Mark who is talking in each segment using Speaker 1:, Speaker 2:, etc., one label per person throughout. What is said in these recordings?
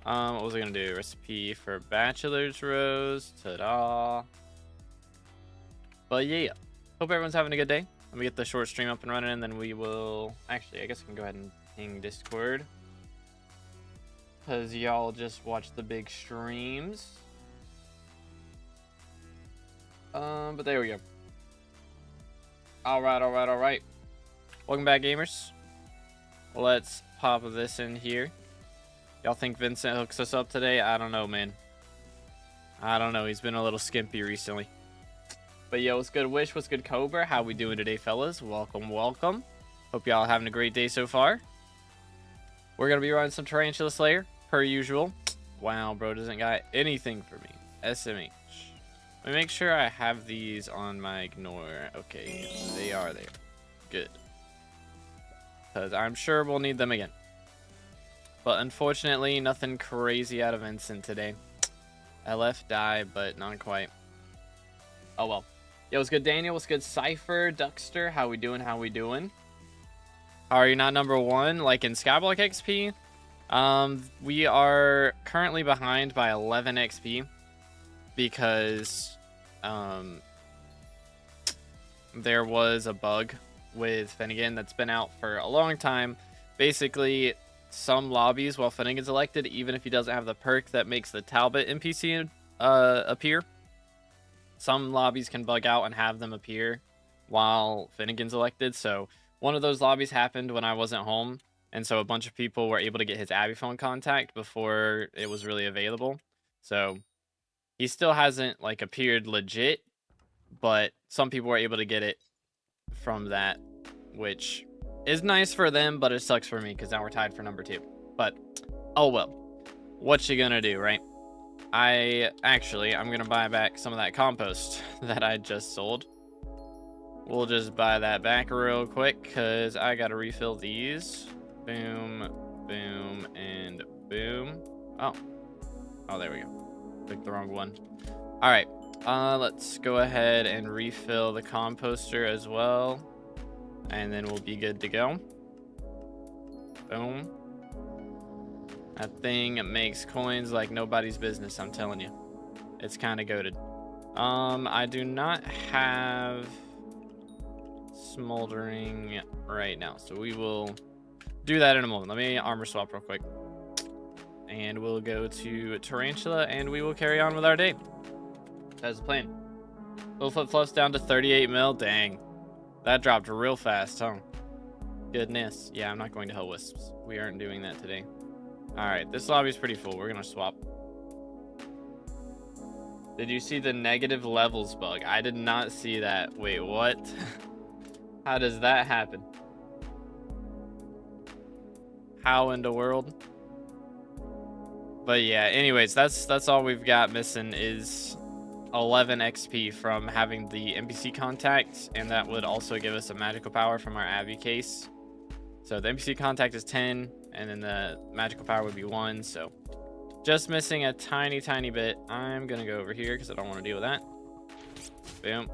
Speaker 1: What was I gonna do? Recipe for bachelor's rose. Ta-da. But yeah, hope everyone's having a good day. Let me get the short stream up and running, and then we will... Actually, I guess I can go ahead and ping Discord, because y'all just watch the big streams. But there we go. Alright. Welcome back, gamers. Let's pop this in here. Y'all think Vincent hooks us up today? I don't know, man. I don't know. He's been a little skimpy recently. But yo, what's good, Wish? What's good, Cobra? How we doing today, fellas? Welcome. Hope y'all having a great day so far. We're going to be running some Tarantula Slayer, per usual. Wow, bro doesn't got anything for me. SMH. Let me make sure I have these on my ignore. Okay, they are there. Good. Because I'm sure we'll need them again. But unfortunately, nothing crazy out of Vincent today. LF die, but not quite. Oh well. Yo, what's good, Daniel? What's good, Cypher? Duckster? How we doing? How are you not number one? Like in SkyBlock XP? We are currently behind by 11 XP. Because there was a bug with Finnegan that's been out for a long time. Basically, some lobbies, while Finnegan's elected, even if he doesn't have the perk that makes the Talbot NPC appear, some lobbies can bug out and have them appear while Finnegan's elected. So one of those lobbies happened when I wasn't home, and so a bunch of people were able to get his Abby phone contact before it was really available. So he still hasn't like appeared legit, but some people were able to get it from that, which is nice for them, but it sucks for me because now we're tied for number 2. But oh well, what you gonna do, right? I'm gonna buy back some of that compost that I just sold. We'll just buy that back real quick because I gotta refill these. Boom, boom, and boom. Oh, there we go. Picked the wrong one. All right, let's go ahead and refill the composter as well, and then we'll be good to go. Boom. That thing makes coins like nobody's business, I'm telling you. It's kind of goated. I do not have smoldering right now, so we will do that in a moment. Let me armor swap real quick, and we'll go to Tarantula, and we will carry on with our day. That's the plan. Little flip-flops down to 38 mil. Dang. That dropped real fast, huh? Goodness. Yeah, I'm not going to Hell Wisps. We aren't doing that today. Alright, this lobby's pretty full. We're going to swap. Did you see the negative levels bug? I did not see that. Wait, what? How does that happen? How in the world? But yeah, anyways, that's all we've got missing is 11 XP from having the NPC contact, and that would also give us a magical power from our Abby case. So the NPC contact is 10, and then the magical power would be 1, so just missing a tiny bit. I'm gonna go over here because I don't want to deal with that. Boom.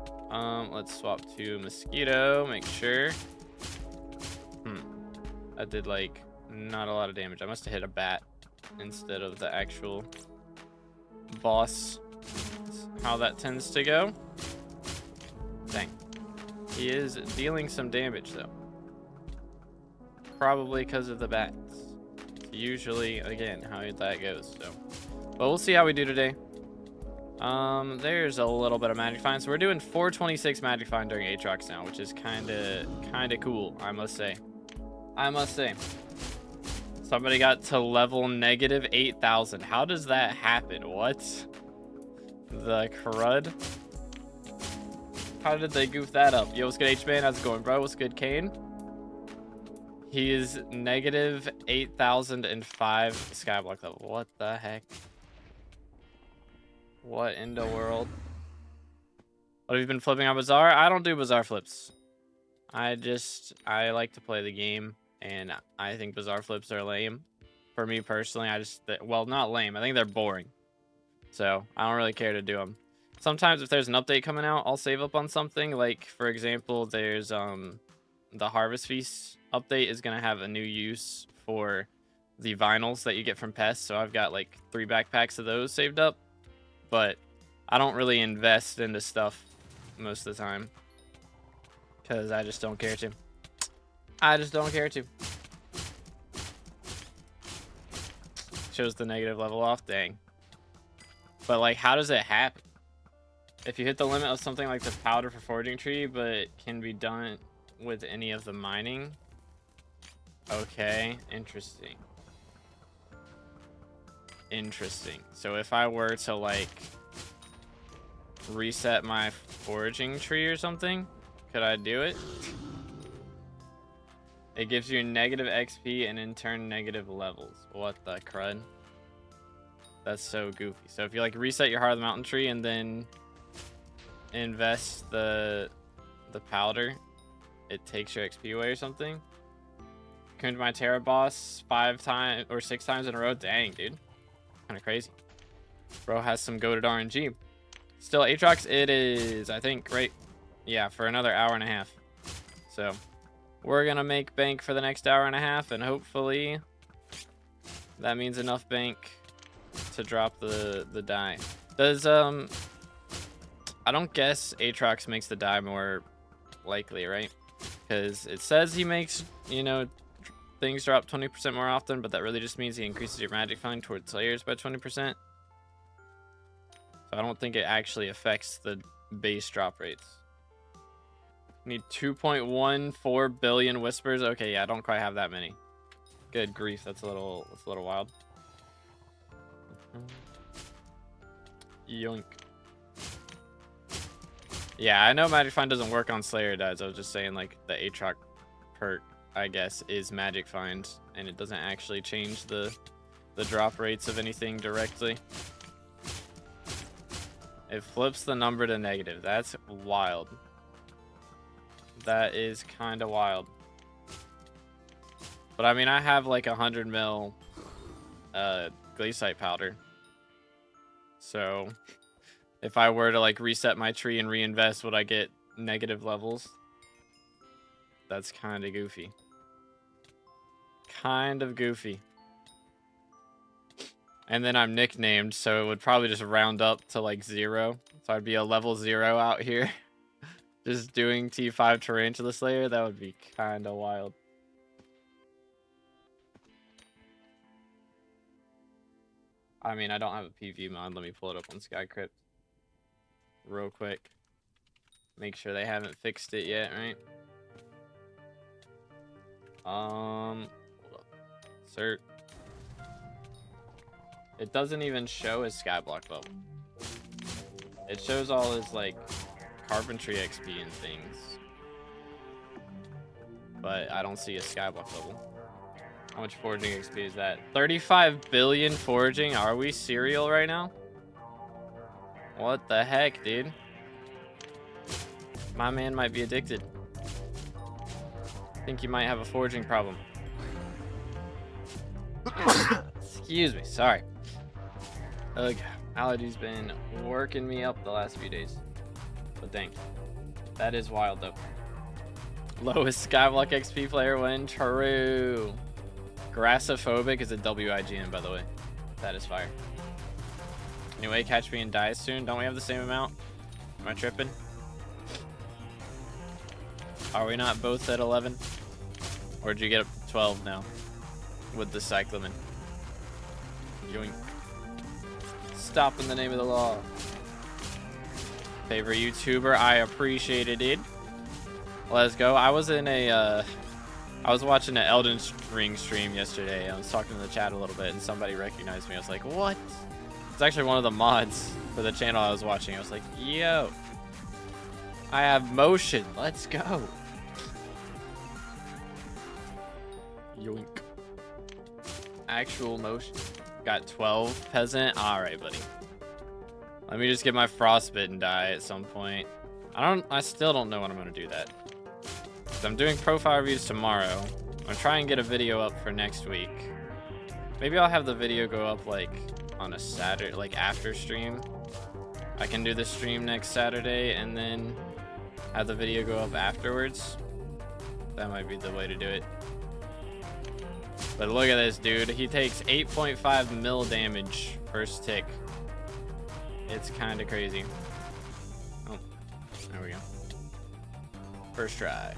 Speaker 1: Let's swap to Mosquito, make sure. That did like not a lot of damage. I must have hit a bat instead of the actual boss. That's how that tends to go. Dang. He is dealing some damage though. Probably because of the bats. Usually, again, how that goes. So, but we'll see how we do today. There's a little bit of magic find. So we're doing 426 magic find during Aatrox now, which is kind of cool, I must say. Somebody got to level negative 8,000. How does that happen? What? The crud? How did they goof that up? Yo, what's good, H-Man? How's it going, bro? What's good, Kane? He is negative 8,005 SkyBlock level. What the heck? What in the world? What have you been flipping on Bazaar? I don't do Bazaar flips. I like to play the game, and I think Bazaar flips are lame. For me personally, well, not lame. I think they're boring. So I don't really care to do them. Sometimes if there's an update coming out, I'll save up on something. Like, for example, there's the Harvest Feast update is going to have a new use for the vinyls that you get from pests. So I've got like 3 backpacks of those saved up, but I don't really invest into stuff most of the time because I just don't care to. I just don't care to. Shows the negative level off. Dang. But like, how does it happen? If you hit the limit of something like the powder for foraging tree, but it can be done with any of the mining. Okay, interesting. Interesting. So if I were to like reset my foraging tree or something, could I do it? It gives you negative XP and in turn negative levels. What the crud? That's so goofy. So if you like reset your Heart of the Mountain tree and then invest the powder, it takes your XP away or something. Come to my Terra boss 5 times or 6 times in a row. Dang, dude. Kind of crazy. Bro has some goated RNG. Still Aatrox, it is, I think, right? Yeah, for another hour and a half. So we're gonna make bank for the next hour and a half, and hopefully that means enough bank to drop the dye. Does I don't guess Aatrox makes the dye more likely, right? Because it says he makes, you know, things drop 20% more often, but that really just means he increases your magic find towards slayers by 20%. So I don't think it actually affects the base drop rates. Need 2.14 billion whispers. Okay, yeah, I don't quite have that many. Good grief, that's a little wild. Yoink. Yeah, I know Magic Find doesn't work on Slayer dyes. I was just saying, like, the Aatrox perk, I guess, is Magic Find, and it doesn't actually change the drop rates of anything directly. It flips the number to negative. That's wild. That is kind of wild. But I mean, I have like 100 mil glaciite powder. So if I were to like reset my tree and reinvest, would I get negative levels? That's kind of goofy. Kind of goofy. And then I'm nicknamed, so it would probably just round up to like 0. So I'd be a level 0 out here. Just doing T5 Tarantula Slayer. That would be kind of wild. I mean, I don't have a PV mod. Let me pull it up on SkyCrypt real quick. Make sure they haven't fixed it yet, right? Cert. It doesn't even show his SkyBlock level. It shows all his like carpentry XP and things, but I don't see a SkyBlock level. How much foraging XP is that? 35 billion foraging? Are we serial right now? What the heck, dude? My man might be addicted. I think you might have a foraging problem. Excuse me, sorry. Ugh, allergy's been working me up the last few days. But dang, that is wild though. Lowest Skyblock XP player when true. Grassophobic is a WIGN, by the way. That is fire. Anyway, catch me and die soon. Don't we have the same amount? Am I tripping? Are we not both at 11? Or did you get up to 12 now? With the cyclamen. Yoink. Stop in the name of the law. Favorite YouTuber, I appreciate it, dude. Let's go. I was in a I was watching an Elden Ring stream yesterday. I was talking to the chat a little bit and somebody recognized me. I was like, what? It's actually one of the mods for the channel I was watching. I was like, yo, I have motion. Let's go. Yoink. Actual motion. Got 12 peasant. All right, buddy. Let me just get my frostbitten die at some point. I still don't know when I'm gonna do that. I'm doing profile reviews tomorrow. I'm gonna try and get a video up for next week. Maybe I'll have the video go up like on a Saturday, like after stream. I can do the stream next Saturday and then have the video go up afterwards. That might be the way to do it. But look at this, dude. He takes 8.5 mil damage first tick. It's kind of crazy. Oh, there we go. First try.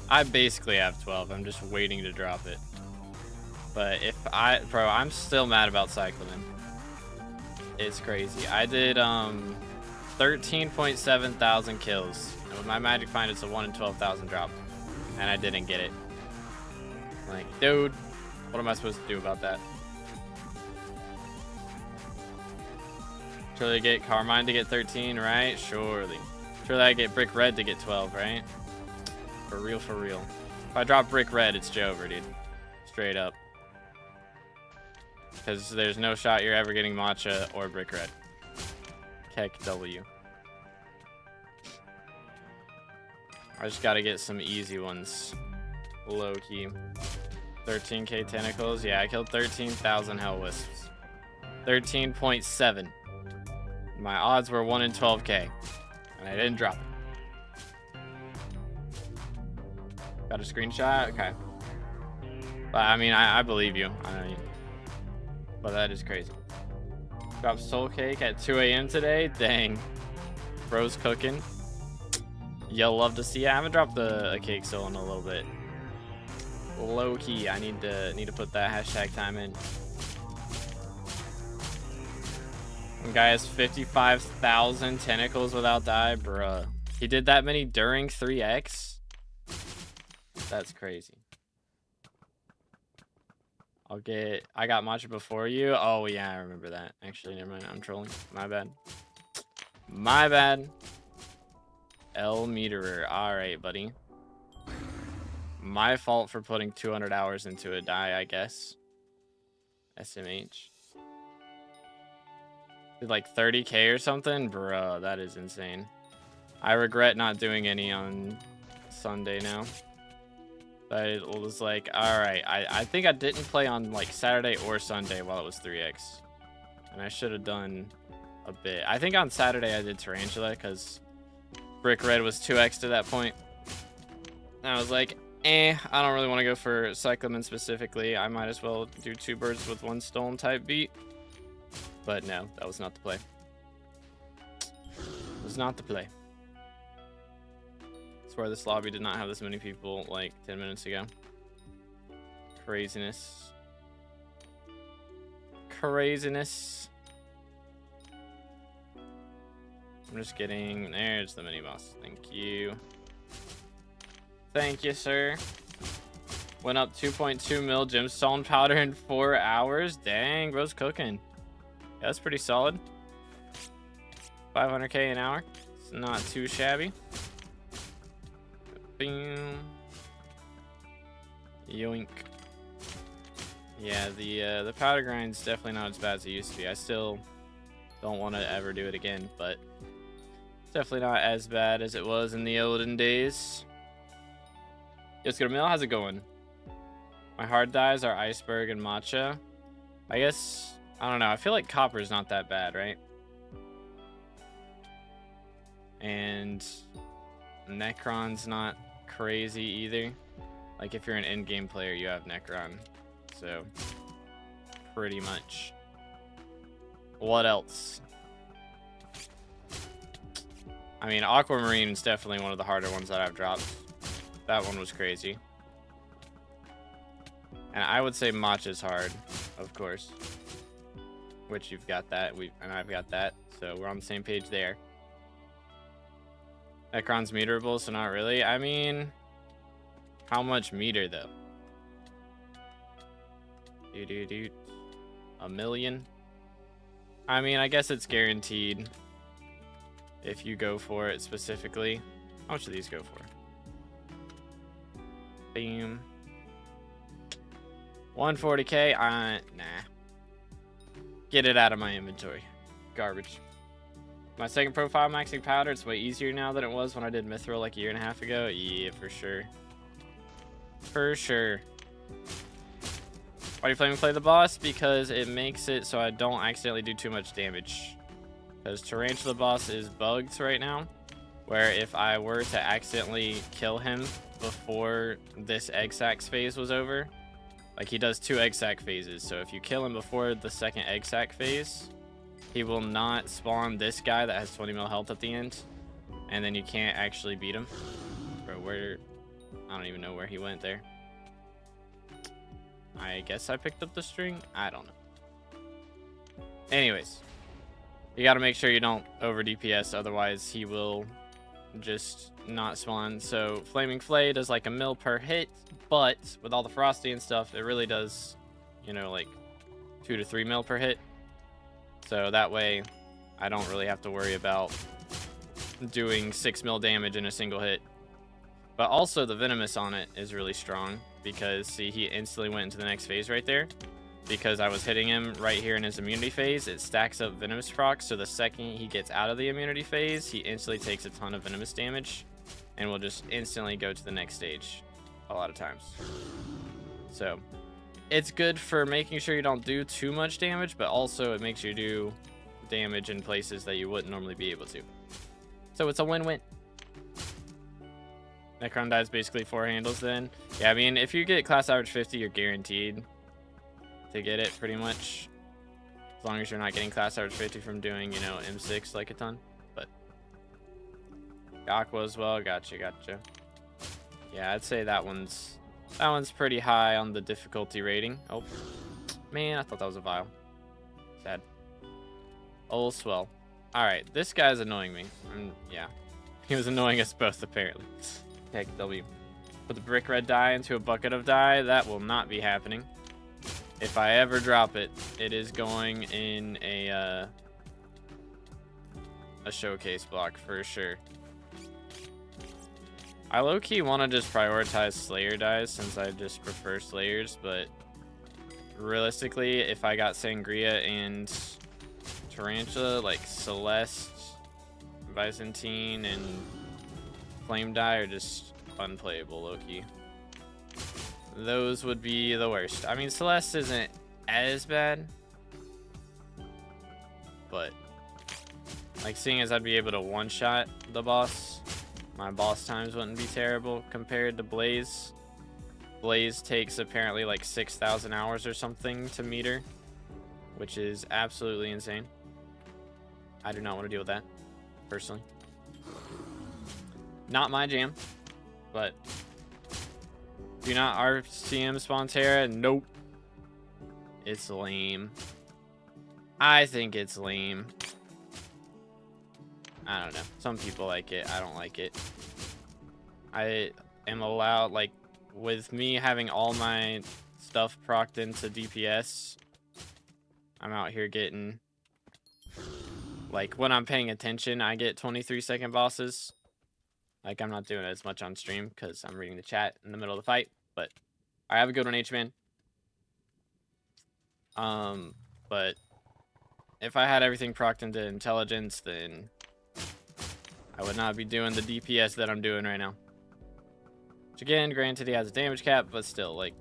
Speaker 1: I basically have 12. I'm just waiting to drop it. But if bro, I'm still mad about cycling. It's crazy. I did 13.7 thousand kills. And with my magic find, it's a 1 in 12,000 drop. And I didn't get it. Like, dude, what am I supposed to do about that? Surely I get Carmine to get 13, right? Surely. Surely I get Brick Red to get 12, right? For real, for real. If I drop Brick Red, it's Jover, dude. Straight up. Because there's no shot you're ever getting Matcha or Brick Red. Keck W. I just gotta get some easy ones. Low key. 13k tentacles. Yeah, I killed 13,000 hell wisps. 13.7. My odds were 1 in 12k. And I didn't drop it. Got a screenshot? Okay. But I mean, I believe you. I mean, but that is crazy. Dropped Soul Cake at 2 a.m. today. Dang. Bro's cooking. You'll love to see. I haven't dropped a cake soul in a little bit. Low key, I need to put that hashtag time in. One guy has 55,000 tentacles without die, bruh. He did that many during 3x. That's crazy. I got matcha before you. Oh yeah, I remember that. Actually, never mind. I'm trolling. My bad. My bad. L Meterer. All right, buddy. My fault for putting 200 hours into a die, I guess. SMH. Did like 30k or something? Bro, that is insane. I regret not doing any on Sunday now. I was like, alright, I think I didn't play on like Saturday or Sunday while it was 3x. And I should have done a bit. I think on Saturday I did Tarantula because Brick Red was 2x to that point. And I was like, I don't really want to go for Cyclamen specifically. I might as well do 2 birds with 1 stone type beat. But no, that was not the play. It was not the play. I swear this lobby did not have this many people like 10 minutes ago. Craziness. Craziness. I'm just getting... There's the mini boss. Thank you. Thank you, sir. Went up 2.2 mil gemstone powder in 4 hours. Dang, bro's cooking. Yeah, that's pretty solid. 500k an hour. It's not too shabby. Boom. Yoink. Yeah, the powder grind's definitely not as bad as it used to be. I still don't want to ever do it again, but it's definitely not as bad as it was in the olden days. Yo, Skittle Mill, how's it going? My hard dyes are Iceberg and Matcha. I guess, I don't know. I feel like Copper's not that bad, right? And Necron's not crazy either. Like if you're an in-game player, you have Necron. So, pretty much. What else? I mean, Aquamarine is definitely one of the harder ones that I've dropped. That one was crazy. And I would say Matcha's hard, of course. Which you've got that, and I've got that. So we're on the same page there. Necron's meterable, so not really. I mean, how much meter though? A million? I mean, I guess it's guaranteed if you go for it specifically. How much do these go for? Bam. 140k? Nah. Get it out of my inventory. Garbage. My second profile maxing powder, it's way easier now than it was when I did Mithril like a 1.5 years ago. Yeah, for sure. For sure. Why do you plan to play the boss? Because it makes it so I don't accidentally do too much damage. Because Tarantula boss is bugged right now, where if I were to accidentally kill him before this egg sac phase was over. Like, he does 2 egg sac phases, so if you kill him before the second egg sac phase, he will not spawn this guy that has 20 mil health at the end, and then you can't actually beat him. Bro, where... I don't even know where he went there. I guess I picked up the string? I don't know. Anyways, you gotta make sure you don't over DPS, otherwise he will just not spawn. So Flaming Flay does like 1 mil per hit, but with all the Frosty and stuff, it really does, you know, like 2 to 3 mil per hit. So that way I don't really have to worry about doing 6 mil damage in a single hit. But also the Venomous on it is really strong because, see, he instantly went into the next phase right there. Because I was hitting him right here in his immunity phase, it stacks up Venomous procs, so the second he gets out of the immunity phase, he instantly takes a ton of Venomous damage and will just instantly go to the next stage a lot of times. So it's good for making sure you don't do too much damage, but also it makes you do damage in places that you wouldn't normally be able to. So it's a win-win. Necron dies basically 4 handles then. Yeah, I mean, if you get class average 50, you're guaranteed to get it pretty much. As long as you're not getting class average 50 from doing, you know, M6 like a ton. But Aqua as well. Gotcha. Yeah, I'd say that one's pretty high on the difficulty rating. Oh, man, I thought that was a vial. Sad. Old swell. Alright, this guy's annoying me. Yeah. He was annoying us both, apparently. Heck, W. Put the brick red dye into a bucket of dye. That will not be happening. If I ever drop it, it is going in a showcase block for sure. I low-key want to just prioritize Slayer dyes since I just prefer Slayers, but realistically, if I got Sangria and Tarantula, like Celeste, Byzantine, and Flame dye are just unplayable, low-key. Those would be the worst. I mean, Celeste isn't as bad, but like, seeing as I'd be able to one-shot the boss, my boss times wouldn't be terrible compared to Blaze. Blaze takes apparently like 6,000 hours or something to meter, which is absolutely insane. I do not want to deal with that, personally. Not my jam, but do not RCM spawn Terra? Nope. It's lame. I think it's lame. I don't know. Some people like it. I don't like it. I am allowed, like, with me having all my stuff procced into DPS, I'm out here getting, like, when I'm paying attention, I get 23-second bosses. Like, I'm not doing it as much on stream because I'm reading the chat in the middle of the fight. But I have a good one, H-Man. But if I had everything procced into intelligence, then I would not be doing the DPS that I'm doing right now. Which, again, granted he has a damage cap, but still, like,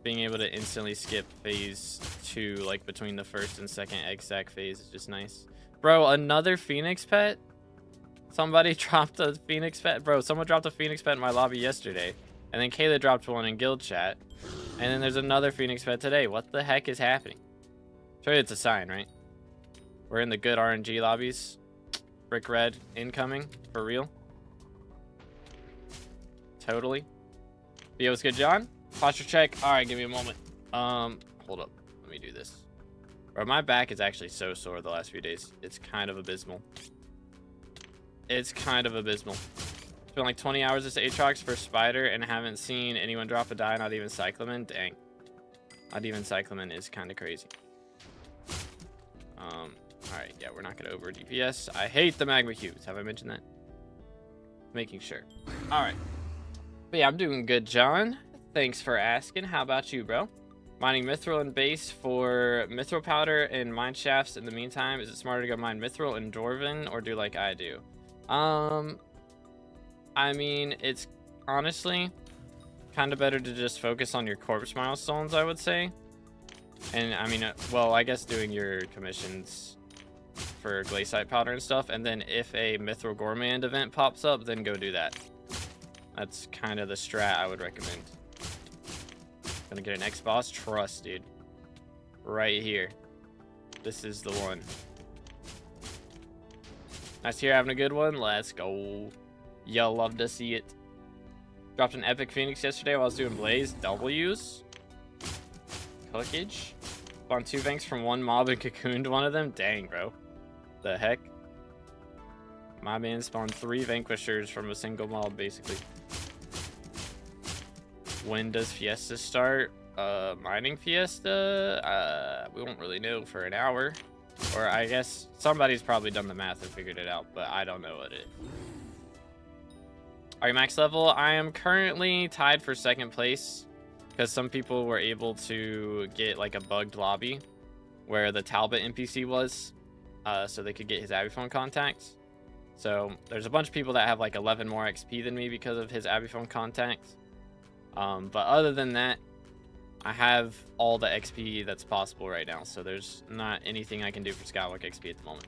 Speaker 1: being able to instantly skip phase 2, like, between the first and second egg sac phase is just nice. Bro, another Phoenix pet? Somebody dropped a Phoenix pet? Bro, someone dropped a Phoenix pet in my lobby yesterday. And then Kayla dropped one in guild chat. And then there's another Phoenix pet today. What the heck is happening? Sure, it's a sign, right? We're in the good RNG lobbies. Brick red incoming. For real. Totally. Yo, what's good, John? Posture check. Alright, give me a moment. Hold up. Let me do this. Bro, my back is actually so sore the last few days. It's kind of abysmal. It's kind of abysmal. Spent like 20 hours this Aatrox for Spider and haven't seen anyone drop a die, not even Cyclamen. Dang. Not even Cyclamen is kind of crazy. Alright, yeah, we're not going to over DPS. I hate the magma cubes. Have I mentioned that? Making sure. Alright. But yeah, I'm doing good, John. Thanks for asking. How about you, bro? Mining Mithril and base for Mithril powder and mine shafts in the meantime. Is it smarter to go mine Mithril and Dwarven or do like I do? I mean, it's honestly kind of better to just focus on your corpse milestones, I would say. And I mean, well, I guess doing your commissions for glaciite powder and stuff. And then if a Mithril Gourmand event pops up, then go do that. That's kind of the strat I would recommend. Gonna get an X-Boss. Trust, dude. Right here. This is the one. Nice here, having a good one. Let's go. Y'all love to see it. Dropped an epic Phoenix yesterday while I was doing Blaze. W's. Cookage. Spawned 2 Vanks from one mob and cocooned one of them. Dang, bro. The heck? My man spawned 3 Vanquishers from a single mob, basically. When does Fiesta start? Mining Fiesta? We won't really know for an hour. Or I guess somebody's probably done the math and figured it out, but I don't know what it is. Are you max level? I am currently tied for 2nd place because some people were able to get like a bugged lobby where the Talbot NPC was, so they could get his Abiphone contacts. So there's a bunch of people that have like 11 more XP than me because of his Abiphone contacts. But other than that, I have all the XP that's possible right now, so there's not anything I can do for SkyBlock XP at the moment.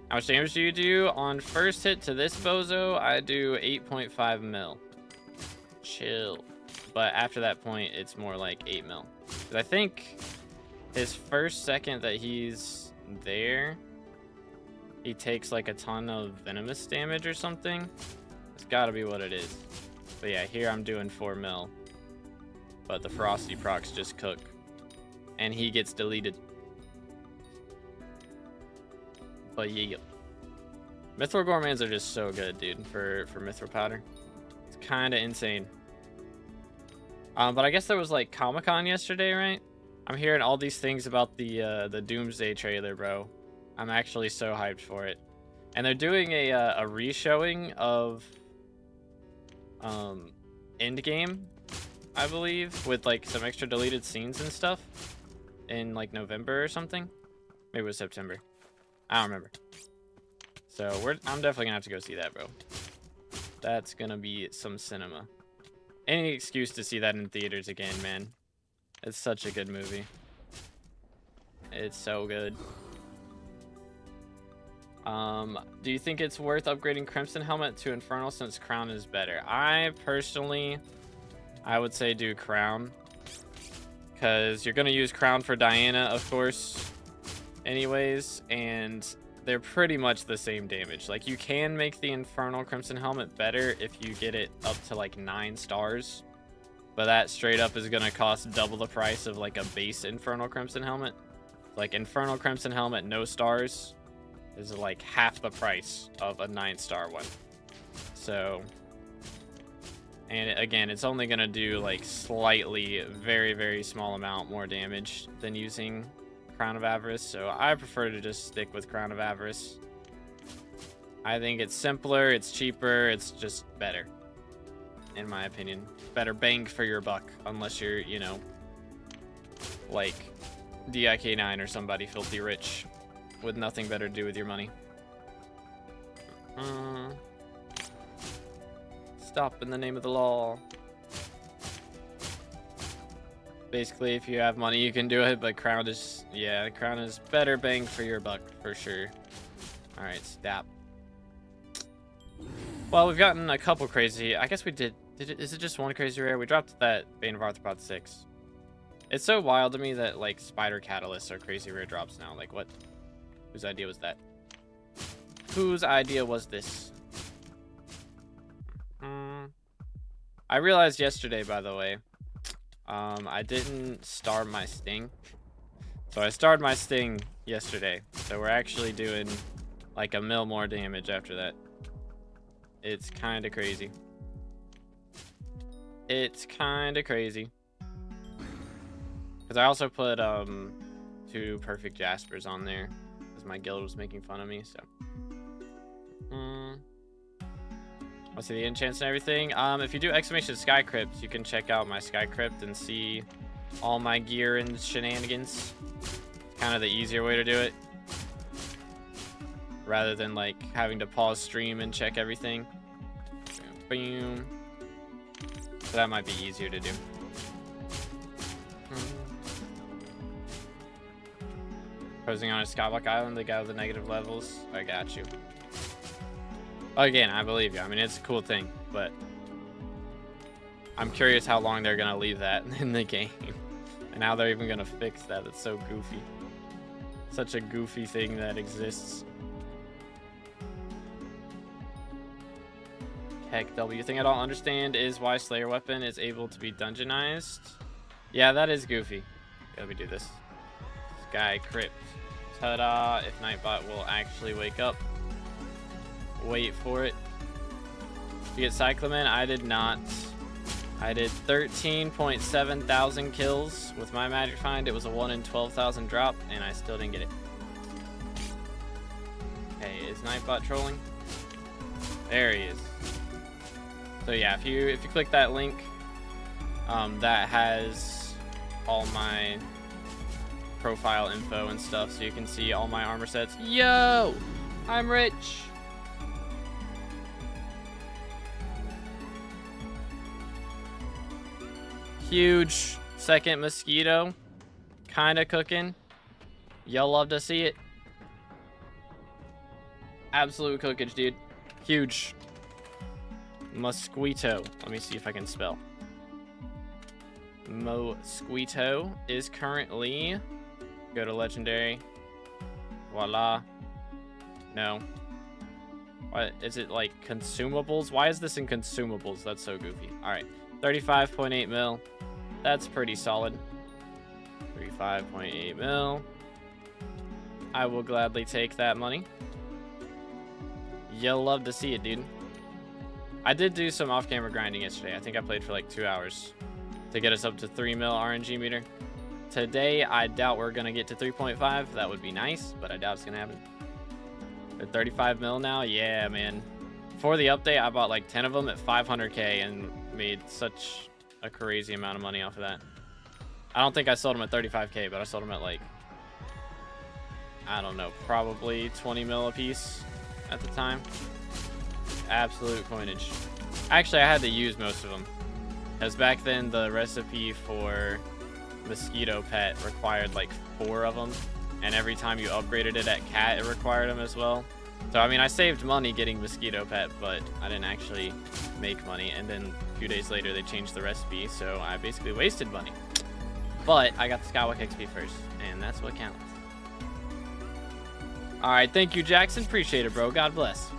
Speaker 1: How much damage do you do? On first hit to this bozo, I do 8.5 mil. Chill. But after that point, it's more like 8 mil. Because I think his first second that he's there, he takes like a ton of venomous damage or something. It's gotta be what it is. But yeah, here I'm doing 4 mil. But the ferocity procs just cook. And he gets deleted. But yeah. Mithril Gourmands are just so good, dude, for Mithril Powder. It's kind of insane. But I guess there was like Comic-Con yesterday, right? I'm hearing all these things about the Doomsday trailer, bro. I'm actually so hyped for it. And they're doing a re-showing of Endgame, I believe, with like some extra deleted scenes and stuff in like November or something. Maybe it was September. I don't remember. So I'm definitely gonna have to go see that, bro. That's gonna be some cinema. Any excuse to see that in theaters again, man. It's such a good movie. It's so good. Do you think it's worth upgrading Crimson Helmet to Infernal since Crown is better? I would say do Crown. Because you're gonna use Crown for Diana, of course, anyways, and they're pretty much the same damage. Like, you can make the Infernal Crimson Helmet better if you get it up to like 9 stars, but that straight up is gonna cost double the price of like a base Infernal Crimson Helmet. Like, Infernal Crimson Helmet, no stars, is like half the price of a 9-star one. So, and again, it's only gonna do like slightly, very, very small amount more damage than using Crown of Avarice, so I prefer to just stick with Crown of Avarice. I think it's simpler, it's cheaper, it's just better, in my opinion. Better bang for your buck, unless you're, you know, like DIK9 or somebody filthy rich with nothing better to do with your money. Stop in the name of the law. Basically, if you have money, you can do it, but Crown is, yeah, Crown is better bang for your buck, for sure. Alright, stop. Well, we've gotten a couple crazy, I guess we did is it just one crazy rare? We dropped that Bane of Arthropod 6. It's so wild to me that, like, Spider Catalysts are crazy rare drops now. Like, what? Whose idea was that? Whose idea was this? I realized yesterday, by the way, I didn't star my Sting. So I starred my Sting yesterday. So we're actually doing like a mil more damage after that. It's kind of crazy. It's kind of crazy. Because I also put 2 perfect Jaspers on there. Because my guild was making fun of me, so. Let's see the enchants and everything. If you do exclamation Sky Crypt, you can check out my Sky Crypt and see all my gear and shenanigans. Kind of the easier way to do it, rather than like having to pause stream and check everything. Boom. So that might be easier to do. Posing on a SkyBlock Island, the guy with the negative levels. I got you. Again, I believe you. I mean, it's a cool thing, but I'm curious how long they're gonna leave that in the game, and how they're even gonna fix that. It's so goofy. Such a goofy thing that exists. Heck, W thing I don't understand is why Slayer weapon is able to be dungeonized. Yeah, that is goofy. Let me do this. Sky Crypt. Ta-da! If Nightbot will actually wake up. Wait for it. You get Cyclamen? I did not. I did 13.7 thousand kills with my magic find. It was a 1 in 12,000 drop, and I still didn't get it. Hey, is Nightbot trolling? There he is. So yeah, if you click that link, that has all my profile info and stuff, so you can see all my armor sets. Yo, I'm rich. Huge second mosquito, kind of cooking. Y'all love to see it. Absolute cookage, dude. Huge mosquito. Let me see if I can spell. Mosquito is currently, go to legendary. Voila. No. What is it, like consumables? Why is this in consumables? That's so goofy. All right, 35.8 mil. That's pretty solid. 35.8 mil. I will gladly take that money. You'll love to see it, dude. I did do some off-camera grinding yesterday. I think I played for like 2 hours to get us up to 3 mil RNG meter. Today, I doubt we're gonna get to 3.5. That would be nice, but I doubt it's gonna happen. At 35 mil now, yeah, man. For the update, I bought like 10 of them at 500k and made such a crazy amount of money off of that. I don't think I sold them at 35k, but I sold them at like, I don't know, probably 20 mil a piece at the time. Absolute coinage. Actually, I had to use most of them, because back then the recipe for mosquito pet required like 4 of them, and every time you upgraded it at cat, it required them as well. So I mean, I saved money getting mosquito pet, but I didn't actually make money. And then a few days later they changed the recipe, so I basically wasted money. But I got the SkyBlock XP first, and that's what counts. All right, thank you, Jackson. Appreciate it, bro. God bless.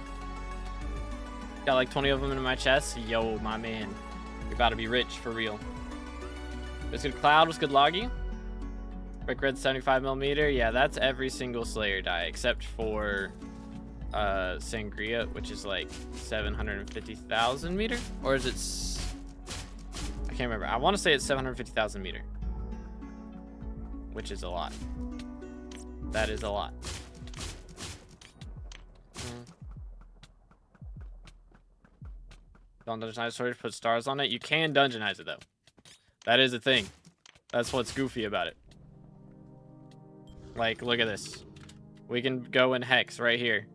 Speaker 1: Got like 20 of them in my chest. Yo, my man. You're about to be rich for real. What's good, Cloud? What's good, Loggy? Brick Red 75mm. Yeah, that's every single Slayer die except for Sangria, which is like 750,000 meter. Or is it? I can't remember. I want to say it's 750,000 meter, which is a lot. That is a lot. Don't dungeonize storage, put stars on it. You can dungeonize it though. That is a thing. That's what's goofy about it. Like, look at this. We can go in Hex right here.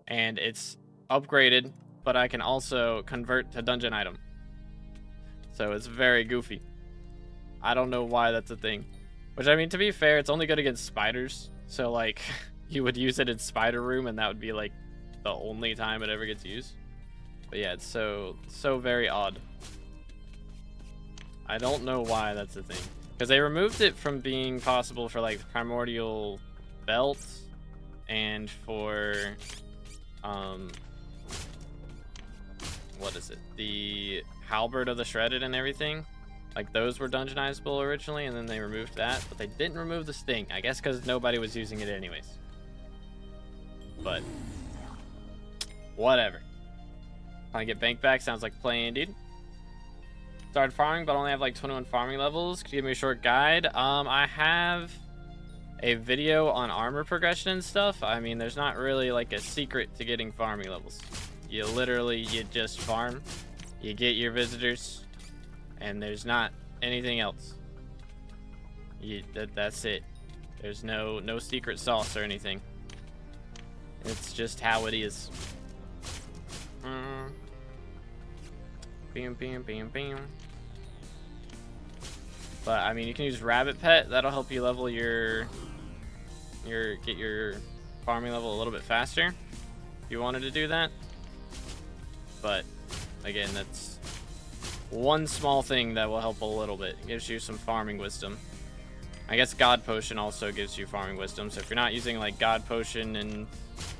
Speaker 1: And it's upgraded, but I can also convert to dungeon item. So it's very goofy. I don't know why that's a thing. Which, I mean, to be fair, it's only good against spiders. So, like, you would use it in Spider Room, and that would be, like, the only time it ever gets used. But yeah, it's so very odd. I don't know why that's a thing. Because they removed it from being possible for, like, Primordial Belt and for, what is it? The Halberd of the Shredded and everything. Like, those were dungeonizable originally, and then they removed that. But they didn't remove the Sting. I guess because nobody was using it anyways. But, whatever. Trying to get bank back. Sounds like playing, dude. Started farming, but only have like 21 farming levels. Could you give me a short guide? I have a video on armor progression and stuff. I mean, there's not really like a secret to getting farming levels. You just farm, you get your visitors, and there's not anything else. That's it. There's no secret sauce or anything. It's just how it is. Bam, bam, bam, bam. But I mean, you can use Rabbit Pet. That'll help you level get your farming level a little bit faster. If you wanted to do that. but again, that's one small thing that will help a little bit. It gives you some farming wisdom. I guess God Potion also gives you farming wisdom, so if you're not using like God Potion and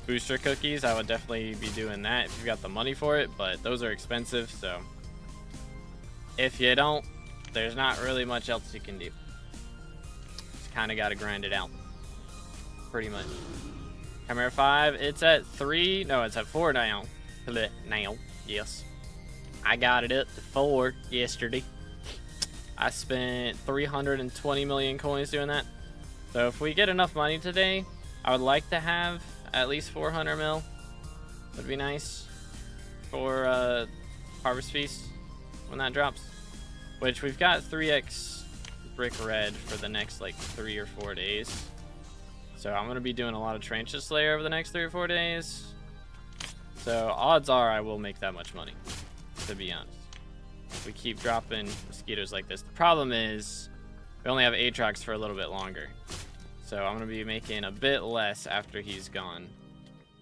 Speaker 1: booster cookies, I would definitely be doing that if you've got the money for it, but those are expensive, so if you don't, there's not really much else you can do. Just kind of got to grind it out, pretty much. Chimera 5, it's at 3, no, it's at 4 now. Now, yes. I got it up to 4 yesterday. I spent 320 million coins doing that. So if we get enough money today, I would like to have at least 400 mil. Would be nice for Harvest Feast when that drops. Which we've got 3x brick red for the next like 3 or 4 days. So I'm going to be doing a lot of Tarantula Slayer over the next 3 or 4 days. So odds are I will make that much money, to be honest. We keep dropping mosquitoes like this. The problem is we only have Aatrox for a little bit longer. So I'm going to be making a bit less after he's gone,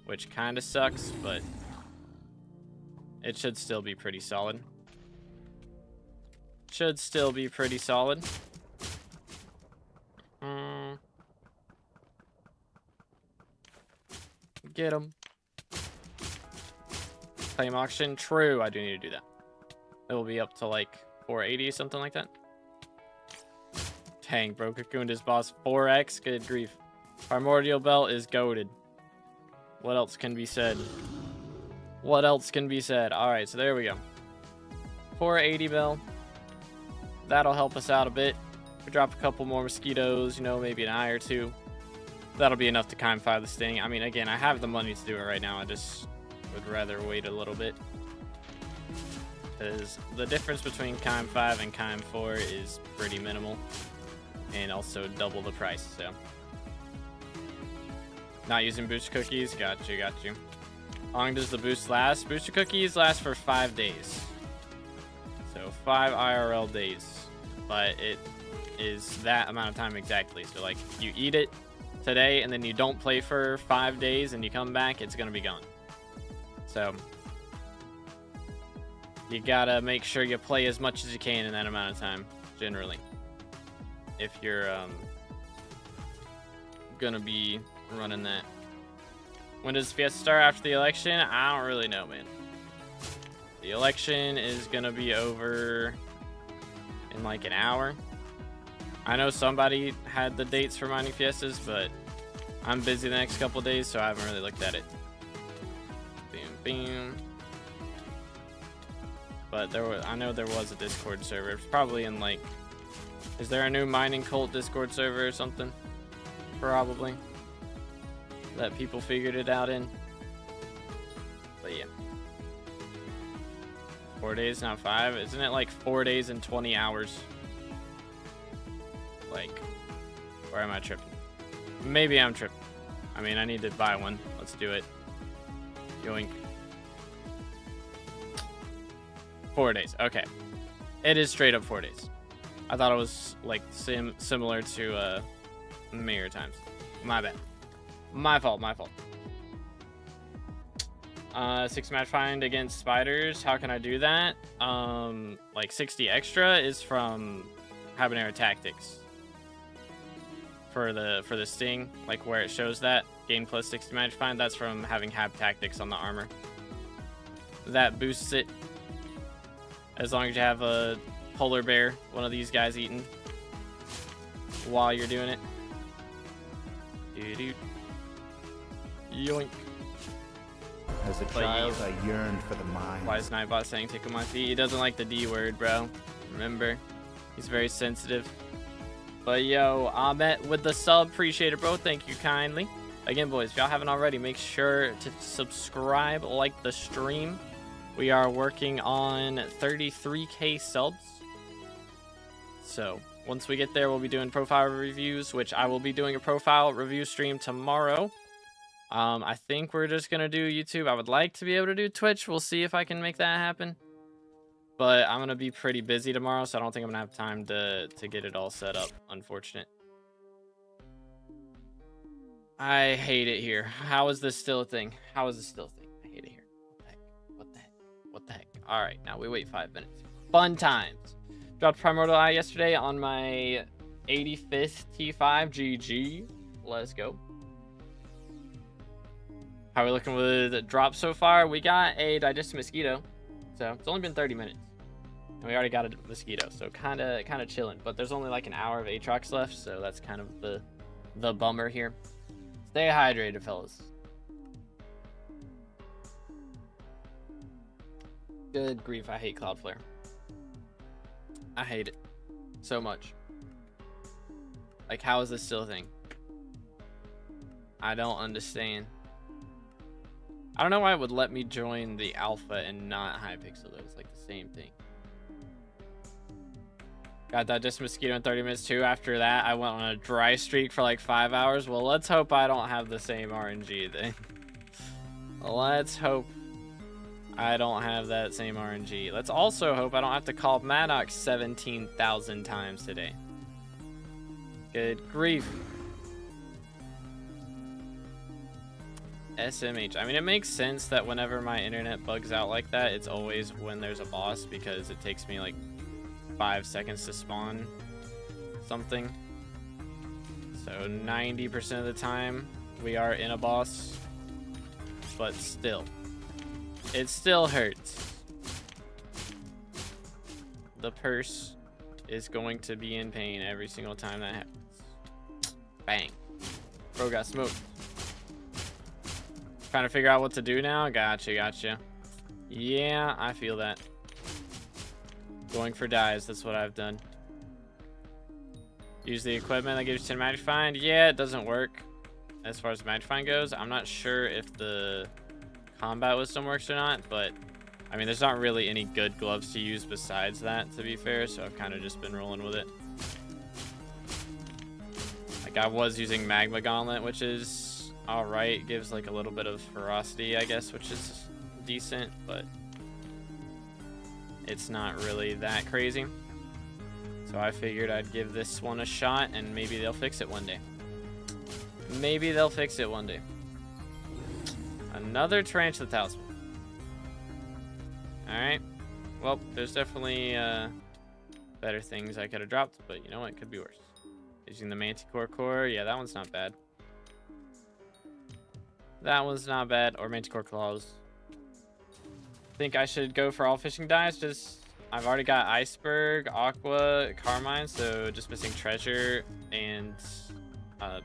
Speaker 1: which kind of sucks, but it should still be pretty solid. Should still be pretty solid. Get him. Claim auction. True, I do need to do that. It will be up to like 480, something like that. Dang, bro, cocooned his boss 4x. Good grief. Primordial Belt is goated. What else can be said? What else can be said? Alright, so there we go. 480 bell. That'll help us out a bit. If we drop a couple more mosquitoes, you know, maybe an eye or two. That'll be enough to Kime 5 the Sting. I mean, again, I have the money to do it right now. I just would rather wait a little bit. Because the difference between Kime 5 and Kime 4 is pretty minimal. And also double the price, so. Not using booster cookies. Got you, got you. How long does the boost last? Booster cookies last for 5 days. So 5 IRL days. But it is that amount of time exactly. So like you eat it today and then you don't play for 5 days and you come back, it's going to be gone. So you gotta make sure you play as much as you can in that amount of time, generally. If you're gonna be running that. When does Fiesta start after the election? I don't really know, man. The election is gonna be over in like an hour. I know somebody had the dates for mining Fiestas, but I'm busy the next couple days, so I haven't really looked at it. Bam, bam. But I know there was a Discord server. It's probably in like, is there a new mining cult Discord server or something? Probably. That people figured it out in. But yeah. 4 days, not 5. Isn't it like 4 days and 20 hours? Like, or am I tripping? Maybe I'm tripping. I mean, I need to buy one. Let's do it. Yoink. 4 days. Okay. It is straight up 4 days. I thought it was like similar to Mayor times. My bad. My fault. 6 match find against spiders. How can I do that? Like 60 extra is from Habanero Tactics. For the Sting, like where it shows that gain plus 60 match find, that's from having Hab Tactics on the armor. That boosts it. As long as you have a polar bear, one of these guys eating while you're doing it. Doo-doo. Yoink.
Speaker 2: As a child, I yearned for the mines.
Speaker 1: Why is Nightbot saying tickle my feet? He doesn't like the D word, bro. Remember? He's very sensitive. But yo, Ahmet with the sub. Appreciate it, bro. Thank you kindly. Again, boys, if y'all haven't already, make sure to subscribe, like the stream. We are working on 33k subs. So once we get there, we'll be doing profile reviews, which I will be doing a profile review stream tomorrow. I think we're just gonna do YouTube. I would like to be able to do Twitch. We'll see if I can make that happen. But I'm gonna be pretty busy tomorrow, so I don't think I'm gonna have time to get it all set up. Unfortunate. I hate it here. How is this still a thing? How is this still a thing? I hate it here. What the heck? What the heck? What the heck? All right, now we wait 5 minutes. Fun times. Dropped Primordial Eye yesterday on my 85th T5 GG. Let's go. How are we looking with the drop so far? We got a digestive mosquito, so it's only been 30 minutes. And we already got a mosquito, so kind of chilling. But there's only like an hour of Aatrox left, so that's kind of the bummer here. Stay hydrated, fellas. Good grief, I hate Cloudflare. I hate it so much. Like, how is this still a thing? I don't understand. I don't know why it would let me join the alpha and not Hypixel. It's like the same thing. Got that just mosquito in 30 minutes too. After that, I went on a dry streak for like 5 hours. Well, let's hope I don't have the same RNG then. Let's hope I don't have that same RNG. Let's also hope I don't have to call Maddox 17,000 times today. Good grief. SMH. I mean, it makes sense that whenever my internet bugs out like that, it's always when there's a boss, because it takes me like 5 seconds to spawn something. So 90% of the time we are in a boss, but still, it still hurts. The purse is going to be in pain every single time that happens. Bang. Bro got smoked. Trying to figure out what to do now. Gotcha. Yeah, I feel that. Going for dives, that's what I've done. Use the equipment that gives you 10 magic find. Yeah, it doesn't work as far as magic find goes. I'm not sure if the combat wisdom works or not, but I mean, there's not really any good gloves to use besides that, to be fair, so I've kind of just been rolling with it. Like, I was using Magma Gauntlet, which is alright. Gives like a little bit of ferocity, I guess, which is decent, but it's not really that crazy. So I figured I'd give this one a shot, and maybe they'll fix it one day. Maybe they'll fix it one day. Another Tarantula Talisman. Alright. Well, there's definitely better things I could have dropped, but you know what? It could be worse. Using the Manticore core. Yeah, that one's not bad. That one's not bad. Or Manticore Claws. Think I should go for all fishing dives. Just, I've already got Iceberg, Aqua, Carmine, so just missing Treasure and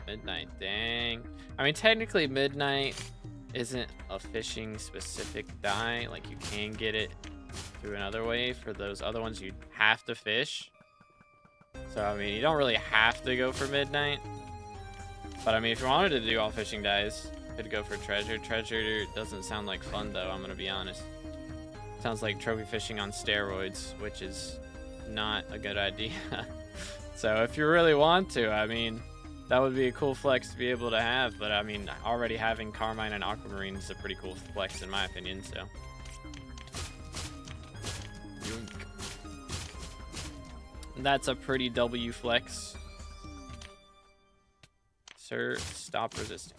Speaker 1: Midnight. Dang. I mean, technically Midnight isn't a fishing specific die. Like, you can get it through another way. For those other ones, you have to fish. So I mean, you don't really have to go for Midnight, but I mean, if you wanted to do all fishing dives, you could go for Treasure. Treasure doesn't sound like fun though, I'm gonna be honest. Sounds like trophy fishing on steroids, which is not a good idea. So if you really want to, I mean, that would be a cool flex to be able to have, but I mean, already having Carmine and Aquamarine is a pretty cool flex in my opinion, so. Yoink. That's a pretty W flex. Sir, stop resisting.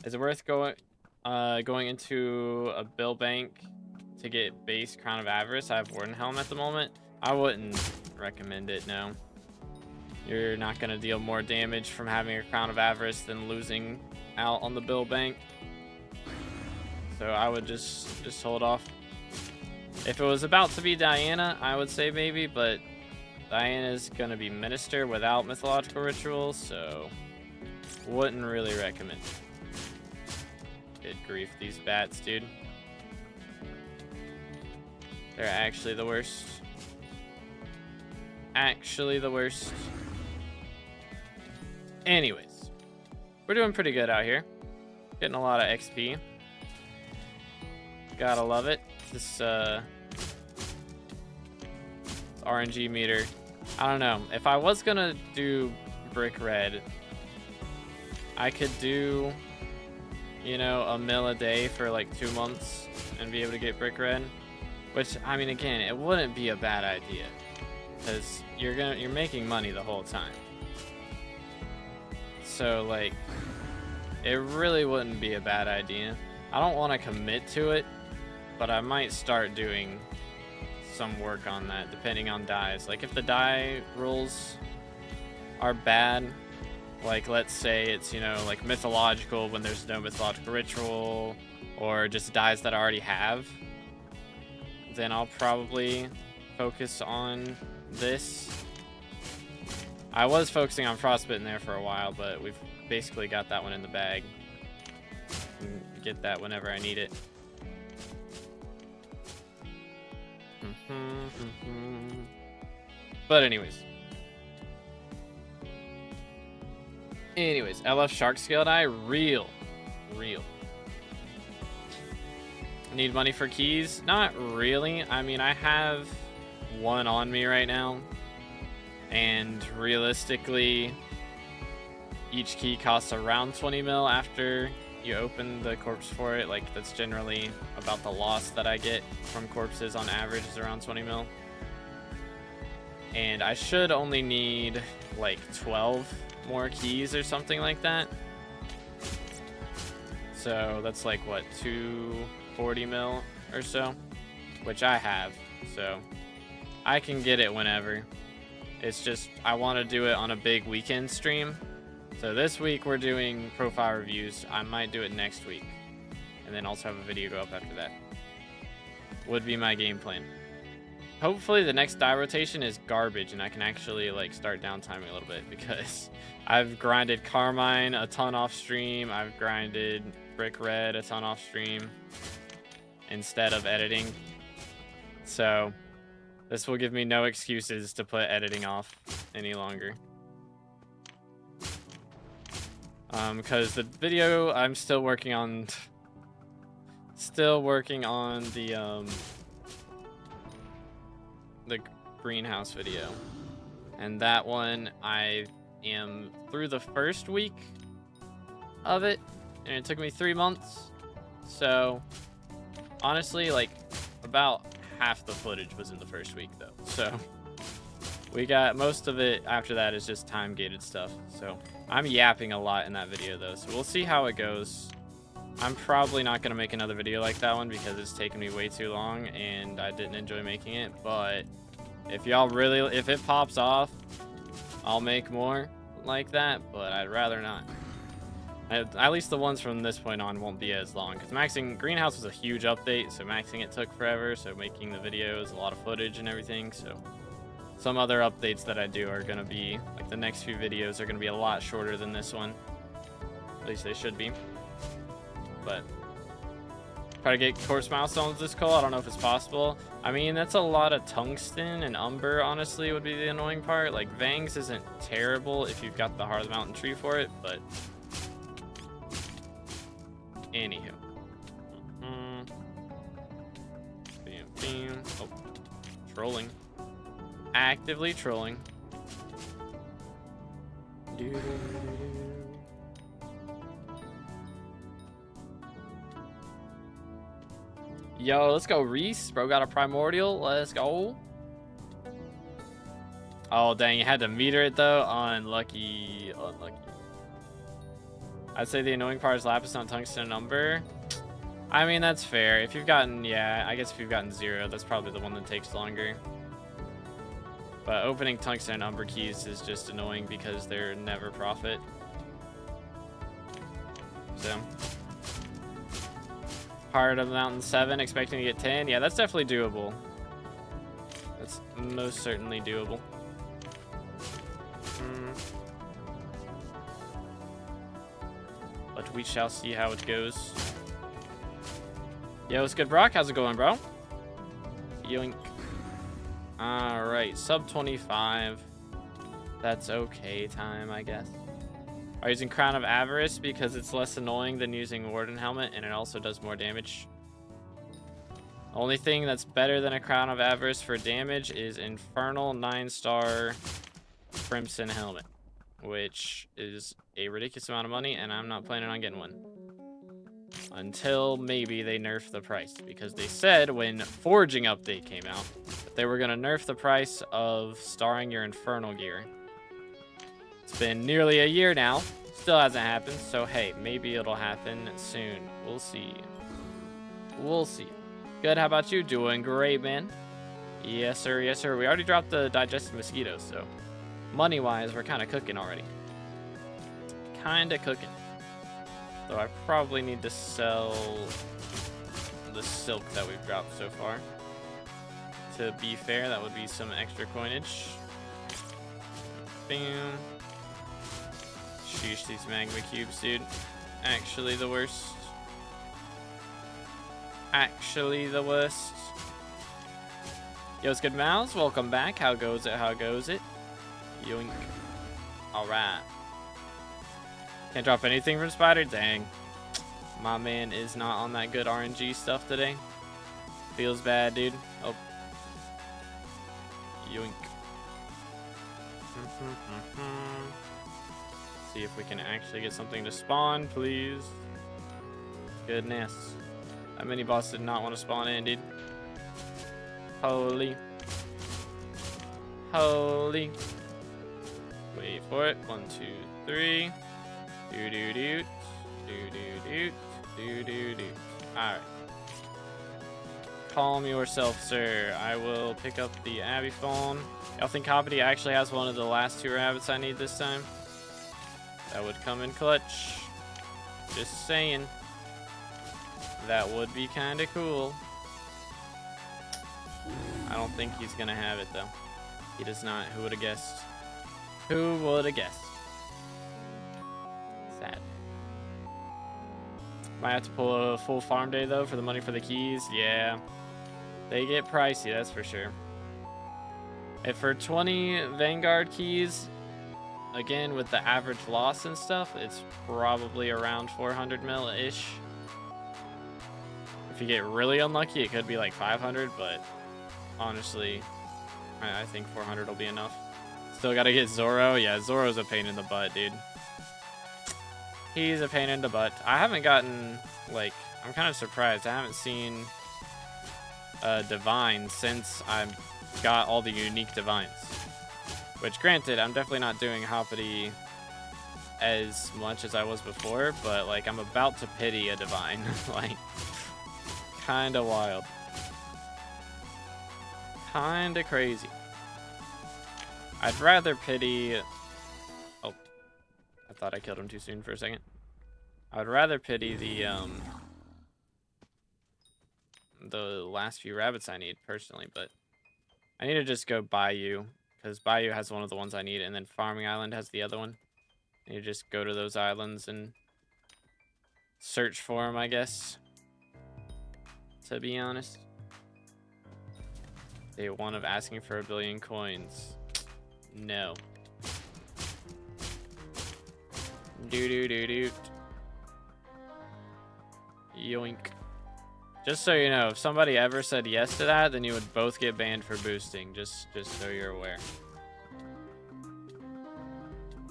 Speaker 1: Is it worth going into a bill bank to get base Crown of Avarice? I have Warden Helm at the moment. I wouldn't recommend it, no. You're not going to deal more damage from having a Crown of Avarice than losing out on the bill bank. So I would just hold off. If it was about to be Diana, I would say maybe, but Diana's going to be Minister without Mythological Rituals, so wouldn't really recommend it. Good grief, these bats, dude. They're actually the worst. Actually the worst. Anyways, we're doing pretty good out here. Getting a lot of XP. Gotta love it. This RNG meter. I don't know. If I was gonna do Brick Red, I could do, you know, a mil a day for like 2 months and be able to get Brick Red. Which, I mean, again, it wouldn't be a bad idea, because you're making money the whole time. So like, it really wouldn't be a bad idea. I don't want to commit to it but I might start doing some work on that depending on dies. Like if the die rolls are bad, like let's say it's, you know, like mythological when there's no mythological ritual, or just dies that I already have, then I'll probably focus on this. I was focusing on Frostbitten there for a while, but we've basically got that one in the bag. Can get that whenever I need it. But anyways, LF Shark Scale Die, real. Need money for keys? Not really. I mean, I have one on me right now, and realistically, each key costs around 20 mil after you open the corpse for it. Like, that's generally about the loss that I get from corpses on average, is around 20 mil. And I should only need like 12 more keys or something like that. So that's like what, 240 mil or so, which I have, so I can get it whenever. It's just I want to do it on a big weekend stream. So this week we're doing profile reviews. I might do it next week, and then also have a video go up after that. Would be my game plan. Hopefully the next die rotation is garbage and I can actually like start downtiming a little bit, because I've grinded Carmine a ton off stream. I've grinded Brick Red a ton off stream instead of editing. So this will give me no excuses to put editing off any longer. Because the video I'm still working on the greenhouse video, and that one I am through the first week of it, and it took me 3 months. So honestly, like about half the footage was in the first week though, so we got most of it after that is just time gated stuff. So I'm yapping a lot in that video though, so we'll see how it goes. I'm probably not going to make another video like that one because it's taken me way too long and I didn't enjoy making it. But if y'all really, if it pops off, I'll make more like that, but I'd rather not. At least the ones from this point on won't be as long, because maxing Greenhouse was a huge update, so maxing it took forever, so making the video is a lot of footage and everything. So some other updates that I do are going to be, like the next few videos are going to be a lot shorter than this one. At least they should be. But try to get course milestones this call. I don't know if it's possible. I mean, that's a lot of tungsten, and umber honestly would be the annoying part. Like Vangs isn't terrible if you've got the Heart of the Mountain tree for it, but anywho. Oh, trolling. Actively trolling. Yo, let's go, Reese. Bro got a primordial. Let's go. Oh, dang. You had to meter it, though. Unlucky. I'd say the annoying part is lapis, not tungsten and umber. I mean, that's fair. If you've gotten, yeah, I guess if you've gotten 0, that's probably the one that takes longer. But opening tungsten and umber keys is just annoying because they're never profit. So. Heart of the Mountain 7, expecting to get 10. Yeah, that's definitely doable. That's most certainly doable. But we shall see how it goes. Yo, what's good, Brock? How's it going, bro? Yoink. Alright, sub 25. That's okay time, I guess. Are using Crown of Avarice because it's less annoying than using Warden Helmet, and it also does more damage. Only thing that's better than a Crown of Avarice for damage is Infernal 9-star Crimson Helmet, which is a ridiculous amount of money, and I'm not planning on getting one. Until maybe they nerf the price, because they said when Forging Update came out that they were going to nerf the price of starring your Infernal gear. It's been nearly a year now. Still hasn't happened. So, hey, maybe it'll happen soon. We'll see. We'll see. Good. How about you? Doing great, man. Yes, sir. Yes, sir. We already dropped the digested mosquitoes, so money-wise, we're kind of cooking already. Kind of cooking. So I probably need to sell the silk that we've dropped so far. To be fair, that would be some extra coinage. Bam. Sheesh, these magma cubes, dude. Actually the worst. Actually the worst. Yo, it's good, Mouse. Welcome back. How goes it? How goes it? Yoink. Alright. Can't drop anything from Spider? Dang. My man is not on that good RNG stuff today. Feels bad, dude. Oh. Yoink. See if we can actually get something to spawn, please. Goodness. That mini boss did not want to spawn in, dude. Holy. Holy. Wait for it. 1, 2, 3. Do do do. Do do do. Do do do. Alright. Calm yourself, sir. I will pick up the Abbey phone. Y'all think Hoppity actually has one of the last 2 rabbits I need this time? That would come in clutch. Just saying. That would be kind of cool. I don't think he's going to have it, though. He does not. Who would have guessed? Who would have guessed? Sad. Might have to pull a full farm day, though, for the money for the keys. Yeah. They get pricey, that's for sure. And for 20 Vanguard keys, again, with the average loss and stuff, it's probably around 400 mil-ish. If you get really unlucky, it could be like 500, but honestly, I think 400 will be enough. Still gotta get Zoro. Yeah, Zoro's a pain in the butt, dude. He's a pain in the butt. I haven't gotten, like, I'm kind of surprised. I haven't seen Divine since I got all the unique Divines. Which, granted, I'm definitely not doing Hoppity as much as I was before, but, like, I'm about to pity a Divine. Like, kinda wild. Kinda crazy. I'd rather pity... Oh. I thought I killed him too soon for a second. I'd rather pity the last few rabbits I need, personally, but I need to just go Bayou, because Bayou has one of the ones I need, and then Farming Island has the other one. I need to just go to those islands and search for them, I guess. To be honest. Day 1 of asking for 1 billion coins. No. Do. Yoink. Just so you know, if somebody ever said yes to that, then you would both get banned for boosting. Just so you're aware.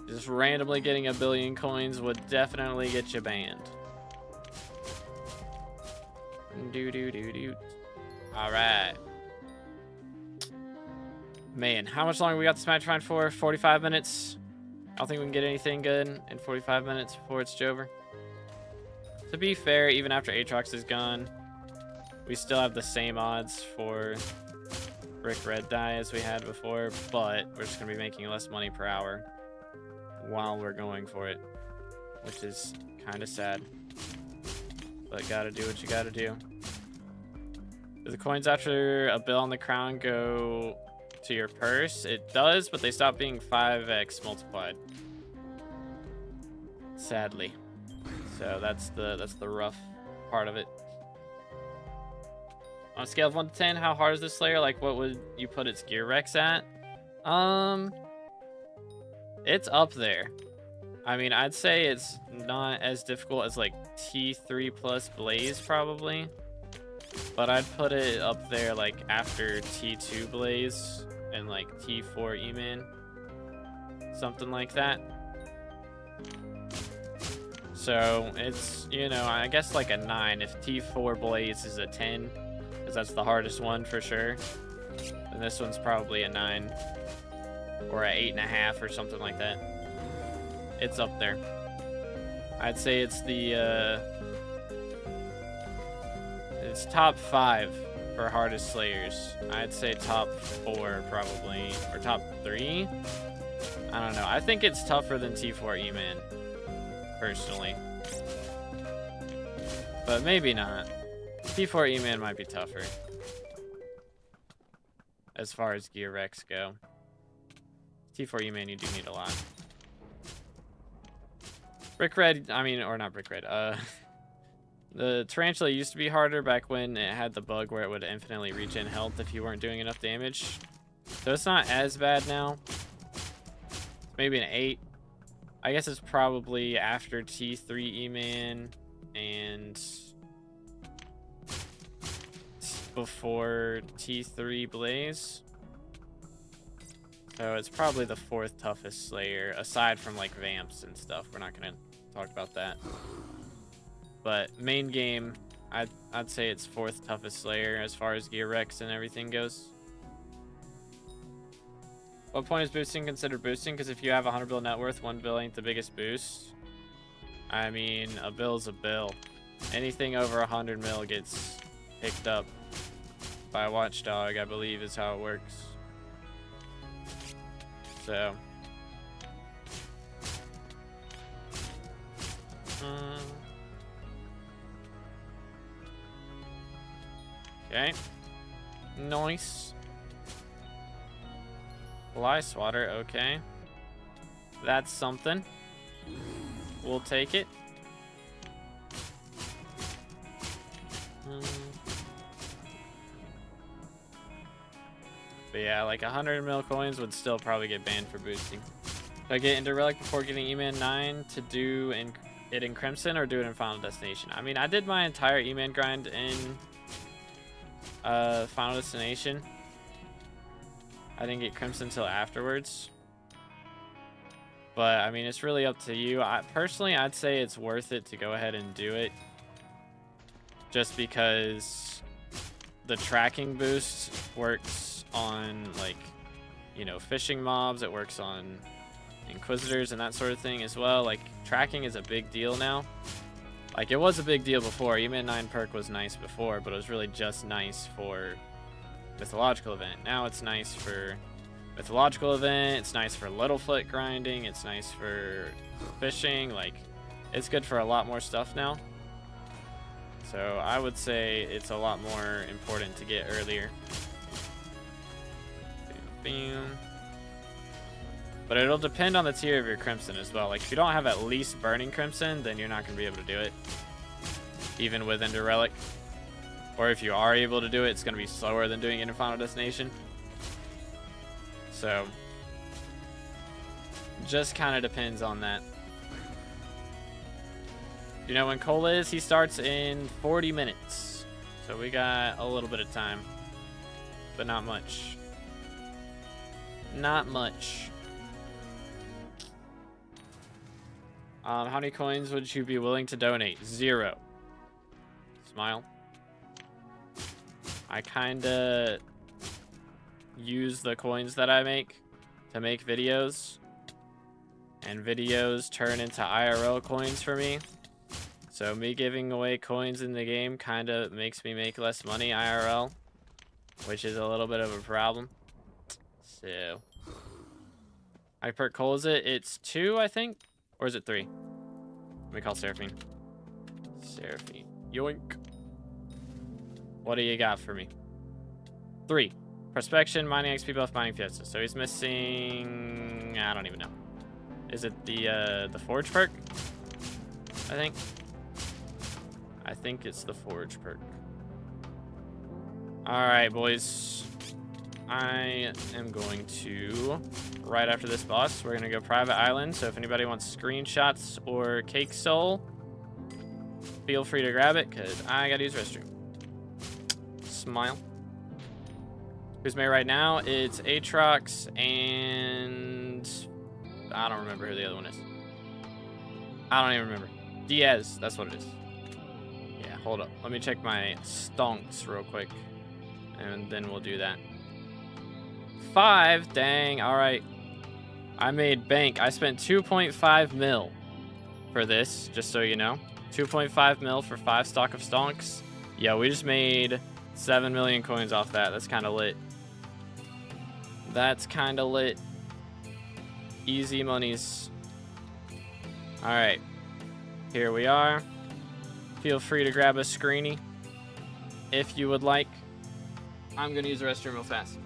Speaker 1: Just randomly getting 1 billion coins would definitely get you banned. Do. Alright. Man, how much longer we got this match find for? 45 minutes. I don't think we can get anything good in 45 minutes before it's over. To be fair, even after Aatrox is gone, we still have the same odds for Brick Red Die as we had before, but we're just going to be making less money per hour while we're going for it, which is kind of sad. But gotta do what you gotta do. Do the coins after a bill on the crown go to your purse? It does, but they stop being 5x multiplied. Sadly. So that's the rough part of it. On a scale of 1 to 10, how hard is this Slayer? Like, what would you put its gear Rex at? It's up there. I mean, I'd say it's not as difficult as, like, T3 plus Blaze, probably. But I'd put it up there, like, after T2 Blaze and, like, T4 E-Man. Something like that. So, it's, you know, I guess, like, a 9. If T4 Blaze is a 10, because that's the hardest one for sure. And this one's probably a 9. Or a 8.5 or something like that. It's up there. I'd say it's the It's top 5 for hardest slayers. I'd say top 4 probably, or top 3. I don't know. I think it's tougher than T4 E-Man, personally. But maybe not. T4 E-Man might be tougher. As far as gear wrecks go. T4 E-Man, you do need a lot. Brick Red, I mean, or not Brick Red. The Tarantula used to be harder back when it had the bug where it would infinitely regen health if you weren't doing enough damage. So it's not as bad now. Maybe an 8. I guess it's probably after T3 E-Man and before T3 Blaze. So it's probably the 4th toughest Slayer, aside from like Vamps and stuff. We're not gonna talk about that. But main game, I'd say it's 4th toughest Slayer as far as gear wrecks and everything goes. What point is boosting considered boosting? Because if you have 100 bill net worth, 1 bill ain't the biggest boost. I mean, a bill's a bill. Anything over 100 mil gets picked up by Watchdog, I believe is how it works. So. Okay. Nice. Fly swatter, okay. That's something. We'll take it. But yeah, like 100 mil coins would still probably get banned for boosting. Do I get into Relic before getting E-Man 9 to do it in Crimson or do it in Final Destination? I mean, I did my entire E-Man grind in Final Destination. I didn't get Crimson until afterwards. But, I mean, it's really up to you. Personally, I'd say it's worth it to go ahead and do it. Just because the tracking boost works on, like, you know, fishing mobs. It works on Inquisitors and that sort of thing as well. Like, tracking is a big deal now. Like, it was a big deal before. E-Man 9 perk was nice before, but it was really just nice for mythological event. Now it's nice for mythological event. It's nice for Littlefoot grinding. It's nice for fishing. Like, it's good for a lot more stuff now. So I would say it's a lot more important to get earlier. But it'll depend on the tier of your Crimson as well. Like, if you don't have at least Burning Crimson, then you're not going to be able to do it. Even with Ender Relic. Or if you are able to do it, it's going to be slower than doing it in Final Destination. So, just kind of depends on that. You know when Cole is? He starts in 40 minutes. So we got a little bit of time. But not much. Not much. How many coins would you be willing to donate? 0. Smile. I kinda use the coins that I make to make videos. And videos turn into IRL coins for me. So me giving away coins in the game kinda makes me make less money IRL. Which is a little bit of a problem. So. I perk Cole, is it? It's 2, I think? Or is it 3? Let me call Seraphine. Seraphine. Yoink. What do you got for me? 3. Prospection, mining XP buff, mining fiesta. So he's missing... I don't even know. Is it the Forge perk? I think it's the Forge perk. Alright, boys. I am going to... Right after this boss, we're going to go private island. So if anybody wants screenshots or cake soul, feel free to grab it, because I got to use restroom. Smile. Who's May right now? It's Aatrox and... I don't remember who the other one is. I don't even remember. Diaz, that's what it is. Yeah, hold up. Let me check my stonks real quick. And then we'll do that. 5? Dang, alright. I made bank. I spent 2.5 mil for this, just so you know. 2.5 mil for 5 stock of stonks. Yeah, we just made 7 million coins off that. That's kind of lit. That's kind of lit. Easy monies. All right. Here we are. Feel free to grab a screeny if you would like. I'm going to use the restroom real fast.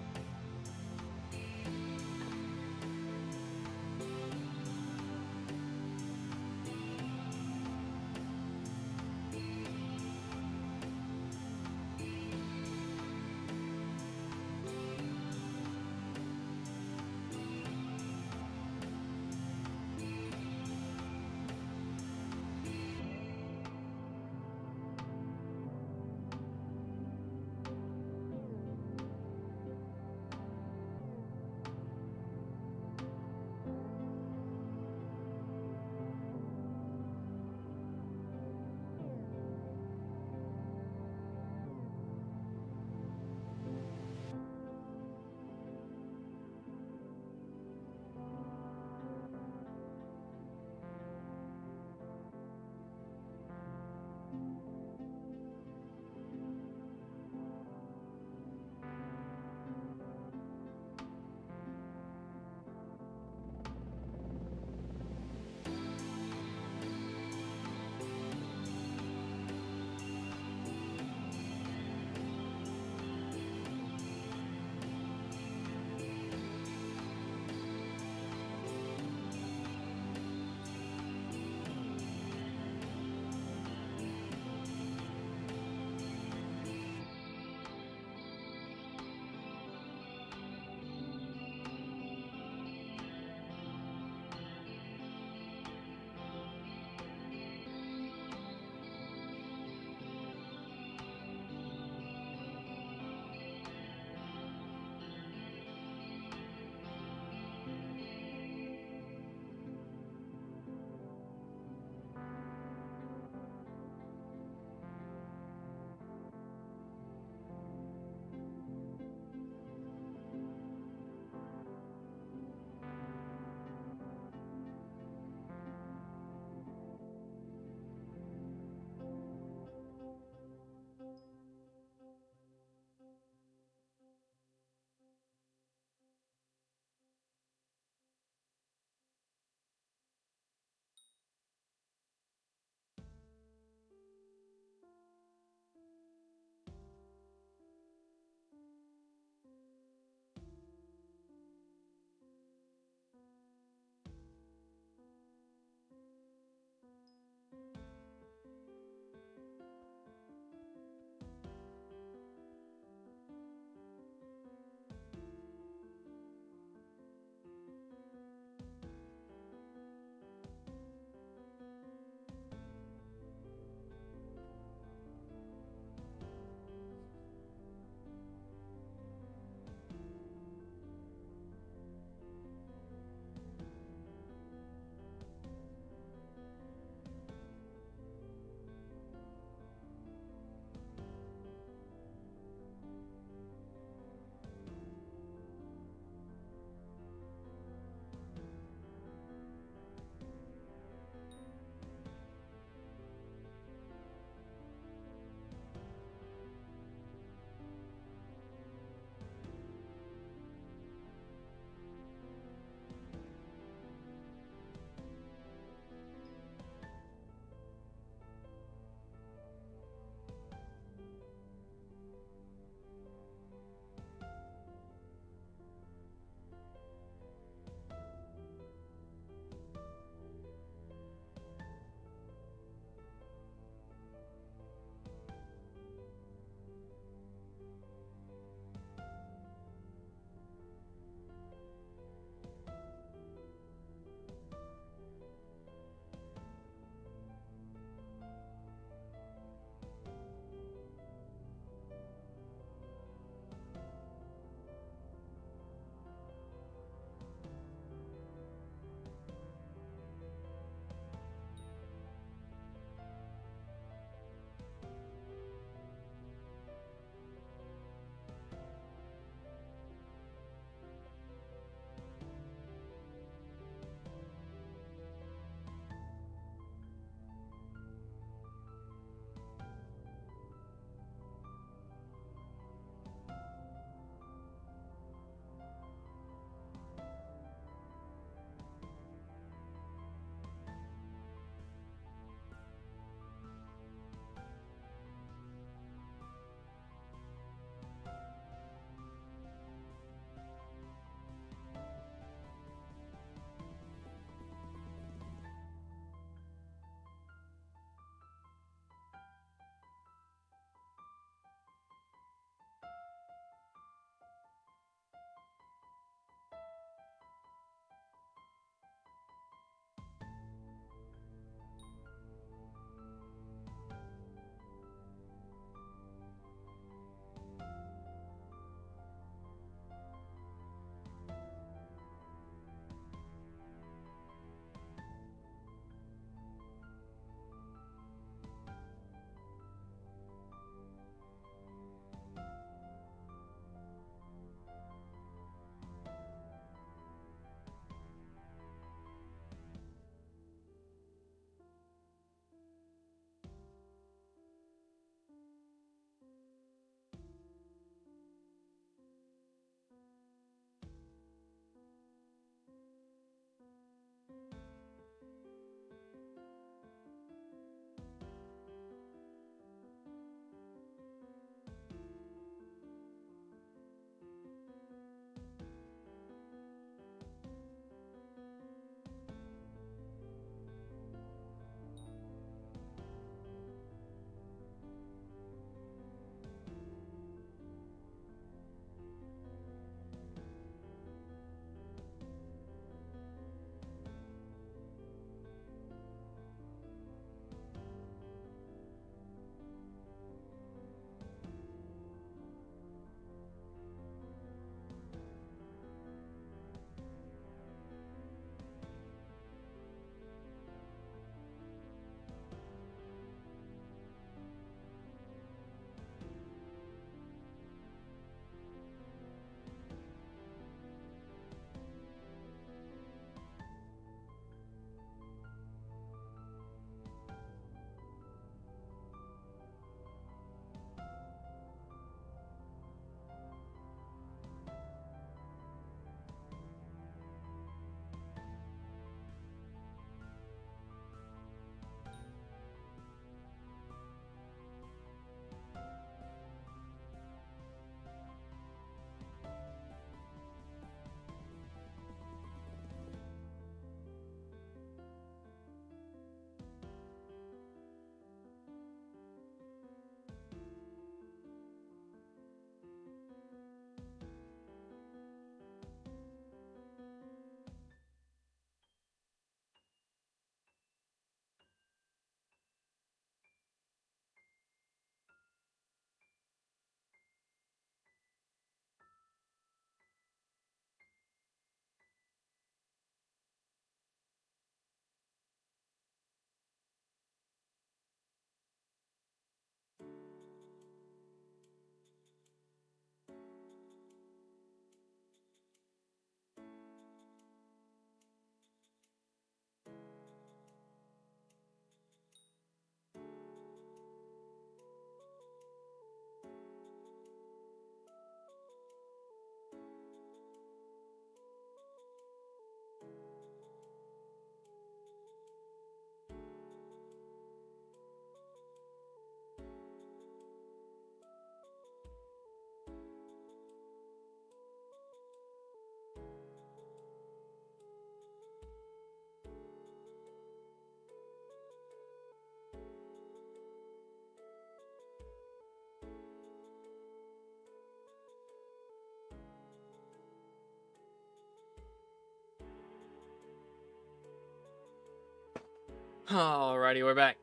Speaker 1: Alrighty, we're back.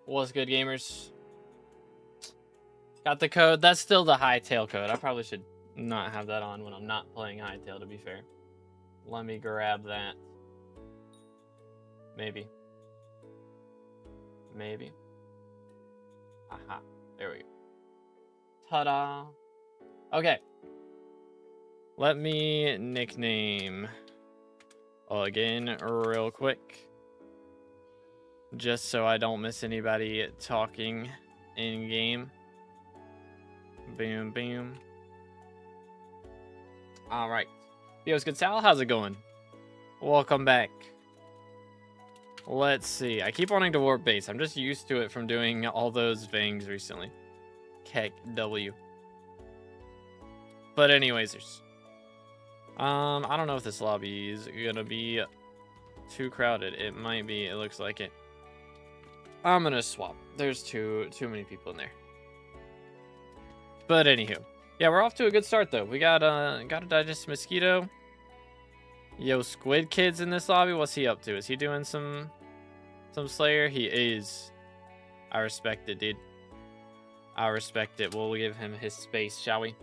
Speaker 1: What's good, gamers? Got the code. That's still the Hypixel code. I probably should not have that on when I'm not playing Hypixel, to be fair. Let me grab that. Maybe. Maybe. Aha. There we go. Ta-da. Okay. Let me nickname again real quick. Just so I don't miss anybody talking in game. Boom, boom. Alright. Yo, it's good, Sal. How's it going? Welcome back. Let's see. I keep wanting to warp base. I'm just used to it from doing all those things recently. Keck W. But anyways, I don't know if this lobby is gonna be too crowded. It might be. It looks like it. I'm gonna swap. There's too many people in there. But anywho, yeah, we're off to a good start though. We got a digest mosquito. Yo, Squid Kid's in this lobby. What's he up to? Is he doing some Slayer? He is. I respect it, dude. I respect it. We'll give him his space, shall we?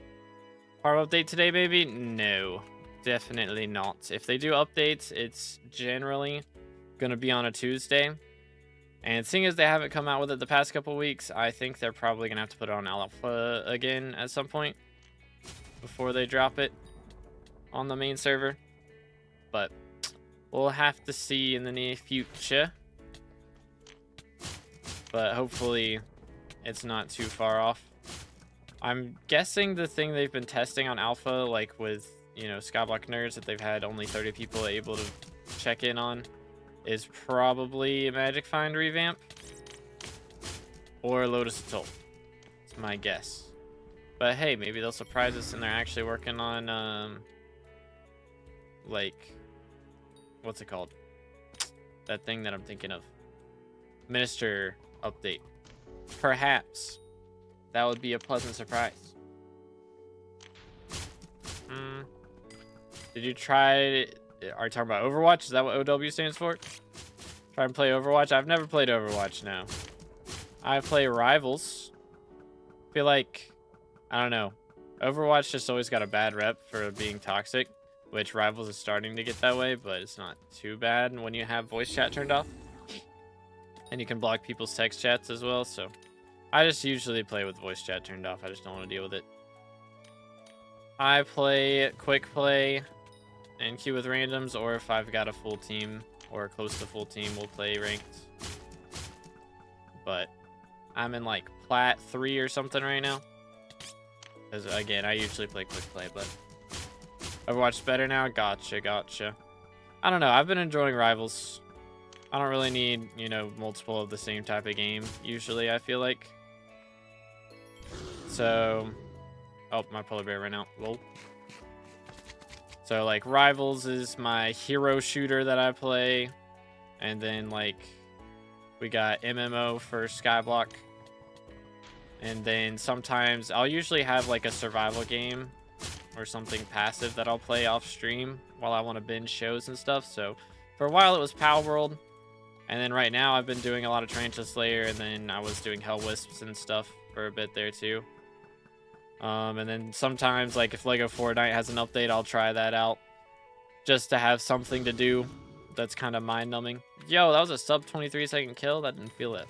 Speaker 1: Part update today, baby? No, definitely not. If they do updates, it's generally gonna be on a Tuesday. And seeing as they haven't come out with it the past couple weeks, I think they're probably gonna have to put it on alpha again at some point before they drop it on the main server. But we'll have to see in the near future. But hopefully it's not too far off. I'm guessing the thing they've been testing on alpha, like with, you know, SkyBlock nerds that they've had only 30 people able to check in on, is probably a Magic Find revamp or Lotus Atoll. It's my guess. But hey, maybe they'll surprise us and they're actually working on like, what's it called? That thing that I'm thinking of. Minister update. Perhaps. That would be a pleasant surprise. Did you try... Are you talking about Overwatch? Is that what OW stands for? Try and play Overwatch? I've never played Overwatch, no. I play Rivals. Feel like... I don't know. Overwatch just always got a bad rep for being toxic, which Rivals is starting to get that way, but it's not too bad when you have voice chat turned off. And you can block people's text chats as well, so... I just usually play with voice chat turned off. I just don't want to deal with it. I play quick play and queue with randoms, or if I've got a full team or close to full team, we'll play ranked. But I'm in like Plat 3 or something right now. Because again, I usually play quick play, but Overwatch's better now. Gotcha. I don't know. I've been enjoying Rivals. I don't really need, you know, multiple of the same type of game. Usually, I feel like. So, oh, my polar bear ran out. Lol. So, like, Rivals is my hero shooter that I play. And then, like, we got MMO for SkyBlock. And then sometimes I'll usually have, like, a survival game or something passive that I'll play off stream while I want to binge shows and stuff. So, for a while, it was Pal World. And then right now, I've been doing a lot of Tarantula Slayer, and then I was doing Hell Wisps and stuff for a bit there, too. And then sometimes, like, if LEGO Fortnite has an update, I'll try that out. Just to have something to do that's kind of mind-numbing. Yo, that was a sub 23-second kill. That didn't feel it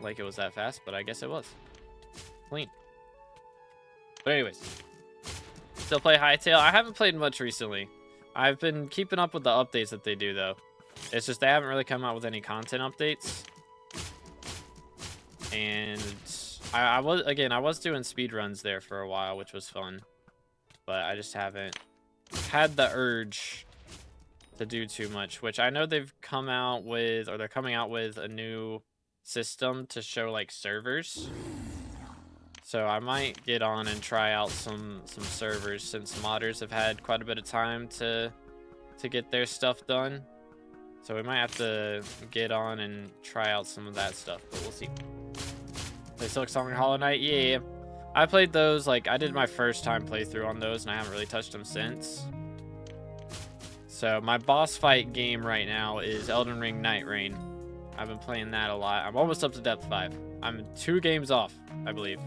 Speaker 1: like it was that fast, but I guess it was. Clean. But anyways. Still play Hypixel. I haven't played much recently. I've been keeping up with the updates that they do, though. It's just they haven't really come out with any content updates. And I was doing speed runs there for a while, which was fun. But I just haven't had the urge to do too much, which I know they've come out with, or they're coming out with a new system to show like servers. So I might get on and try out some servers, since modders have had quite a bit of time to get their stuff done. So we might have to get on and try out some of that stuff, but we'll see. Play Silk Song and Hollow Knight? Yeah. I played those, like, I did my first time playthrough on those, and I haven't really touched them since. So my boss fight game right now is Elden Ring Night Rain. I've been playing that a lot. I'm almost up to depth 5. I'm 2 games off, I believe,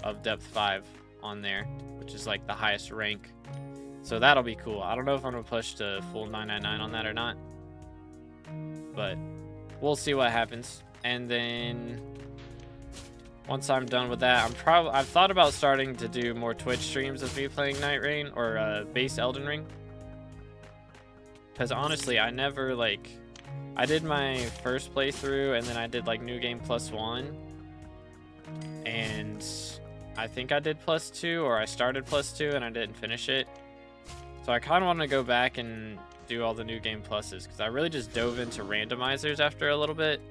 Speaker 1: of depth 5 on there, which is like the highest rank. So that'll be cool. I don't know if I'm gonna push to full 999 on that or not, but we'll see what happens. And then once I'm done with that, I've thought about starting to do more Twitch streams of me playing Night Rain or base Elden Ring. Because honestly, I never I did my first playthrough and then I did like New Game +1. And I think I did +2, or I started +2 and I didn't finish it. So I kind of want to go back and do all the New Game Pluses, because I really just dove into randomizers after a little bit.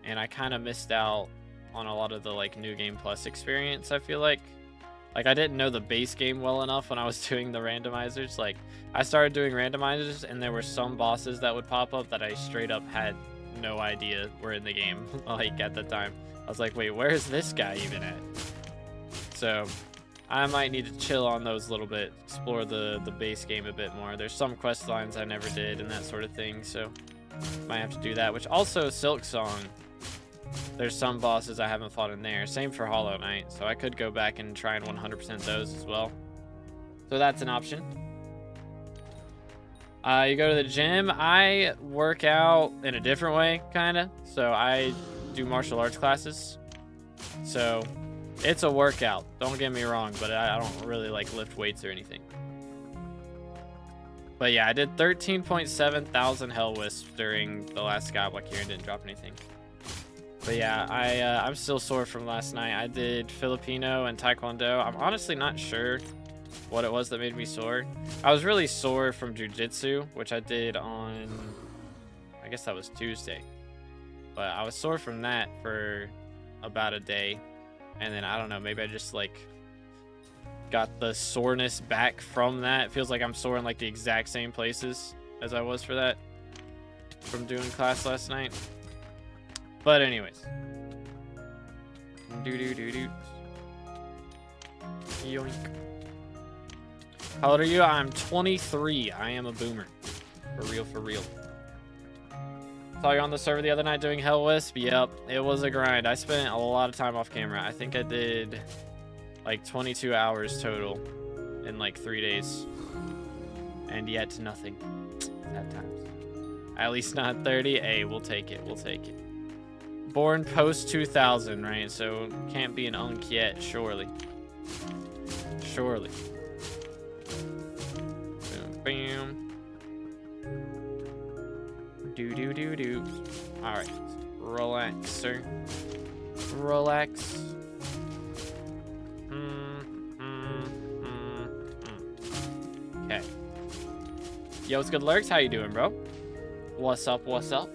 Speaker 1: And I kind of missed out on a lot of the New Game Plus experience, I feel like. I didn't know the base game well enough when I was doing the randomizers. I started doing randomizers and there were some bosses that would pop up that I straight up had no idea were in the game, at the time. I was like, wait, where is this guy even at? So I might need to chill on those a little bit, explore the base game a bit more. There's some quest lines I never did and that sort of thing, so might have to do that. Which also, Silk Song, there's some bosses I haven't fought in there. Same for Hollow Knight, so I could go back and try and 100% those as well. So that's an option. You go to the gym. I work out in a different way, kind of. So I do martial arts classes. So it's a workout. Don't get me wrong, but I don't really lift weights or anything. But yeah, I did 13.7 thousand Hell Wisps during the last SkyBlock here and didn't drop anything. But yeah, I'm still sore from last night. I did Filipino and Taekwondo. I'm honestly not sure what it was that made me sore. I was really sore from Jiu-Jitsu, which I did on, I guess that was Tuesday. But I was sore from that for about a day. And then, I don't know, maybe I just got the soreness back from that. It feels like I'm sore in the exact same places as I was for that from doing class last night. But anyways, yoink. How old are you? I'm 23. I am a boomer. For real, for real. Saw you on the server the other night doing Hell Wisp. Yep, it was a grind. I spent a lot of time off camera. I think I did 22 hours total in 3 days. And yet nothing. Sad times. At least not 30. Hey, we'll take it. We'll take it. Born post 2000, right? So can't be an unk yet, surely. Surely. Boom, bam. Do. All right, relax, sir. Relax. Okay. Yo, what's good, Lurks? How you doing, bro? What's up? What's up?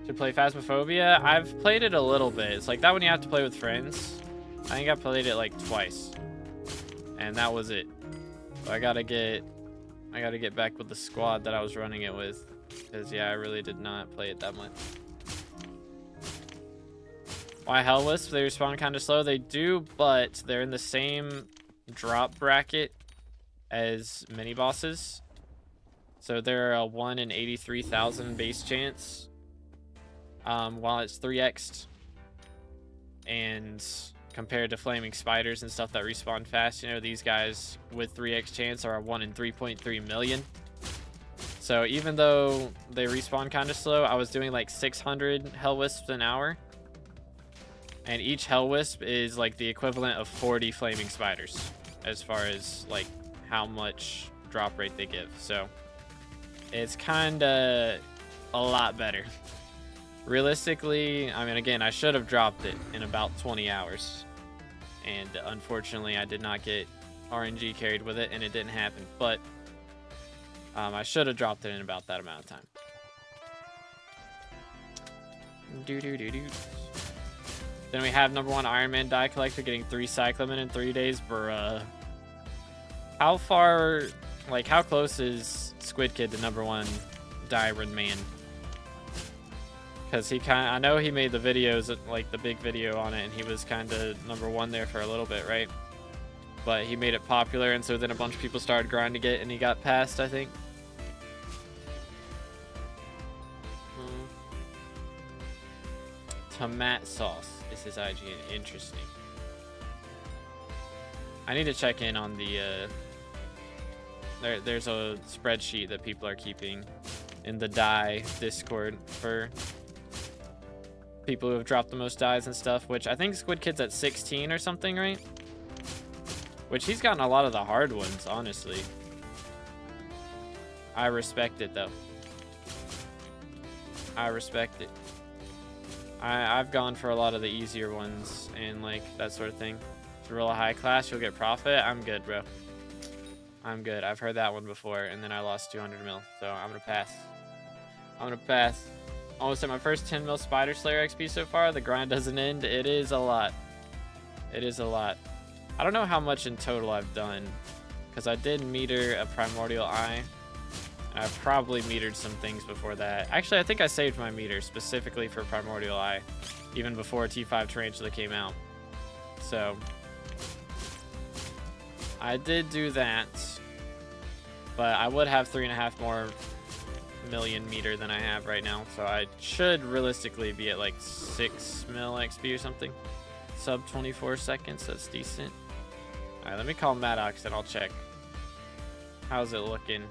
Speaker 1: Should play Phasmophobia. I've played it a little bit. It's that when you have to play with friends. I think I played it twice, and that was it. So I gotta get back with the squad that I was running it with, because yeah, I really did not play it that much. Why Hell Wisp? They respawn kind of slow. They do, but they're in the same drop bracket as mini bosses. So they're a 1 in 83,000 base chance. While it's 3x'd, and compared to flaming spiders and stuff that respawn fast, these guys with 3x chance are a 1 in 3.3 million. So even though they respawn kind of slow, I was doing 600 Hell Wisps an hour, and each Hell Wisp is the equivalent of 40 flaming spiders as far as how much drop rate they give. So it's kind of a lot better. Realistically, I mean, again, I should have dropped it in about 20 hours. And unfortunately, I did not get RNG carried with it, and it didn't happen. But I should have dropped it in about that amount of time. Then we have #1 Iron Man die collector getting 3 Cyclamen in 3 days. Bruh. How far, how close is Squid Kid to #1 Diamond Man? Because I know he made the videos, the big video on it, and he was kind of #1 there for a little bit, right? but he made it popular, and so then a bunch of people started grinding it, and he got passed, I think. Tomato sauce is his IGN. Interesting. I need to check in on the there's a spreadsheet that people are keeping in the die Discord for people who have dropped the most dies and stuff, which I think Squid Kid's at 16 or something, right? Which he's gotten a lot of the hard ones, honestly. I respect it though. I respect it. I've gone for a lot of the easier ones and like that sort of thing. If you roll a high class, you'll get profit. I'm good, bro. I'm good. I've heard that one before, and then I lost 200 mil, so I'm gonna pass. I'm gonna pass. Almost at my first 10 mil Spider Slayer XP so far. The grind doesn't end. It is a lot. It is a lot. I don't know how much in total I've done, because I did meter a Primordial Eye. And I've probably metered some things before that. Actually, I think I saved my meter specifically for Primordial Eye, even before T5 Tarantula came out. So I did do that, but I would have 3.5 more million meter than I have right now, so I should realistically be at like 6 mil XP or something. Sub 24 seconds, that's decent. All right, let me call Maddox and I'll check. How's it looking?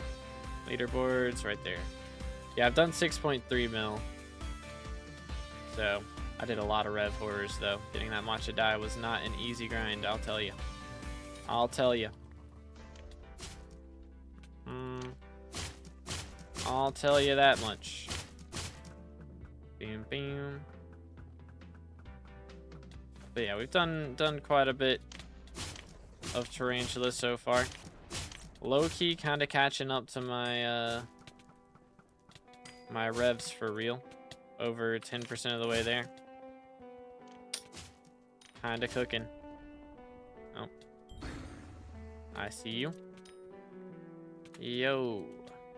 Speaker 1: Leaderboards right there. Yeah, I've done 6.3 mil. So I did a lot of rev horrors though. Getting that matcha die was not an easy grind, I'll tell you. I'll tell you. I'll tell you that much. Bam, bam. But yeah, we've done quite a bit of Tarantula so far. Low-key kind of catching up to my my revs for real. Over 10% of the way there. Kind of cooking. Oh. I see you. Yo.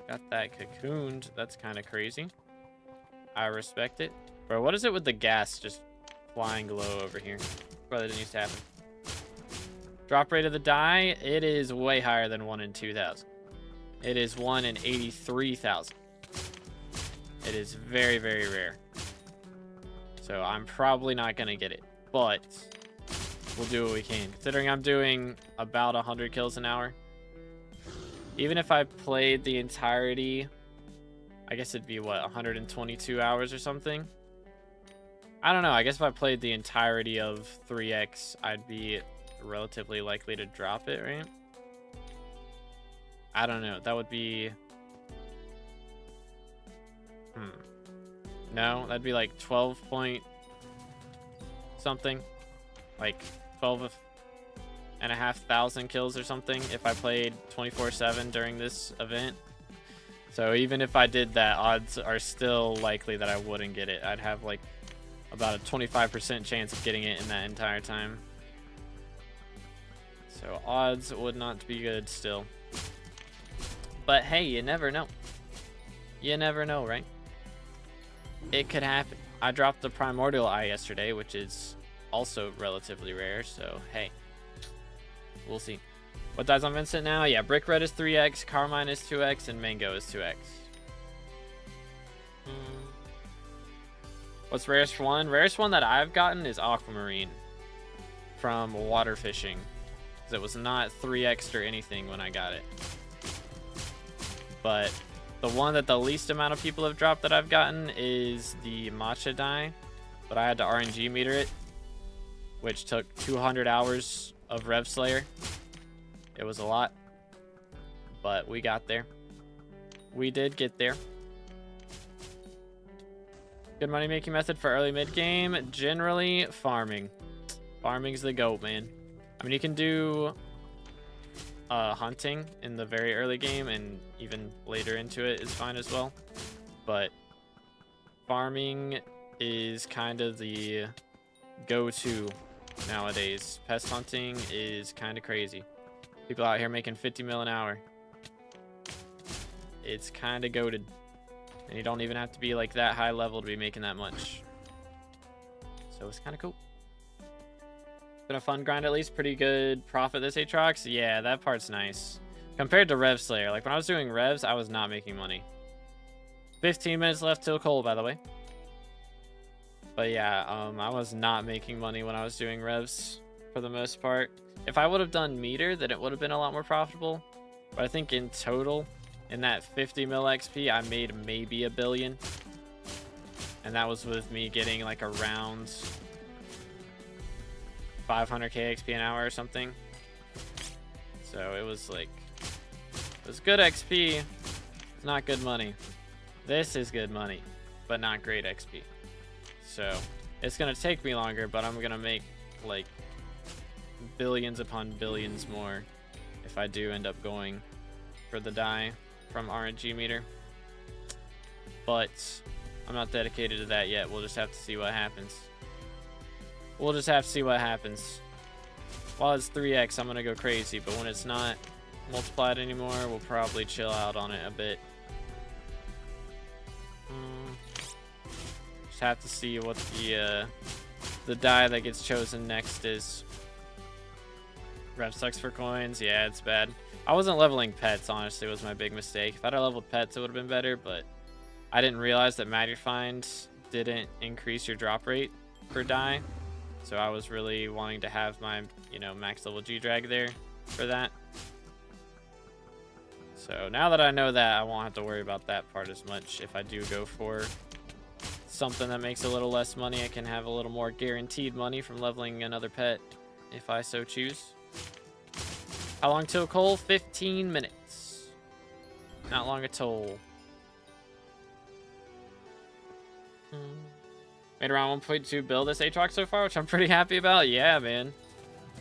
Speaker 1: Got that cocooned. That's kind of crazy. I respect it. Bro, what is it with the gas just flying low over here? Bro, that didn't used to happen. Drop rate of the die, it is way higher than 1 in 2,000. It is 1 in 83,000. It is very, very rare. So I'm probably not going to get it, but we'll do what we can. Considering I'm doing about 100 kills an hour. Even if I played the entirety, I guess it'd be what, 122 hours or something? I don't know. I guess if I played the entirety of 3x, I'd be relatively likely to drop it, right? I don't know. That would be... No, that'd be like 12 point something. Like 12,500 kills or something if I played 24/7 during this event. So even if I did that, odds are still likely that I wouldn't get it. I'd have like about a 25% chance of getting it in that entire time. So odds would not be good still. But hey, you never know. You never know, right? It could happen. I dropped the Primordial Eye yesterday, which is also relatively rare, so hey. We'll see. What dies on Vincent now? Yeah, Brick Red is 3x, Carmine is 2x, and Mango is 2x. What's rarest one? Rarest one that I've gotten is Aquamarine from water fishing. It was not 3x or anything when I got it. But the one that the least amount of people have dropped that I've gotten is the matcha die. But I had to RNG meter it, which took 200 hours of Rev Slayer. It was a lot, but we got there. We did get there. Good money making method for early mid game. Generally farming. Farming's the GOAT, man. I mean, you can do hunting in the very early game, and even later into it is fine as well. But farming is kind of the go-to nowadays. Pest hunting is kind of crazy. People out here making 50 mil an hour. It's kind of goated. And you don't even have to be like that high level to be making that much. So it's kind of cool. Been a fun grind at least. Pretty good profit this Aatrox. Yeah, that part's nice. Compared to Rev Slayer. Like when I was doing Revs, I was not making money. 15 minutes left till Cole, by the way. But yeah, I was not making money when I was doing Revs for the most part. If I would have done meter, then it would have been a lot more profitable. But I think in total, in that 50 mil XP, I made maybe $1 billion. And that was with me getting like around 500k XP an hour or something. So it was like, it was good XP. It's not good money. This is good money, but not great XP. So it's gonna take me longer, but I'm gonna make like billions upon billions more if I do end up going for the die from RNG meter. But I'm not dedicated to that yet. We'll just have to see what happens. We'll just have to see what happens. While it's 3x, I'm going to go crazy. But when it's not multiplied anymore, we'll probably chill out on it a bit. Just have to see what the die that gets chosen next is. Rev sucks for coins. Yeah, it's bad. I wasn't leveling pets, honestly, was my big mistake. If I'd have leveled pets, it would have been better. But I didn't realize that Matter Find didn't increase your drop rate per die. So I was really wanting to have my, you know, max level G-Drag there for that. So now that I know that, I won't have to worry about that part as much. If I do go for something that makes a little less money, I can have a little more guaranteed money from leveling another pet if I so choose. How long till Cole? 15 minutes. Not long at all. Made around 1.2 bill this Aatrox so far, which I'm pretty happy about. Yeah, man.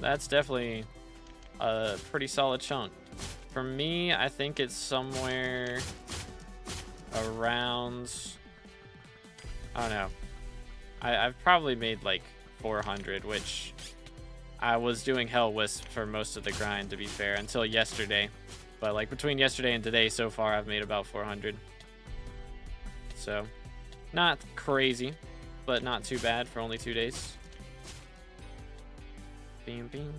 Speaker 1: That's definitely a pretty solid chunk. For me, I think it's somewhere around, I don't know. I've probably made like 400, which I was doing Hell Wisp for most of the grind, to be fair, until yesterday. But like between yesterday and today so far, I've made about 400. So not crazy, but not too bad for only 2 days. Bing, bing.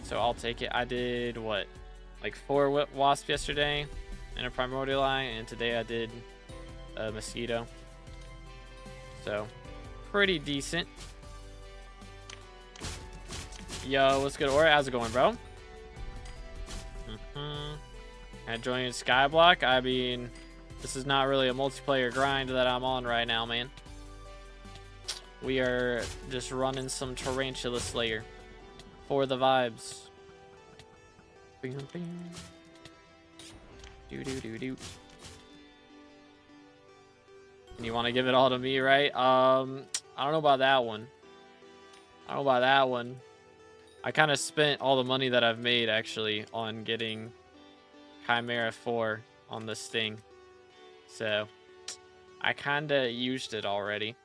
Speaker 1: So I'll take it. I did what, like 4 wasp yesterday and a primordial eye, and today I did a mosquito. So pretty decent. Yo, what's good, Aura? How's it going, bro? I joined SkyBlock. I mean, this is not really a multiplayer grind that I'm on right now, man. We are just running some Tarantula Slayer for the vibes. Bing, bing. Do do do do. And you want to give it all to me, right? I don't know about that one. I don't know about that one. I kind of spent all the money that I've made actually on getting Chimera 4 on this thing. So I kind of used it already.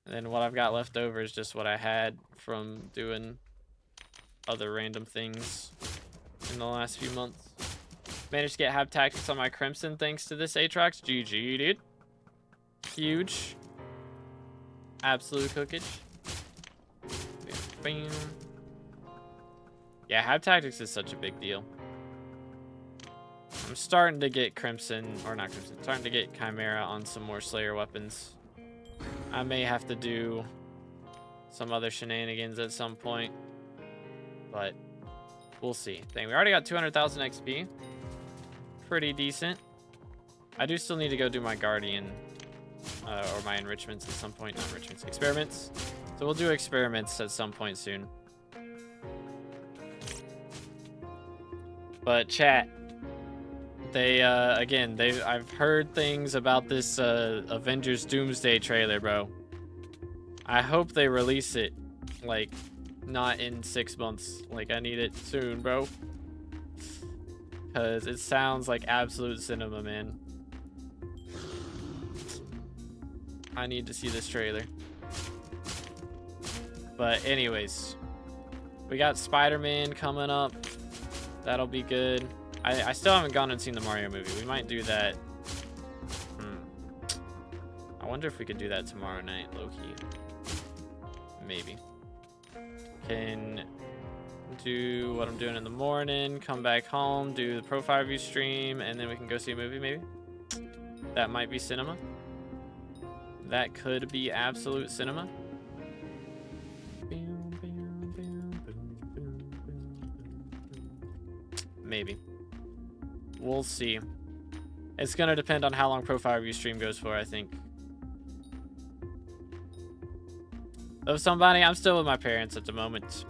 Speaker 1: And then what I've got left over is just what I had from doing other random things in the last few months. Managed to get Hype Tactics on my Crimson thanks to this Aatrox. GG, dude. Huge. Absolute cookage. Bam. Yeah, Hype Tactics is such a big deal. I'm starting to get Crimson, or not Crimson, starting to get Chimera on some more Slayer weapons. I may have to do some other shenanigans at some point, but we'll see. Dang, we already got 200,000 XP. Pretty decent. I do still need to go do my Guardian, or my enrichments at some point. Not enrichments, experiments. So we'll do experiments at some point soon. But chat, I've heard things about this Avengers Doomsday trailer, bro. I hope they release it, like, not in 6 months. Like, I need it soon, bro. Because it sounds like absolute cinema, man. I need to see this trailer. But anyways, we got Spider-Man coming up. That'll be good. I still haven't gone and seen the Mario movie. We might do that. I wonder if we could do that tomorrow night, low-key. Maybe. Can do what I'm doing in the morning, come back home, do the profile review stream, and then we can go see a movie maybe. That might be cinema. That could be absolute cinema. Maybe. We'll see. It's gonna depend on how long profile review stream goes for, I think. Of somebody, I'm still with my parents at the moment.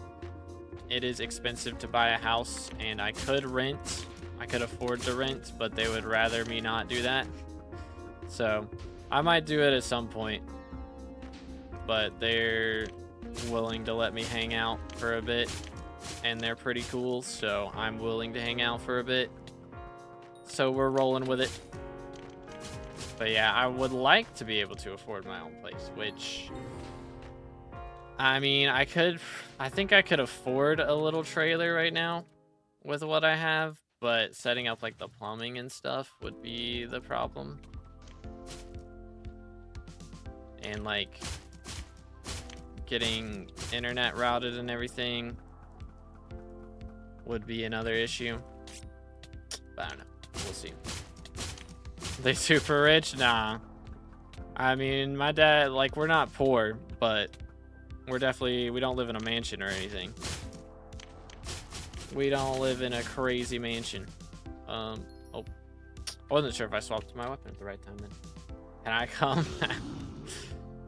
Speaker 1: It is expensive to buy a house, and I could rent. I could afford to rent, but they would rather me not do that. So I might do it at some point, but they're willing to let me hang out for a bit, and they're pretty cool, so I'm willing to hang out for a bit. So we're rolling with it. But yeah, I would like to be able to afford my own place, which, I mean, I think I could afford a little trailer right now with what I have, but setting up like the plumbing and stuff would be the problem. And like getting internet routed and everything would be another issue. But I don't know. We'll see. They super rich? Nah. I mean, my dad, like, we're not poor, but we don't live in a mansion or anything. We don't live in a crazy mansion. Oh, I wasn't sure if I swapped my weapon at the right time then. Can I come?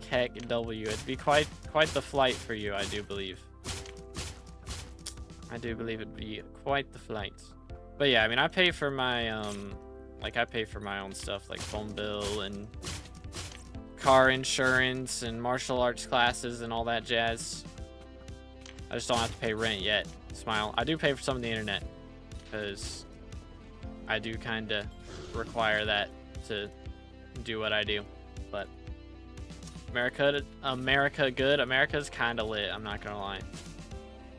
Speaker 1: Heck W. It'd be quite the flight for you, I do believe. I do believe it'd be quite the flight. But yeah, I mean, I pay for my I pay for my own stuff, like phone bill and car insurance and martial arts classes and all that jazz. I just don't have to pay rent yet. Smile. I do pay for some of the internet because I do kind of require that to do what I do. But America good. America's kind of lit, I'm not gonna lie.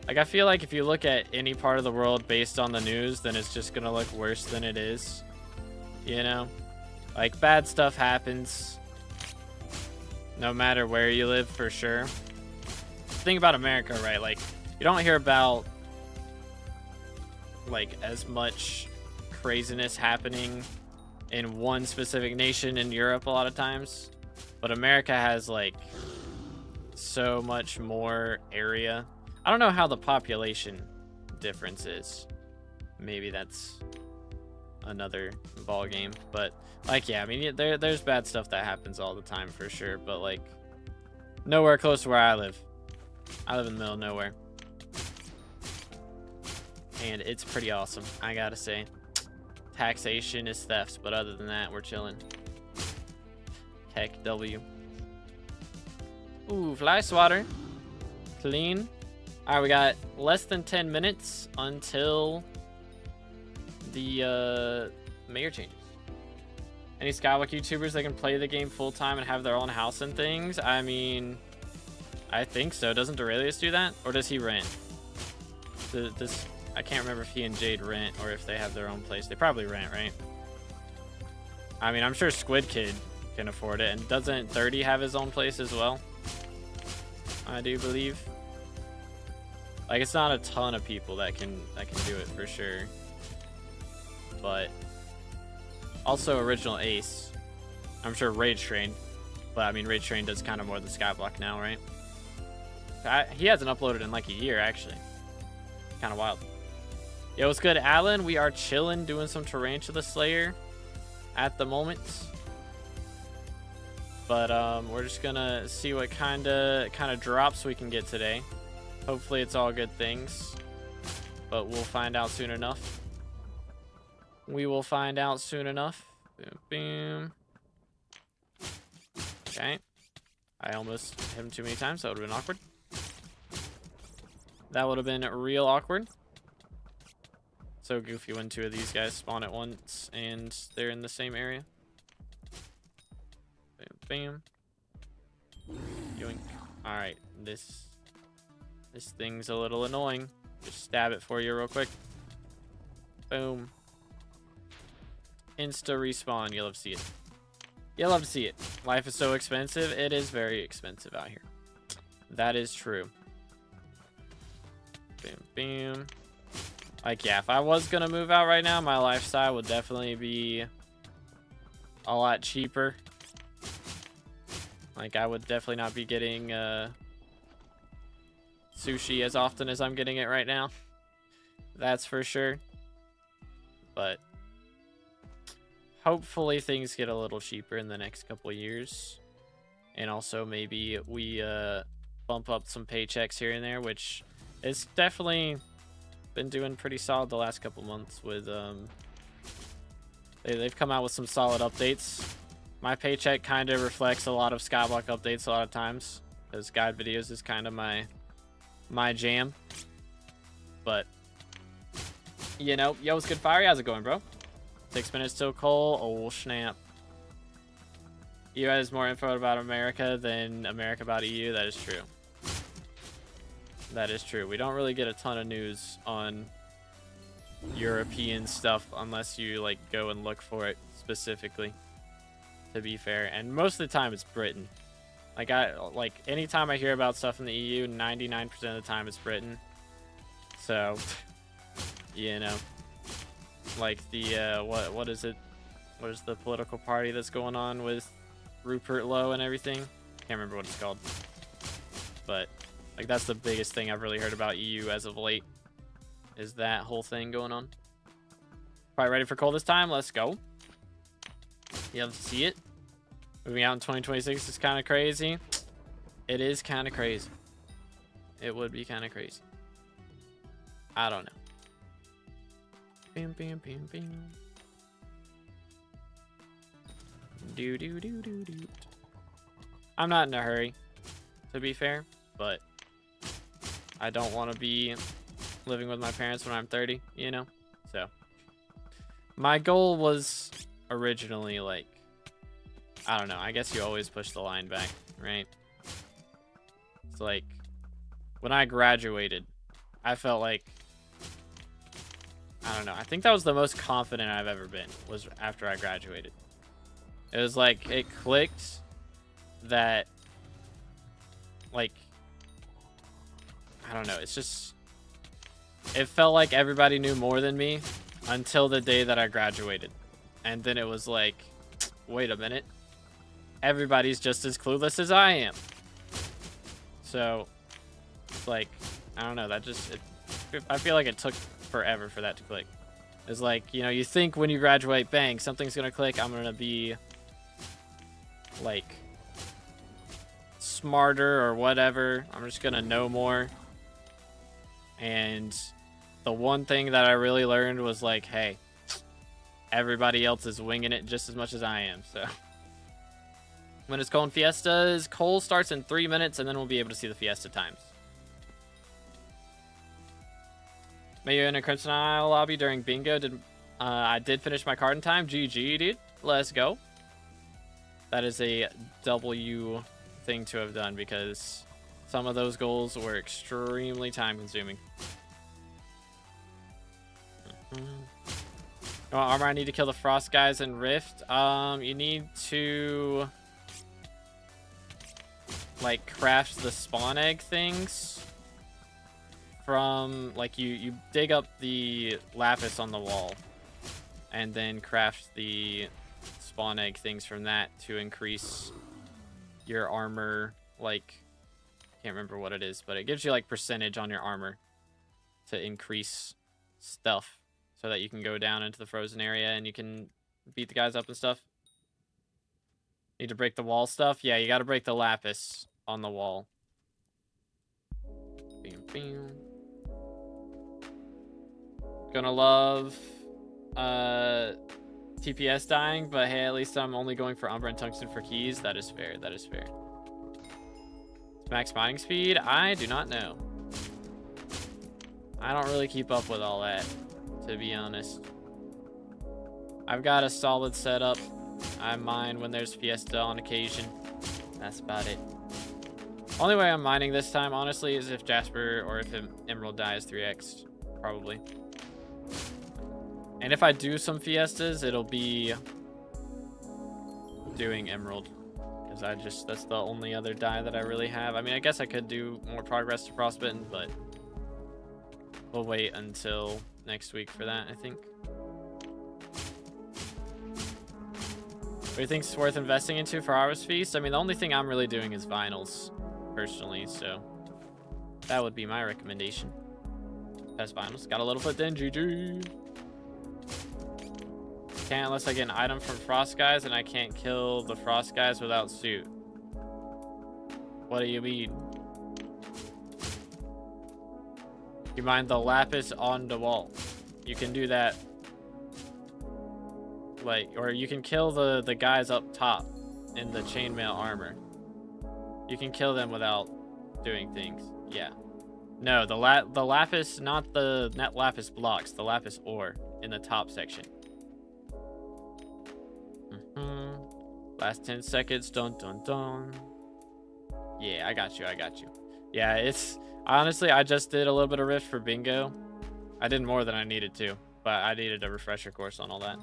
Speaker 1: Like, I feel like if you look at any part of the world based on the news, then it's just gonna look worse than it is. You know? Like, bad stuff happens no matter where you live, for sure. The thing about America, right? Like, you don't hear about, like, as much craziness happening in one specific nation in Europe a lot of times. But America has, like, so much more area. I don't know how the population difference is. Maybe that's another ball game. But, like, yeah, I mean, there's bad stuff that happens all the time for sure. But, like, nowhere close to where I live. I live in the middle of nowhere. And it's pretty awesome, I gotta say. Taxation is theft, but other than that, we're chilling. Heck W. Ooh, fly swatter. Clean. Alright, we got less than 10 minutes until the mayor changes. Any SkyBlock YouTubers that can play the game full time and have their own house and things? I mean, I think so. Doesn't Aurelius do that? Or does he rent? I can't remember if he and Jade rent or if they have their own place. They probably rent, right? I mean, I'm sure Squid Kid can afford it. And doesn't 30 have his own place as well? I do believe. Like, it's not a ton of people that can do it for sure. But also Original Ace. I'm sure Rage Train. But I mean, Rage Train does kind of more than SkyBlock now, right? He hasn't uploaded in like a year, actually. Kind of wild. Yo, what's good, Alan? We are chilling, doing some Tarantula Slayer at the moment. But we're just gonna see what kind of drops we can get today. Hopefully it's all good things, but we'll find out soon enough. We will find out soon enough. Boom, boom. Okay. I almost hit him too many times. That would have been awkward. That would have been real awkward. So goofy when two of these guys spawn at once and they're in the same area. Bam, bam. Yoink. Alright, this thing's a little annoying. Just stab it for you real quick. Boom. Insta respawn. You'll love to see it. You'll love to see it. Life is so expensive. It is very expensive out here. That is true. boom. Like, yeah, if I was gonna move out right now, my lifestyle would definitely be a lot cheaper. Like, I would definitely not be getting sushi as often as I'm getting it right now. That's for sure. But hopefully things get a little cheaper in the next couple of years. And also maybe we bump up some paychecks here and there, which is definitely been doing pretty solid the last couple months with they've come out with some solid updates. My paycheck kind of reflects a lot of SkyBlock updates a lot of times, because guide videos is kind of my jam. But you know, yo, what's good, Fiery? How's it going, bro? 6 minutes till Cole. Oh snap. EU has more info about America than America about EU. That is true. That is true. We don't really get a ton of news on European stuff unless you like go and look for it specifically, to be fair. And most of the time it's Britain. Like anytime I hear about stuff in the EU, 99% of the time it's Britain. So, you know, like the what is it? What is the political party that's going on with Rupert Lowe and everything? Can't remember what it's called. But like, that's the biggest thing I've really heard about EU as of late, is that whole thing going on. Probably ready for cold this time. Let's go. You have to see it. Moving out in 2026 is kind of crazy. It is kind of crazy. It would be kind of crazy. I don't know. Bam, bam, bam, bam. Do, do, do, do, do. I'm not in a hurry, to be fair, but I don't want to be living with my parents when I'm 30, you know? So my goal was originally, like, I don't know, I guess you always push the line back, right? It's like, when I graduated, I felt like, I don't know, I think that was the most confident I've ever been, was after I graduated. It was like, it clicked that, like, I don't know, it's just, it felt like everybody knew more than me until the day that I graduated. And then it was like, wait a minute, everybody's just as clueless as I am. So, it's like, I don't know, that just, I feel like it took forever for that to click. It's like, you know, you think when you graduate, bang, something's gonna click, I'm gonna be, like, smarter or whatever, I'm just gonna know more. And the one thing that I really learned was like, hey, everybody else is winging it just as much as I am. So when it's Cole and Fiestas, Cole starts in 3 minutes, and then we'll be able to see the Fiesta times. May you in a Crimson Isle lobby during bingo. I did finish my card in time. GG, dude. Let's go. That is a W thing to have done, because some of those goals were extremely time consuming. What armor I need to kill the frost guys in Rift? You need to like craft the spawn egg things from, like, you dig up the lapis on the wall and then craft the spawn egg things from that to increase your armor. Like, can't remember what it is, but it gives you like percentage on your armor to increase stuff so that you can go down into the frozen area and you can beat the guys up and stuff. Need to break the wall stuff. Yeah, you got to break the lapis on the wall. Bam, bam. Gonna love TPS dying, but hey, at least I'm only going for Umbra and Tungsten for keys. That is fair. That is fair. Max mining speed? I do not know. I don't really keep up with all that, to be honest. I've got a solid setup. I mine when there's Fiesta on occasion. That's about it. Only way I'm mining this time, honestly, is if Jasper or if Emerald dies 3x, probably. And if I do some Fiestas, it'll be doing Emerald. That's the only other die that I really have. I mean, I guess I could do more progress to Frostbitten, but we'll wait until next week for that, I think. What do you think is worth investing into for Harvest Feast? I mean, the only thing I'm really doing is vinyls, personally, so that would be my recommendation. Best vinyls. Got a little foot then, GG. Can't unless I get an item from Frost Guys, and I can't kill the Frost Guys without suit. What do you mean? You mind the lapis on the wall. You can do that. Like, or you can kill the guys up top in the chainmail armor. You can kill them without doing things. Yeah. No, the lapis, not the net lapis blocks, the lapis ore in the top section. Last 10 seconds. Dun dun dun. Yeah, I got you. I got you. Yeah, it's honestly, I just did a little bit of Rift for bingo. I did more than I needed to, but I needed a refresher course on all that.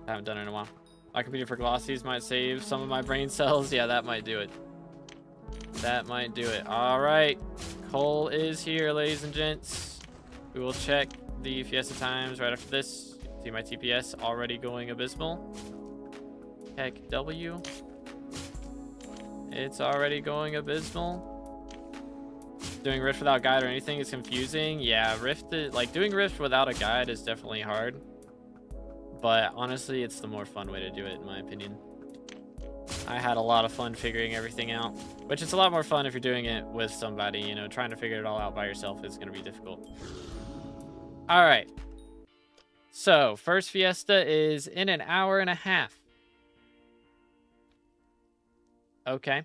Speaker 1: I haven't done it in a while. My computer for glossies might save some of my brain cells. Yeah, that might do it. That might do it. All right. Cole is here, ladies and gents. We will check the Fiesta times right after this. See my TPS already going abysmal. Heck W. It's already going abysmal. Doing Rift without guide or anything is confusing. Yeah, Rift is, like doing Rift without a guide is definitely hard. But honestly, it's the more fun way to do it, in my opinion. I had a lot of fun figuring everything out, which it's a lot more fun if you're doing it with somebody. You know, trying to figure it all out by yourself is going to be difficult. All right. So, first Fiesta is in an hour and a half. Okay.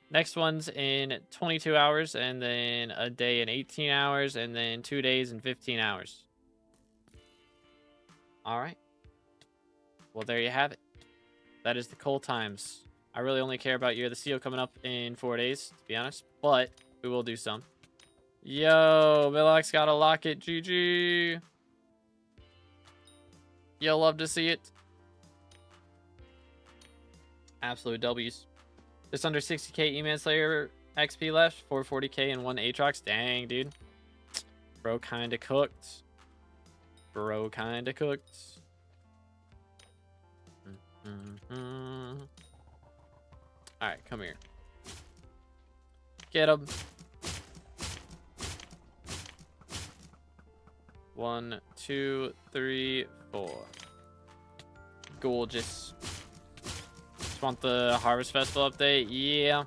Speaker 1: Next one's in 22 hours, and then a day in 18 hours, and then 2 days in 15 hours. All right. Well, there you have it. That is the Cole times. I really only care about Year of the Seal coming up in 4 days, to be honest. But we will do some. Yo, Milox got a locket. GG. You'll love to see it. Absolute W's. Just under 60k E-Man Slayer XP left. 440k and 1 Aatrox. Dang, dude. Bro kinda cooked. Bro kinda cooked. Alright, come here. Get him. 1, 2, 3, 4. Gorgeous. Just want the Harvest Festival update? Yeah.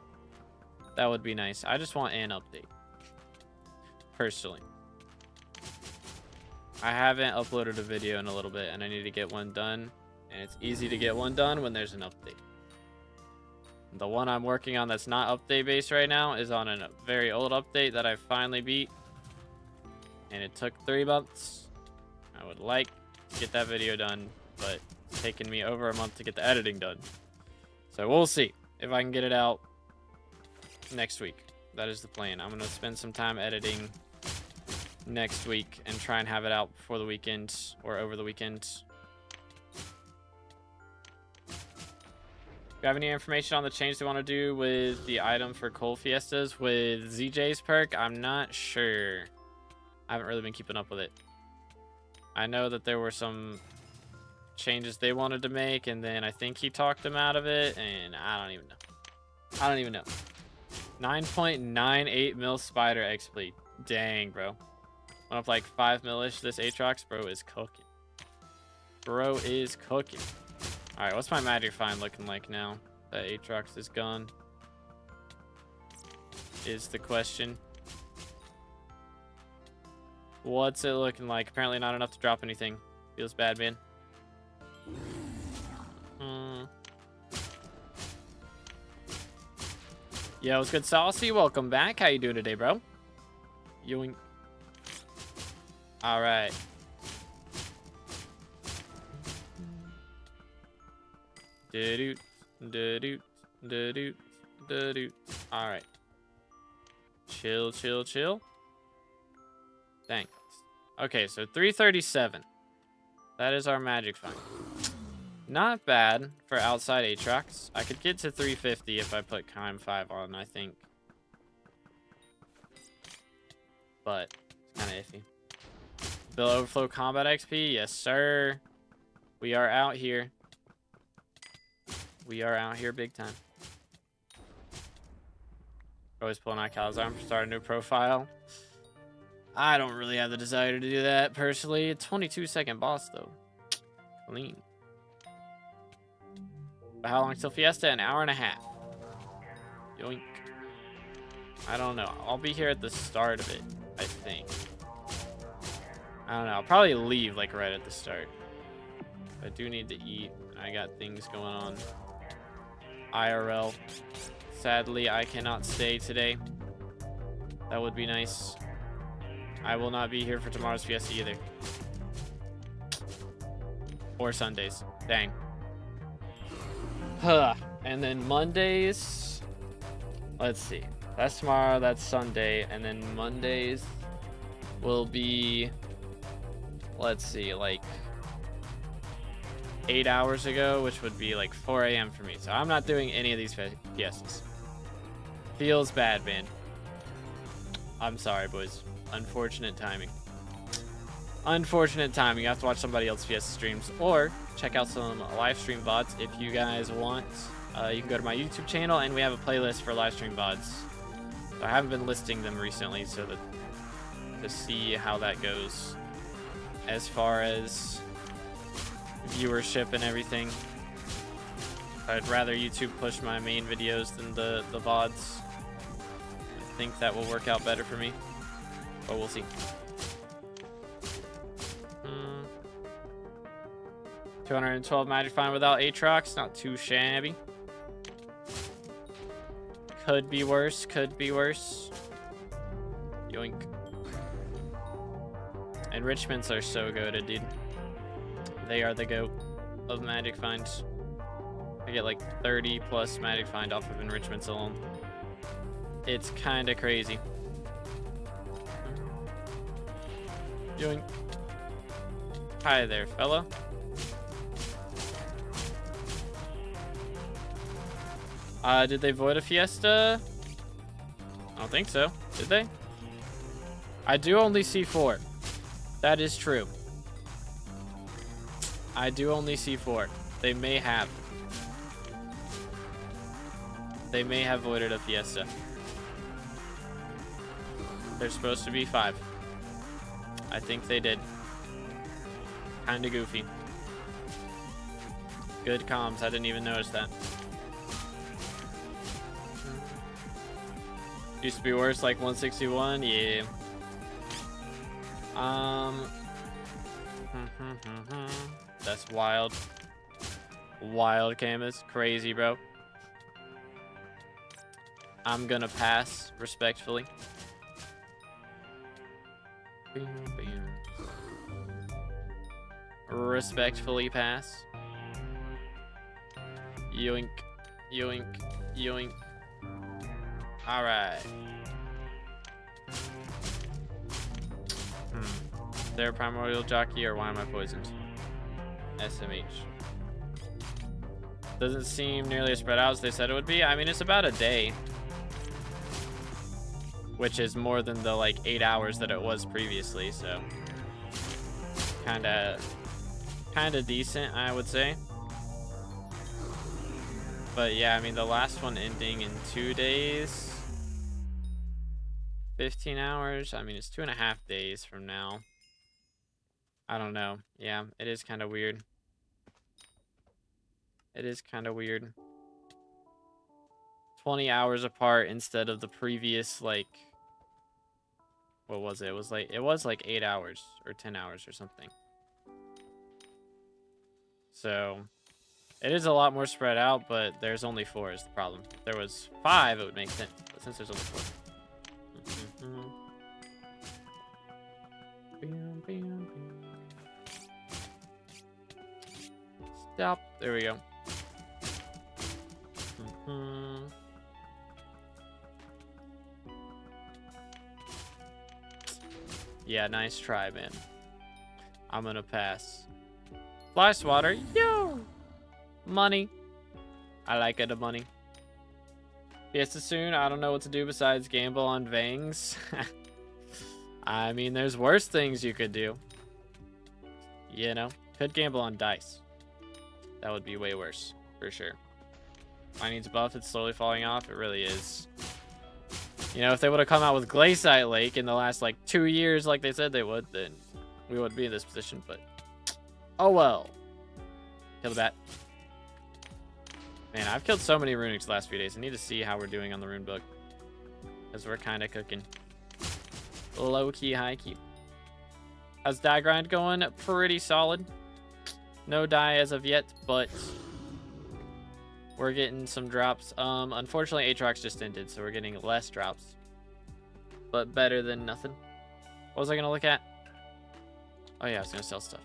Speaker 1: That would be nice. I just want an update. Personally. I haven't uploaded a video in a little bit, and I need to get one done. And it's easy to get one done when there's an update. The one I'm working on that's not update based right now is on a very old update that I finally beat. And it took 3 months. I would like to get that video done, but it's taken me over a month to get the editing done. So we'll see if I can get it out next week. That is the plan. I'm going to spend some time editing next week and try and have it out before the weekend or over the weekend. Do you have any information on the change they want to do with the item for Cole Fiestas with ZJ's perk? I'm not sure. I haven't really been keeping up with it. I know that there were some changes they wanted to make, and then I think he talked them out of it, and I don't even know. I don't even know. 9.98 mil spider XP. Dang, bro. Went up like 5 mil-ish. This Aatrox, bro, is cooking. Bro is cooking. Alright, what's my magic find looking like now that Aatrox is gone? Is the question. What's it looking like? Apparently not enough to drop anything. Feels bad, man. Yo, what's good, Saucy? Welcome back. How you doing today, bro? Yoink. Alright. Da-doot, da-doot, da-doot, da-doot. Alright. Chill, chill, chill. Thanks. Okay, so 337. That is our magic find. Not bad for outside Aatrox. I could get to 350 if I put Kime 5 on, I think. But Kind of iffy. Bill Overflow Combat XP. Yes, sir. We are out here. We are out here big time. Always pulling out Calzarm for start a new profile. I don't really have the desire to do that personally. A 22-second boss though. Clean. But how long till Fiesta? An hour and a half. Yoink. I don't know. I'll be here at the start of it, I think. I don't know. I'll probably leave like right at the start. I do need to eat. I got things going on. IRL. Sadly, I cannot stay today. That would be nice. I will not be here for tomorrow's Fiesta either. Or Sundays. Dang. Huh. And then Mondays. Let's see. That's tomorrow. That's Sunday. And then Mondays will be, let's see, like 8 hours ago, which would be like 4 a.m. for me. So I'm not doing any of these Fiestas. Feels bad, man. I'm sorry, boys. Unfortunate timing. Unfortunate timing. You have to watch somebody else's Fiesta streams or check out some live stream VODs if you guys want. You can go to my YouTube channel and we have a playlist for live stream VODs. So I haven't been listing them recently, so that to see how that goes as far as viewership and everything. I'd rather YouTube push my main videos than the VODs. I think that will work out better for me, but we'll see. 212 magic find without Aatrox, not too shabby. Could be worse, could be worse. Yoink. Enrichments are so good, dude. They are the GOAT of magic finds. I get like 30 plus magic find off of enrichments alone. It's kind of crazy. Yoink. Hi there, fella. Did they void a Fiesta? I don't think so. Did they? I do only see 4. That is true. I do only see 4. They may have. They may have voided a Fiesta. They're supposed to be 5. I think they did. Kinda goofy. Good comms. I didn't even notice that. Used to be worse, like 161. Yeah. That's wild. Wild, Camus. Crazy, bro. I'm gonna pass respectfully. Respectfully pass. Yoink, yoink, yoink. All right. They're a primordial jockey, or why am I poisoned? SMH. Doesn't seem nearly as spread out as they said it would be. I mean, it's about a day, which is more than the like 8 hours that it was previously. So, kind of decent, I would say. But yeah, I mean, the last one ending in 2 days. 15 hours. I mean, it's 2.5 days from now. I don't know. Yeah, it is kind of weird. It is kind of weird. 20 hours apart instead of the previous, like, what was it? It was like 8 hours or 10 hours or something. So it is a lot more spread out, but there's only 4 is the problem. If there was 5, it would make sense. But since there's only 4. Stop. There we go. Yeah, nice try, man. I'm gonna pass. Fly swatter. Yo! Money. I like it, the money. Fiesta soon. I don't know what to do besides gamble on Vangs. I mean, there's worse things you could do. You know, could gamble on dice. That would be way worse, for sure. Mining's buff, it's slowly falling off. It really is. You know, if they would have come out with Glaciite Lake in the last, like, 2 years like they said they would, then we wouldn't be in this position, but... Oh, well. Kill the bat. Man, I've killed so many runics the last few days. I need to see how we're doing on the rune book. Because we're kind of cooking. Low-key, high-key. How's die grind going? Pretty solid. No die as of yet, but we're getting some drops. Unfortunately, Aatrox just ended, so we're getting less drops. But better than nothing. What was I going to look at? Oh, yeah, I was going to sell stuff.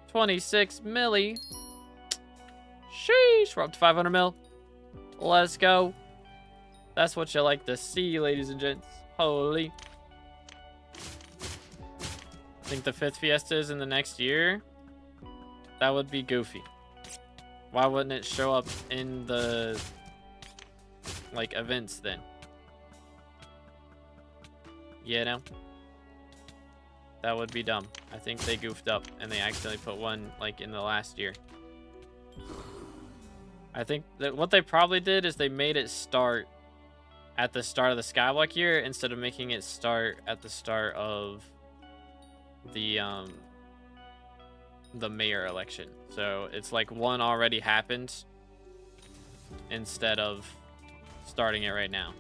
Speaker 1: 26 milli. Sheesh, we're up to 500 mil. Let's go. That's what you like to see, ladies and gents. Holy. I think the 5th Fiesta is in the next year. That would be goofy. Why wouldn't it show up in the, like, events then? You know? That would be dumb. I think they goofed up and they accidentally put one, like, in the last year. I think that what they probably did is they made it start at the start of the SkyBlock year instead of making it start at the start of the mayor election. So it's like one already happened instead of starting it right now.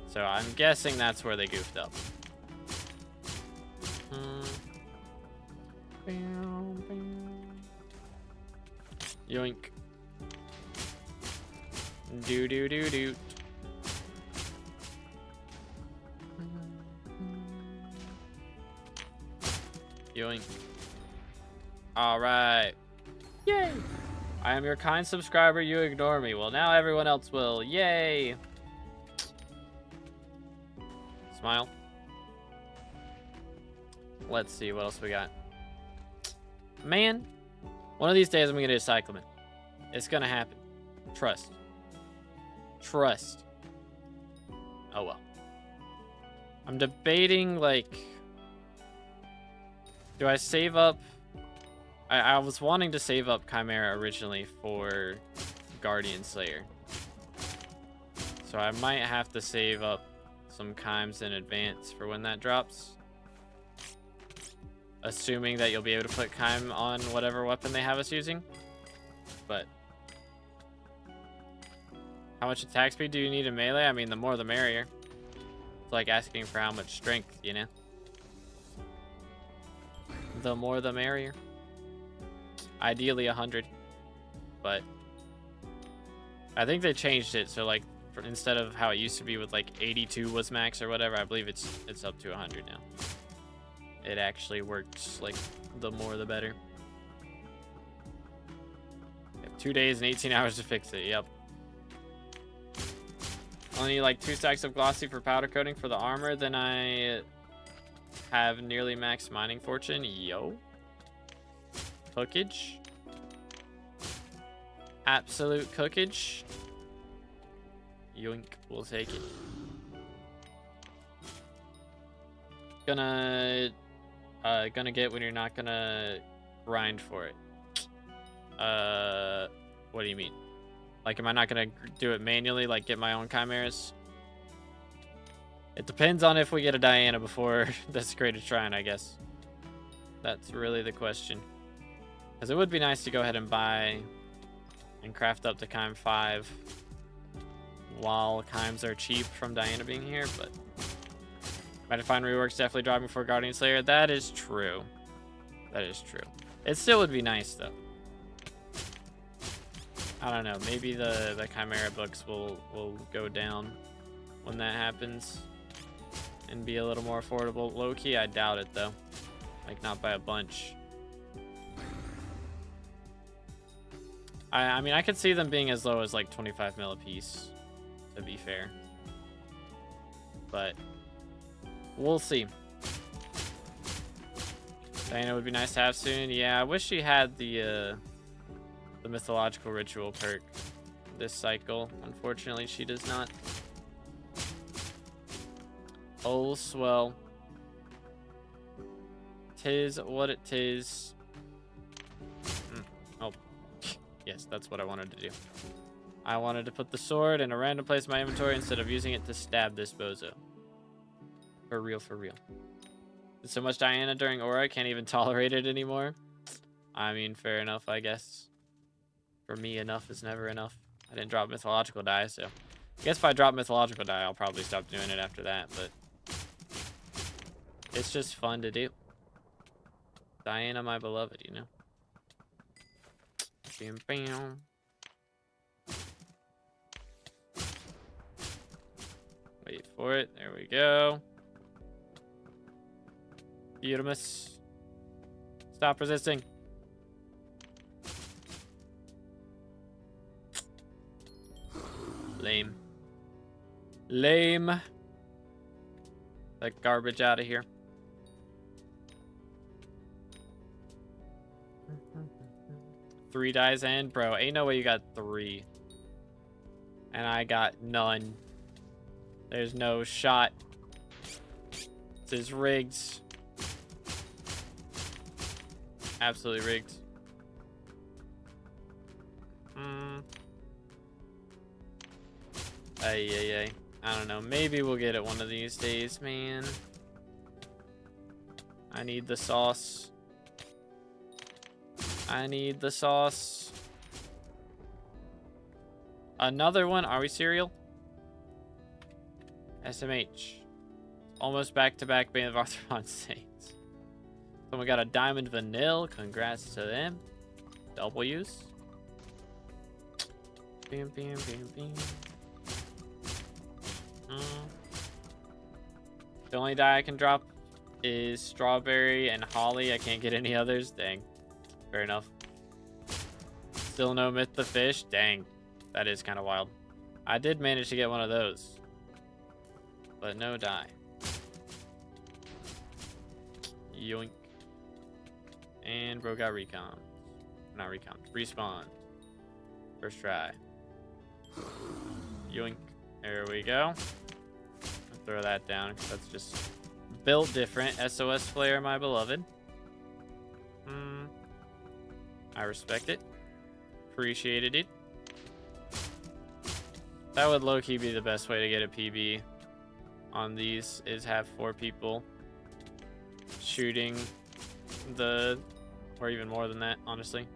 Speaker 1: So I'm guessing that's where they goofed up. Yoink. Do do do do. Yoink. Alright. Yay! I am your kind subscriber, you ignore me. Well, now everyone else will. Yay! Smile. Let's see what else we got. Man, one of these days I'm gonna do a cyclamen. It's gonna happen. Trust. Trust. Oh well. I'm debating, like, do I save up? I was wanting to save up Chimera originally for Guardian Slayer. So I might have to save up some Chimes in advance for when that drops. Assuming that you'll be able to put Chime on whatever weapon they have us using. But how much attack speed do you need in melee? I mean, the more the merrier. It's like asking for how much strength, you know? The more the merrier. Ideally 100. But I think they changed it, so like instead of how it used to be with like 82 was max or whatever, I believe it's up to 100 now. It actually works like the more the better. You have 2 days and 18 hours to fix it. Yep. Only need like 2 stacks of glossy for powder coating for the armor. Then I have nearly max mining fortune. Yo. Cookage. Absolute cookage. Yoink. We'll take it. Gonna get when you're not gonna grind for it. What do you mean? Like, am I not gonna do it manually, like get my own chimeras? It depends on if we get a Diana before Desecrated Shrine, I guess. That's really the question. Because it would be nice to go ahead and buy and craft up to Chime 5 while Chimes are cheap from Diana being here, but Metafine rework's definitely dropping for Guardian Slayer. That is true. That is true. It still would be nice, though. I don't know. Maybe the Chimera books will go down when that happens and be a little more affordable. Low-key, I doubt it, though. Like, not by a bunch. I mean, I could see them being as low as, like, 25 mil a piece, to be fair. But we'll see. Diana would be nice to have soon. Yeah, I wish she had the mythological ritual perk this cycle. Unfortunately, she does not. Oh, swell. Tis what it tis. Oh, yes, that's what I wanted to do. I wanted to put the sword in a random place in my inventory instead of using it to stab this bozo. For real, for real. There's so much Diana during Aura, I can't even tolerate it anymore. I mean, fair enough, I guess. For me, enough is never enough. I didn't drop mythological die, so I guess if I drop mythological die, I'll probably stop doing it after that, but it's just fun to do. Diana, my beloved, you know. Bam, bam. Wait for it. There we go. Eudemus. Stop resisting. Lame. Lame. That garbage out of here. Three dies in? Bro, ain't no way you got 3. And I got none. There's no shot. This is rigged. Absolutely rigged. Ay. I don't know. Maybe we'll get it one of these days, man. I need the sauce. I need the sauce. Another one? Are we serial? SMH. Almost back-to-back Band of Arthropod Saints. Someone got a Diamond Vanille. Congrats to them. W's. Bam, bam, bam, bam. The only die I can drop is Strawberry and Holly. I can't get any others. Dang. Fair enough. Still no Myth the Fish. Dang. That is kind of wild. I did manage to get one of those. But no die. Yoink. And bro got recon. Not recon. Respawn. First try. Yoink. There we go. I'll throw that down because that's just built different. SOS Flare, my beloved. I respect it. Appreciated it. That would low-key be the best way to get a PB on these, is have 4 people shooting the, or even more than that, honestly.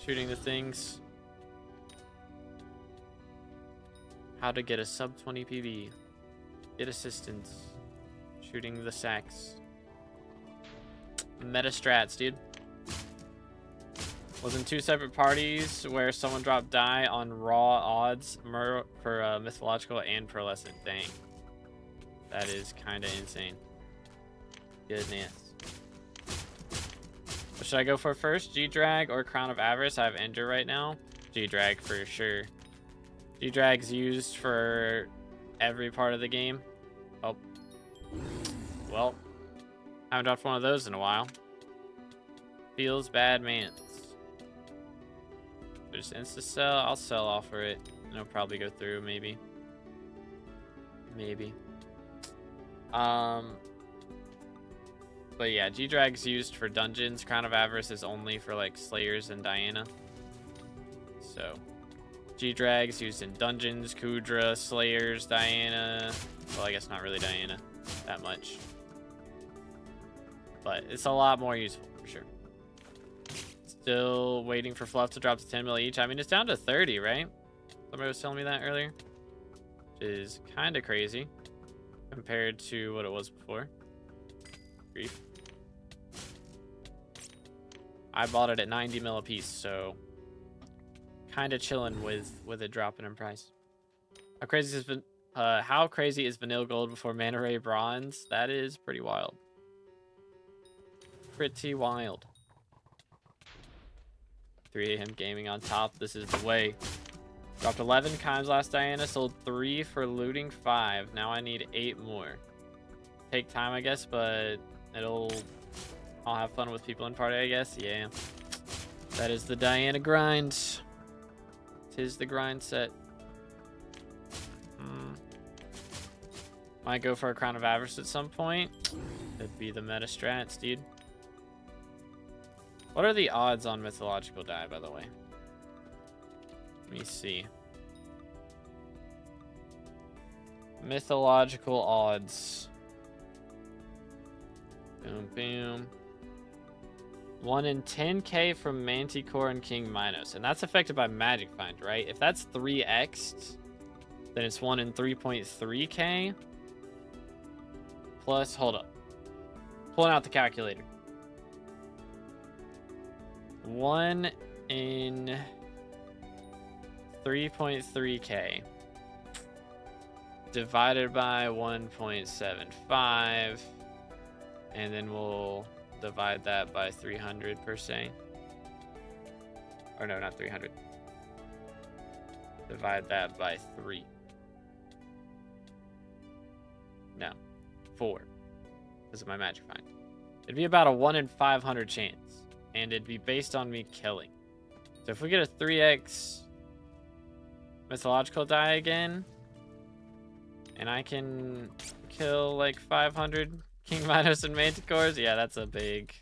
Speaker 1: Shooting the things. How to get a sub 20 PB. Get assistance. Shooting the sacks. Meta strats, dude. Was in 2 separate parties where someone dropped die on raw odds for mythological and pearlescent. Dang. That is kind of insane. Goodness. What should I go for first? G-Drag or Crown of Avarice? I have Ender right now. G-Drag for sure. G-Drag's used for every part of the game. Oh. Well. Haven't dropped one of those in a while. Feels bad, man. Just insta sell. I'll sell off for it. It'll probably go through, maybe. Maybe. But yeah, G-Drag's used for dungeons. Crown of Avarice is only for like Slayers and Diana. So G-Drag's used in dungeons, Kudra, Slayers, Diana. Well, I guess not really Diana that much. But it's a lot more useful for sure. Still waiting for Fluff to drop to 10 mil each. I mean, it's down to 30, right? Somebody was telling me that earlier. Which is kind of crazy compared to what it was before. Grief. I bought it at 90 mil a piece, so kind of chilling with it dropping in price. How crazy is Vanilla Gold before Mana Ray Bronze? That is pretty wild. Pretty wild. 3 AM gaming on top. This is the way. Dropped 11 times last Diana. Sold 3 for looting 5. Now I need 8 more. Take time, I guess, but I'll have fun with people in party, I guess. Yeah. That is the Diana grind. Tis the grind set. Might go for a Crown of Avarice at some point. Could be the meta strats, dude. What are the odds on mythological die, by the way? Let me see. Mythological odds. Boom, boom. 1 in 10k from Manticore and King Minos. And that's affected by Magic Find, right? If that's 3x'd, then it's 1 in 3.3k. Plus, hold up. Pulling out the calculator. 1 in 3.3k divided by 1.75, and then we'll divide that by 300 per se. Or no, not 300. Divide that by 3. No, 4. This is my magic find. It'd be about a 1 in 500 chance, and it'd be based on me killing. So if we get a 3x mythological die again, and I can kill like 500 King Minos and Manticores, yeah, that's a big,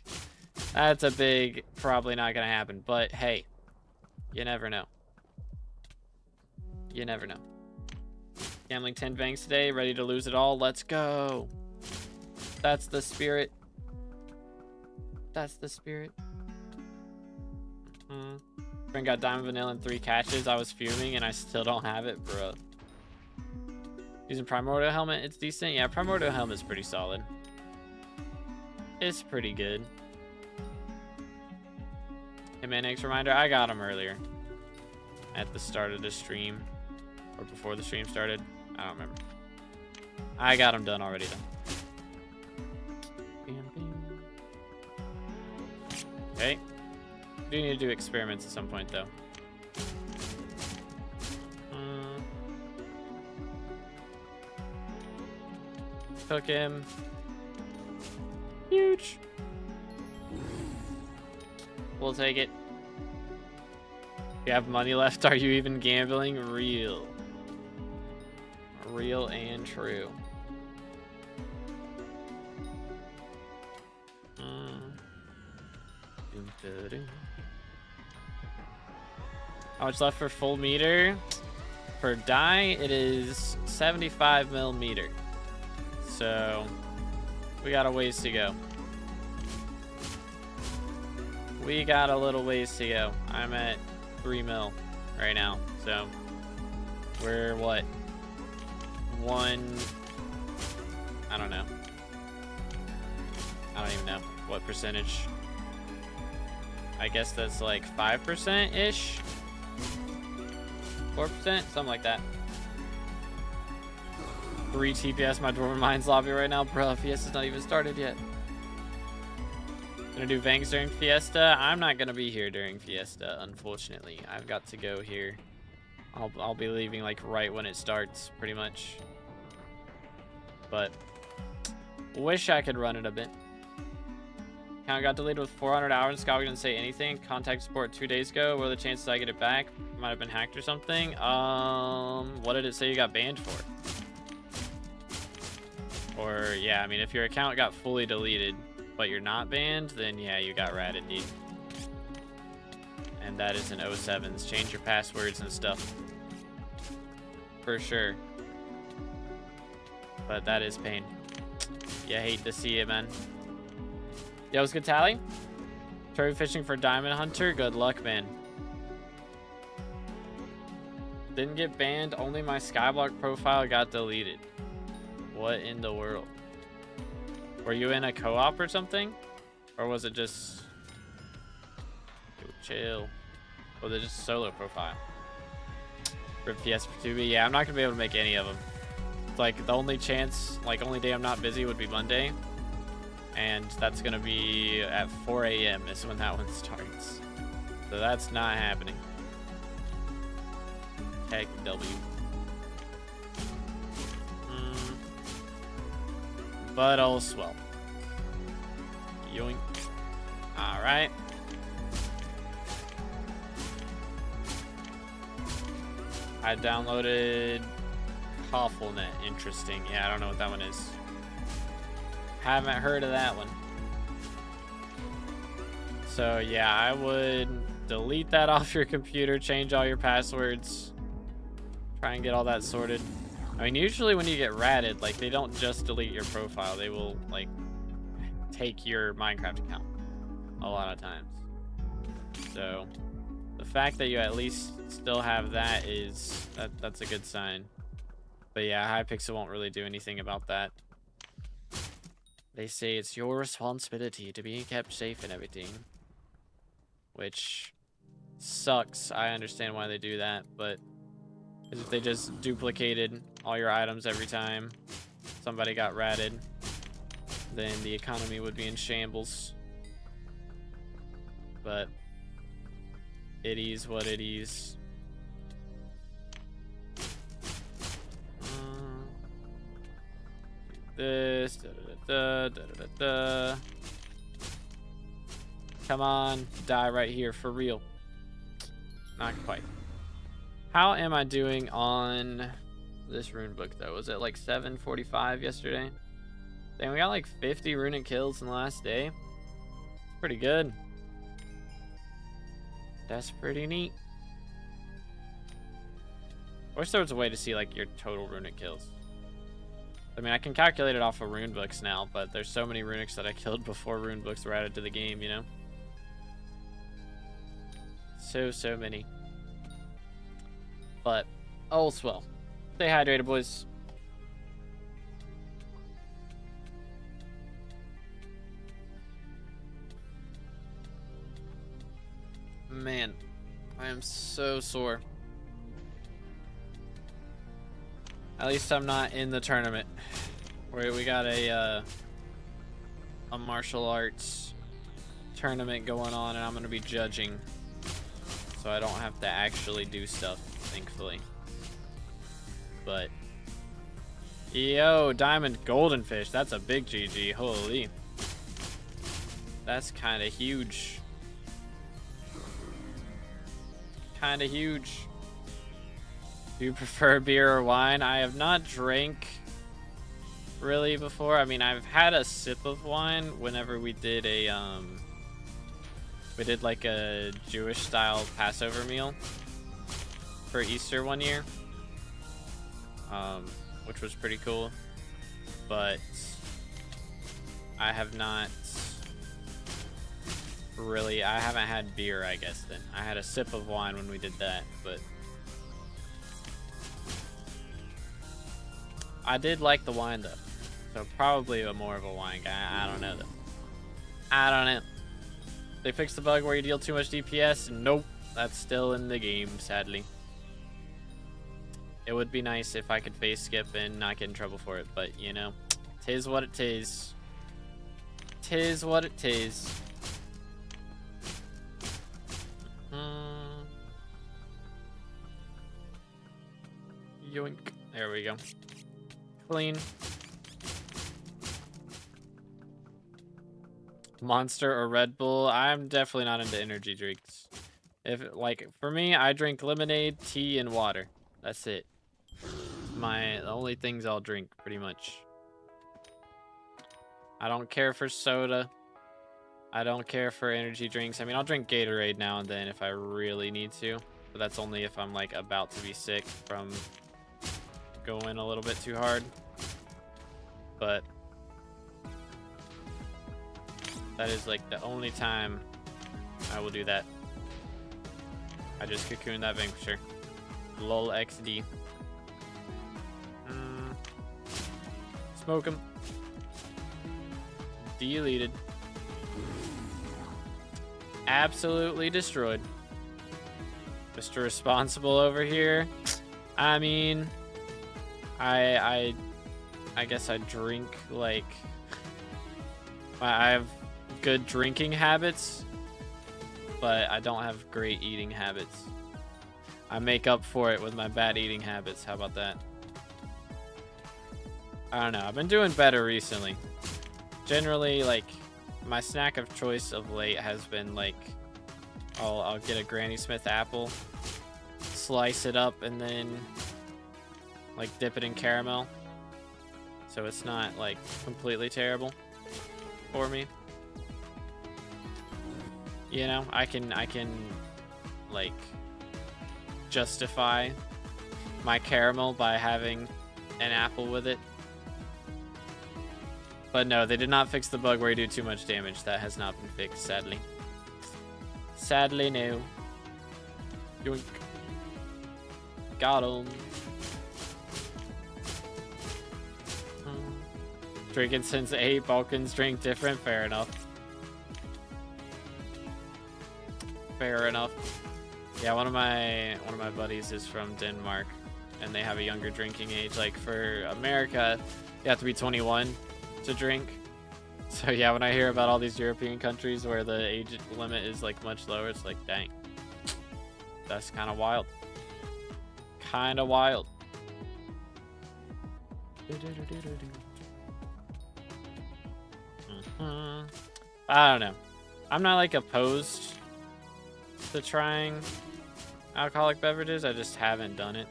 Speaker 1: probably not gonna happen. But hey, you never know. You never know. Gambling 10 banks today, ready to lose it all. Let's go. That's the spirit. That's the spirit. Friend got Diamond Vanilla and 3 catches. I was fuming and I still don't have it, bro. Using Primordial Helmet, it's decent. Yeah, Primordial Helmet's pretty solid. It's pretty good. Hitman X reminder, I got him earlier. At the start of the stream. Or before the stream started. I don't remember. I got him done already, though. Okay. We do need to do experiments at some point, though. Cook him. Huge. We'll take it. If you have money left, are you even gambling? Real. Real and true. How much left for full meter? For die, it is 75 millimeter. So we got a ways to go. We got a little ways to go. I'm at 3 mil right now. So we're what? I don't know. I don't even know what percentage. I guess that's like 5%-ish. 4%, something like that. 3 TPS my Dwarven Mines lobby right now, bro. Fiesta's not even started yet. Gonna do Vangs during Fiesta. I'm not gonna be here during Fiesta, unfortunately. I've got to go here. I'll be leaving like right when it starts, pretty much. But wish I could run it a bit. Account got deleted with 400 hours. Scott didn't say anything. Contact support 2 days ago. What are the chances I get it back? Might have been hacked or something. What did it say you got banned for? Or yeah, I mean, if your account got fully deleted, but you're not banned, then yeah, you got ratted, dude. And that is in 07s. Change your passwords and stuff. For sure. But that is pain. You hate to see it, man. Yo, what's good, Tally? Trophy fishing for Diamond Hunter. Good luck, man. Didn't get banned. Only my SkyBlock profile got deleted. What in the world? Were you in a co-op or something? Or was it just... Yo, chill. Was it just a solo profile? For PS for 2B? Yeah, I'm not going to be able to make any of them. It's like, the only chance, like, only day I'm not busy would be Monday. And that's going to be at 4 a.m. is when that one starts. So that's not happening. Heck W. But all swell. Yoink. Alright. I downloaded Hofflenet. Interesting. Yeah, I don't know what that one is. Haven't heard of that one. So yeah, I would delete that off your computer, change all your passwords, try and get all that sorted. I mean, usually when you get ratted, like, they don't just delete your profile, they will like take your Minecraft account a lot of times. So the fact that you at least still have that is that's a good sign. But yeah, Hypixel won't really do anything about that. They say it's your responsibility to be kept safe and everything, which sucks. I understand why they do that, but if they just duplicated all your items every time somebody got ratted, then the economy would be in shambles. But it is what it is. This Come on, die right here for real. Not quite. How am I doing on this rune book though? Was it like 745 yesterday? Dang, we got like 50 runic kills in the last day. It's pretty good. That's pretty neat. I wish there was a way to see like your total runic kills. I mean, I can calculate it off of rune books now, but there's so many runics that I killed before rune books were added to the game, you know? So many. But, all's well. Stay hydrated, boys. Man, I am so sore. At least I'm not in the tournament. We got a martial arts tournament going on, and I'm gonna be judging, so I don't have to actually do stuff, thankfully. But yo, diamond golden fish, that's a big GG. Holy, that's kind of huge. Kind of huge. Do you prefer beer or wine? I have not drank really before. I mean, I've had a sip of wine whenever we did like a Jewish style Passover meal for Easter one year, which was pretty cool. But I have not really, I haven't had beer, I guess. Then I had a sip of wine when we did that, but I did like the wine though, so probably more of a wine guy. I don't know though. I don't know. They fixed the bug where you deal too much DPS. Nope, that's still in the game, sadly. It would be nice if I could phase skip and not get in trouble for it, but you know, tis what it tis. Tis what it tis. Yoink. There we go. Clean. Monster or Red Bull? I'm definitely not into energy drinks. If like for me, I drink lemonade, tea, and water. That's it. The only things I'll drink pretty much. I don't care for soda. I don't care for energy drinks. I mean, I'll drink Gatorade now and then if I really need to, but that's only if I'm like about to be sick from going a little bit too hard. But that is like the only time I will do that. I just cocooned that Vanquisher. Lol XD. Smoke him. Deleted. Absolutely destroyed. Mr. Responsible over here. I mean, I guess I drink like I have good drinking habits, but I don't have great eating habits. I make up for it with my bad eating habits. How about that? I don't know. I've been doing better recently. Generally, like, my snack of choice of late has been like I'll get a Granny Smith apple, slice it up, and then like dip it in caramel, so it's not like completely terrible for me. You know, I can like justify my caramel by having an apple with it. But no, they did not fix the bug where you do too much damage. That has not been fixed, sadly. Sadly, no. Yoink. Got him. Drinking since 8 Balkans drink different. Fair enough. Fair enough. Yeah, one of my buddies is from Denmark, and they have a younger drinking age. Like for America, you have to be 21 to drink. So yeah, when I hear about all these European countries where the age limit is like much lower, it's like, dang, that's kind of wild. Kind of wild. I don't know. I'm not like opposed to trying alcoholic beverages. I just haven't done it.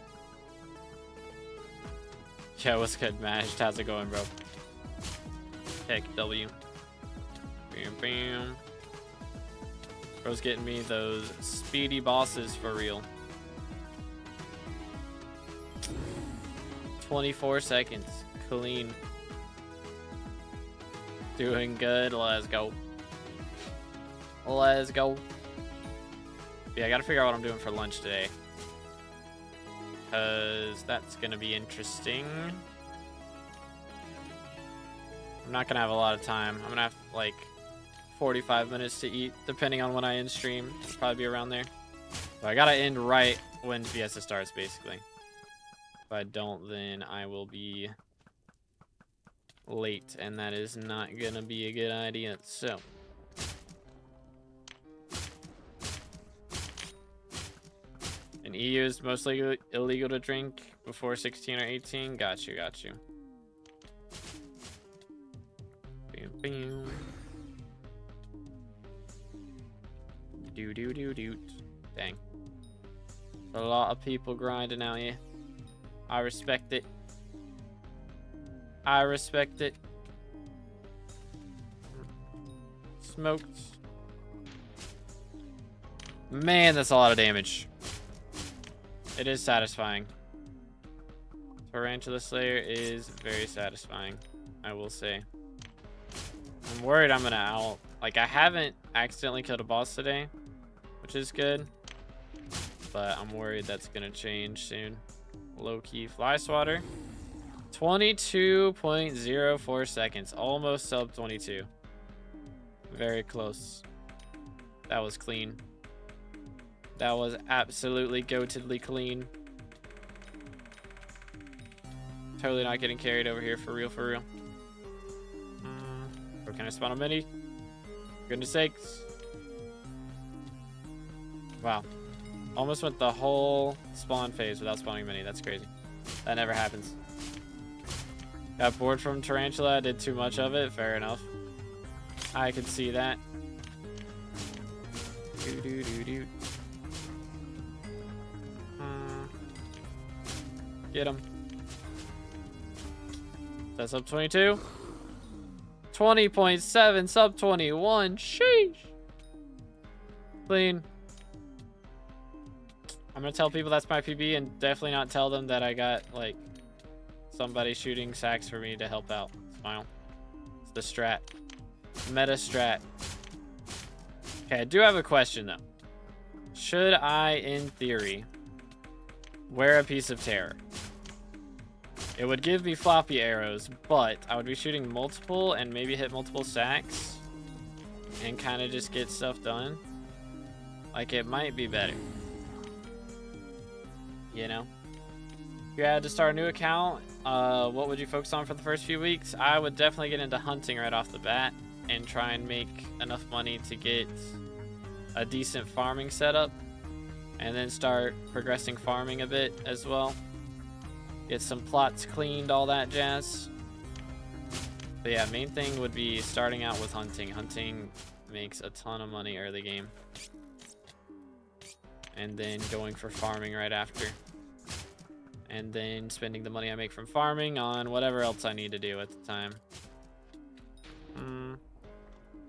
Speaker 1: Yeah, what's good, Mashed? How's it going, bro? Heck, W. Bam, bam. Bro's getting me those speedy bosses for real. 24 seconds. Clean. Doing good. Let's go. Let's go. Yeah, I gotta figure out what I'm doing for lunch today. Because that's gonna be interesting. I'm not gonna have a lot of time. I'm gonna have like 45 minutes to eat, depending on when I end stream. It'll probably be around there. So I gotta end right when Fiesta starts, basically. If I don't, then I will be late, and that is not gonna be a good idea. So in EU is mostly illegal to drink before 16 or 18. Got you, got you. Bam, bam. Do do do do. Dang. A lot of people grinding out here. I respect it. I respect it. Smoked. Man, that's a lot of damage. It is satisfying. Tarantula Slayer is very satisfying, I will say. I'm worried I'm gonna out. Like, I haven't accidentally killed a boss today, which is good. But I'm worried that's gonna change soon. Low-key fly swatter. 22.04 seconds. Almost sub 22. Very close. That was clean. That was absolutely goatedly clean. Totally not getting carried over here, for real, for real. Or can I spawn a mini? Goodness sakes. Wow. Almost went the whole spawn phase without spawning mini. That's crazy. That never happens. Got bored from Tarantula. I did too much of it. Fair enough. I could see that. Do do do do. Get him. That's sub 22. 20.7 sub 21. Sheesh. Clean. I'm gonna tell people that's my PB and definitely not tell them that I got like somebody shooting sacks for me to help out. Smile. It's the strat. Meta strat. Okay, I do have a question though. Should I, in theory, wear a piece of terror? It would give me floppy arrows, but I would be shooting multiple and maybe hit multiple sacks and kind of just get stuff done. Like, it might be better. You know? If you had to start a new account, what would you focus on for the first few weeks? I would definitely get into hunting right off the bat and try and make enough money to get a decent farming setup and then start progressing farming a bit as well. Get some plots cleaned, all that jazz. But yeah, main thing would be starting out with hunting. Hunting makes a ton of money early game. And then going for farming right after. And then spending the money I make from farming on whatever else I need to do at the time.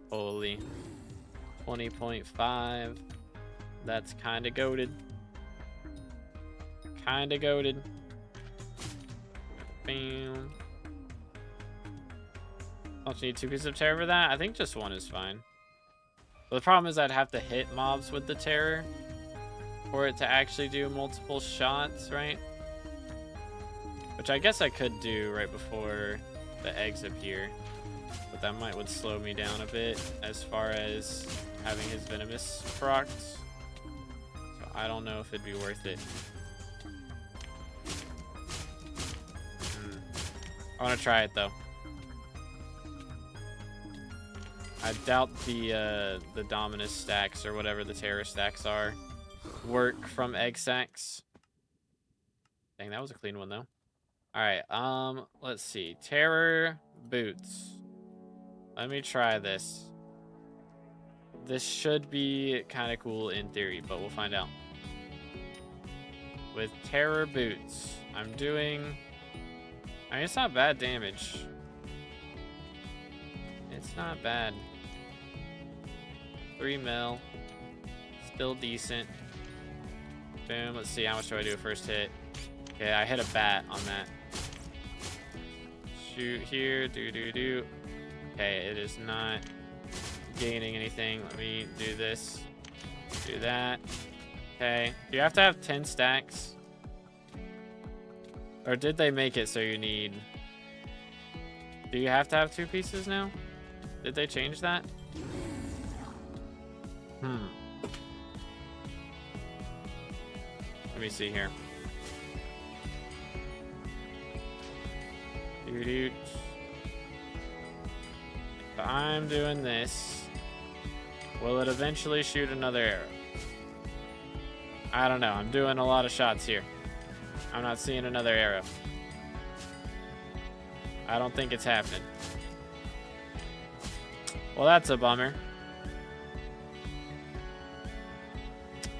Speaker 1: Holy. 20.5. That's kind of goated. Kind of goated. Bam. Don't you need 2 pieces of terror for that? I think just 1 is fine. But the problem is I'd have to hit mobs with the terror for it to actually do multiple shots, right? Which I guess I could do right before the eggs appear. But that would slow me down a bit as far as having his venomous procs. So I don't know if it'd be worth it. I want to try it though. I doubt the Dominus stacks or whatever the terror stacks are work from egg sacks. Dang, that was a clean one though. All right, let's see. Terror boots. Let me try this. This should be kind of cool in theory, but we'll find out. With terror boots, I'm doing... I mean, it's not bad damage. It's not bad. 3 mil. Still decent. Boom. Let's see. How much do I do first hit? Okay, I hit a bat on that. Shoot here. Do. Okay, it is not gaining anything. Let me do this. Do that. Okay. Do you have to have 10 stacks? Or did they make it so you need... Do you have to have 2 pieces now? Did they change that? Let me see here. If I'm doing this, will it eventually shoot another arrow? I don't know. I'm doing a lot of shots here. I'm not seeing another arrow. I don't think it's happening. Well, that's a bummer.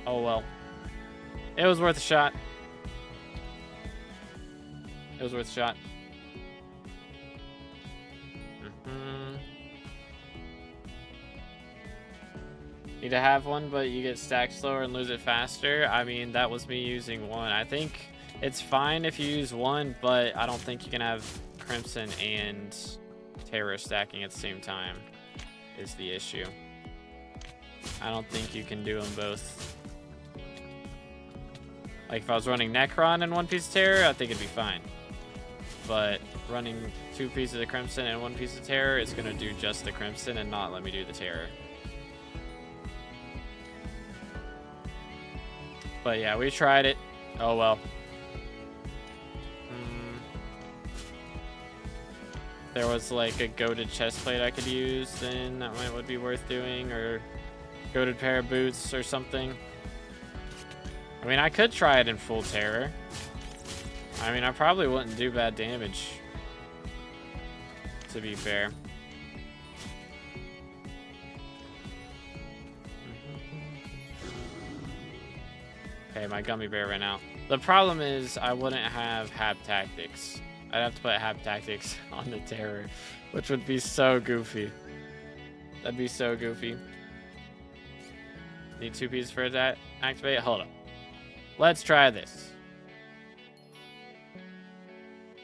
Speaker 1: Oh well. It was worth a shot. It was worth a shot. Need to have one, but you get stacked slower and lose it faster. I mean, that was me using 1. I think it's fine if you use 1, but I don't think you can have Crimson and Terror stacking at the same time is the issue. I don't think you can do them both. Like if I was running Necron and 1 piece of Terror, I think it'd be fine. But running 2 pieces of Crimson and 1 piece of Terror, it's gonna do just the Crimson and not let me do the Terror. But yeah, we tried it. Oh well. There was like a goated chest plate I could use, then that would be worth doing, or goated pair of boots or something. I mean, I could try it in full terror. I mean, I probably wouldn't do bad damage, to be fair. Okay, my gummy bear ran out. The problem is I wouldn't have Hab Tactics. I'd have to put Hab Tactics on the terror, which would be so goofy. That'd be so goofy. Need 2 pieces for that activate? Hold up. Let's try this.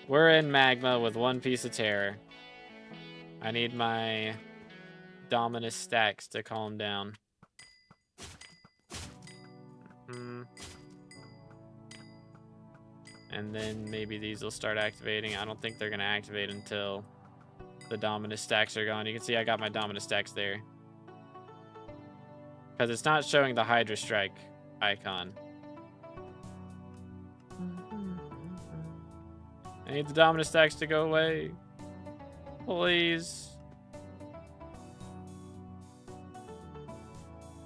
Speaker 1: We're in magma with 1 piece of terror. I need my Dominus stacks to calm down. And then maybe these will start activating. I don't think they're going to activate until the Dominus stacks are gone. You can see I got my Dominus stacks there. Because it's not showing the Hydra Strike icon. I need the Dominus stacks to go away. Please.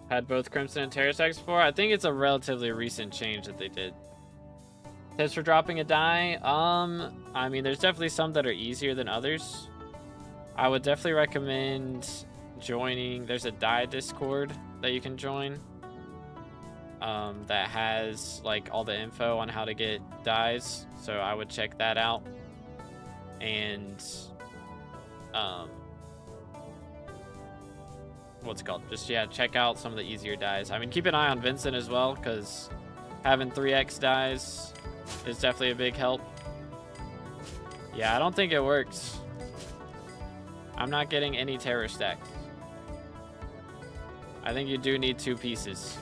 Speaker 1: Had both Crimson and Terror stacks before. I think it's a relatively recent change that they did. Tips for dropping a die. I mean, there's definitely some that are easier than others. I would definitely recommend joining. There's a die Discord that you can join. That has like all the info on how to get dies. So I would check that out. And what's it called? Just, yeah, check out some of the easier dies. I mean, keep an eye on Vincent as well, because having 3x dies is definitely a big help. Yeah, I don't think it works. I'm not getting any terror stack. I think you do need 2 pieces.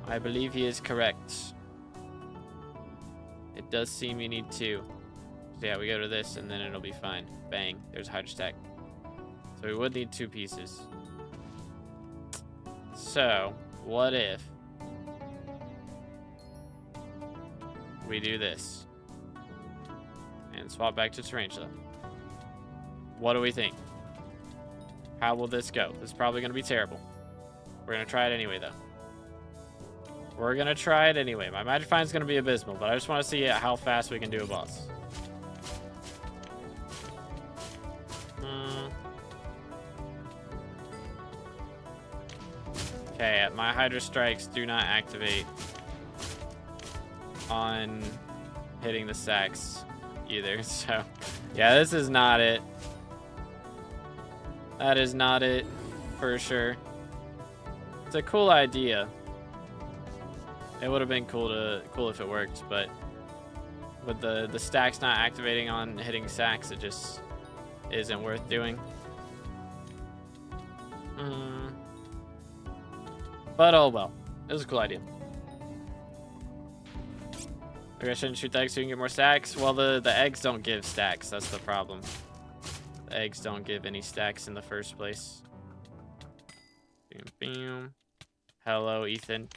Speaker 1: I believe he is correct. It does seem you need 2. So yeah, we go to this and then it'll be fine. Bang, there's a hydro stack. So we would need 2 pieces. So, what if we do this and swap back to Tarantula? What do we think? How will this go? This is probably going to be terrible. We're going to try it anyway, though. We're going to try it anyway. My Magic Find is going to be abysmal, but I just want to see how fast we can do a boss. Okay, my Hydra Strikes do not activate on hitting the sacks either, so yeah, this is not it. That is not it for sure. It's a cool idea. It would have been cool if it worked, but with the stacks not activating on hitting sacks, it just isn't worth doing. But oh well, it was a cool idea. Maybe I shouldn't shoot the eggs so you can get more stacks. Well, the eggs don't give stacks. That's the problem. The eggs don't give any stacks in the first place. Boom, boom. Hello, Ethan.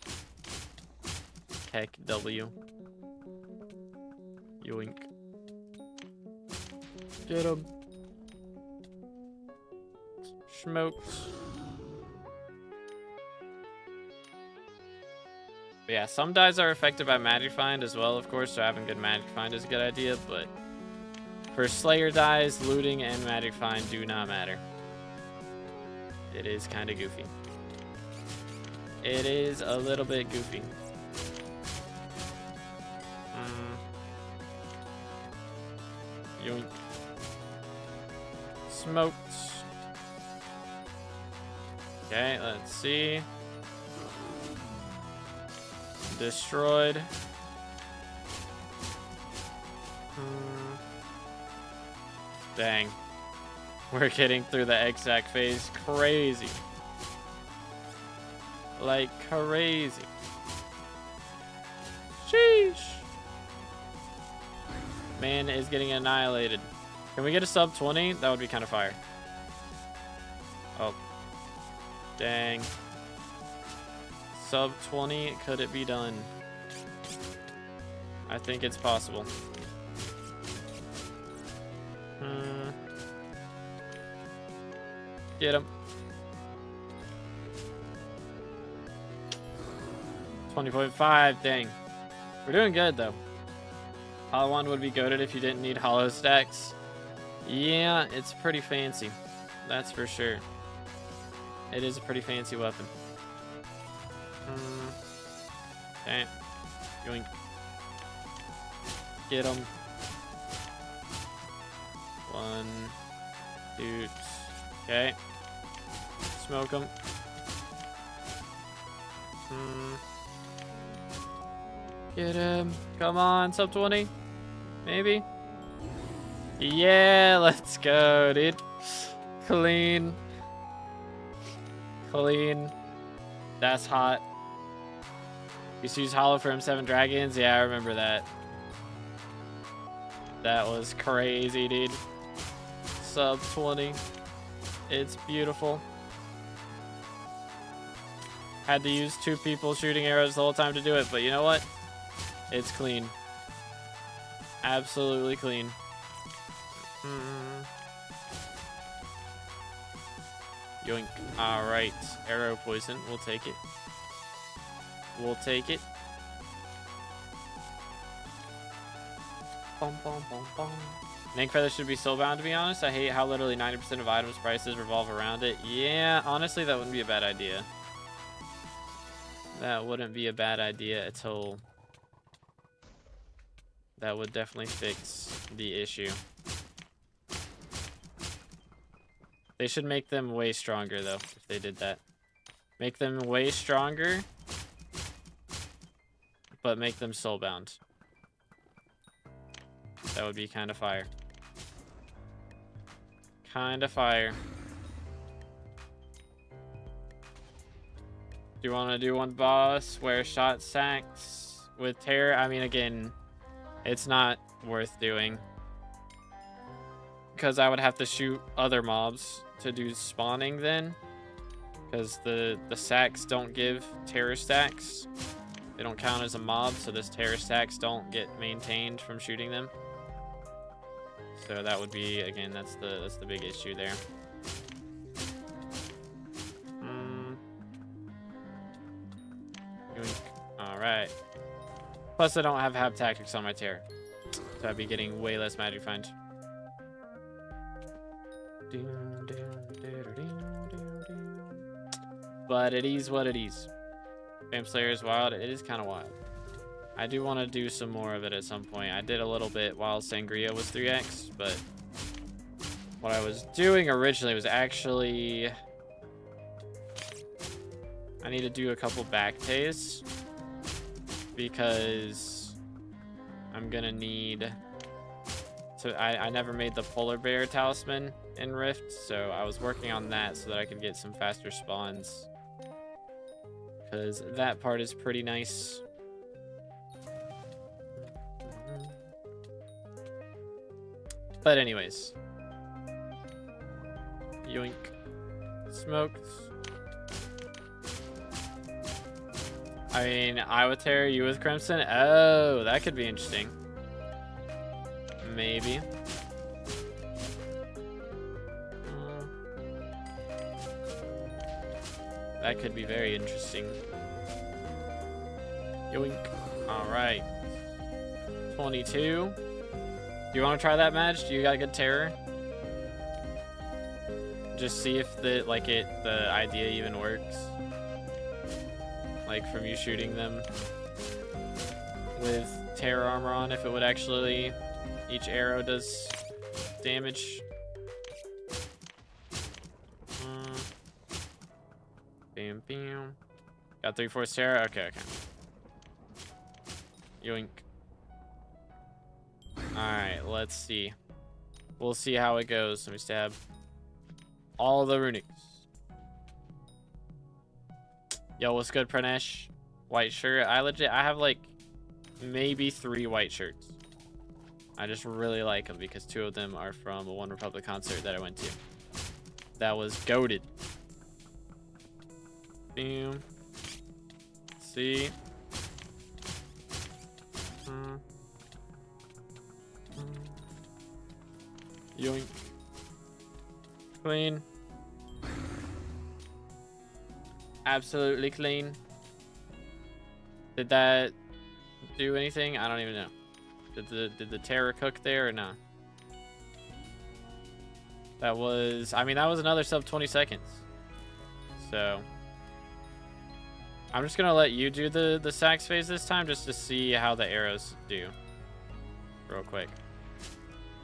Speaker 1: Heck, W. Yoink. Get him. Smokes. But yeah, some dies are affected by Magic Find as well, of course, so having good Magic Find is a good idea, but for Slayer dies, looting and Magic Find do not matter. It is kind of goofy. It is a little bit goofy. Yoink. Smoked. Okay, let's see. Destroyed. Dang. We're getting through the egg sack phase crazy. Like crazy. Sheesh. Man is getting annihilated. Can we get a sub 20? That would be kind of fire. Oh. Dang. Sub 20, could it be done? I think it's possible. Get him. 20.5, dang. We're doing good though. Hollow Wand would be goated if you didn't need hollow stacks. Yeah, it's pretty fancy. That's for sure. It is a pretty fancy weapon. Okay. Yoink. Get him. 1, 2. Okay. Smoke him. Get him. Come on, sub 20. Maybe. Yeah, let's go, dude. Clean. Clean. That's hot. Used to use hollow for M7 dragons. Yeah, I remember that. That was crazy, dude. Sub 20. It's beautiful. Had to use 2 people shooting arrows the whole time to do it, but you know what? It's clean. Absolutely clean. Yoink. Alright. Arrow poison. We'll take it. We'll take it. Bum, bum, bum, bum. Nank Feather should be soulbound, to be honest. I hate how literally 90% of items prices revolve around it. Yeah, honestly, that wouldn't be a bad idea. That wouldn't be a bad idea at all. That would definitely fix the issue. They should make them way stronger, though, if they did that. Make them way stronger, but make them soulbound. That would be kind of fire. Kind of fire. Do you want to do one boss where shot sacks with terror? I mean, again, it's not worth doing. Because I would have to shoot other mobs to do spawning then. Because the sacks don't give terror stacks. They don't count as a mob, so those terror stacks don't get maintained from shooting them. So that would be, again, that's the big issue there. Alright. Plus I don't have hab tactics on my terror. So I'd be getting way less magic find. But it is what it is. Vamp Slayer is wild. It is kind of wild. I do want to do some more of it at some point. I did a little bit while Sangria was 3x, but what I was doing originally was actually... I need to do a couple back tays because I'm gonna need to... I never made the polar bear talisman in Rift, so I was working on that so that I could get some faster spawns. Because that part is pretty nice. But anyways. Yoink. Smoked. I mean, I with Terror, you with Crimson? Oh, that could be interesting. Maybe. That could be very interesting. Yoink. Alright. 22. Do you want to try that match? Do you got good terror? Just see if the idea even works. Like from you shooting them with terror armor on, if it would actually, each arrow does damage. Bam, bam. Got 3/4 terror? Okay, okay. Yoink. Alright, let's see. We'll see how it goes. Let me stab all the runics. Yo, what's good, Pranesh? White shirt. I have like maybe 3 white shirts. I just really like them because 2 of them are from a One Republic concert that I went to. That was goated. Boom. See. Yoink. Clean. Absolutely clean. Did that do anything? I don't even know. Did the terror cook there or not? That was, I mean, that was another sub 20 seconds. So I'm just gonna let you do the sax phase this time just to see how the arrows do. Real quick.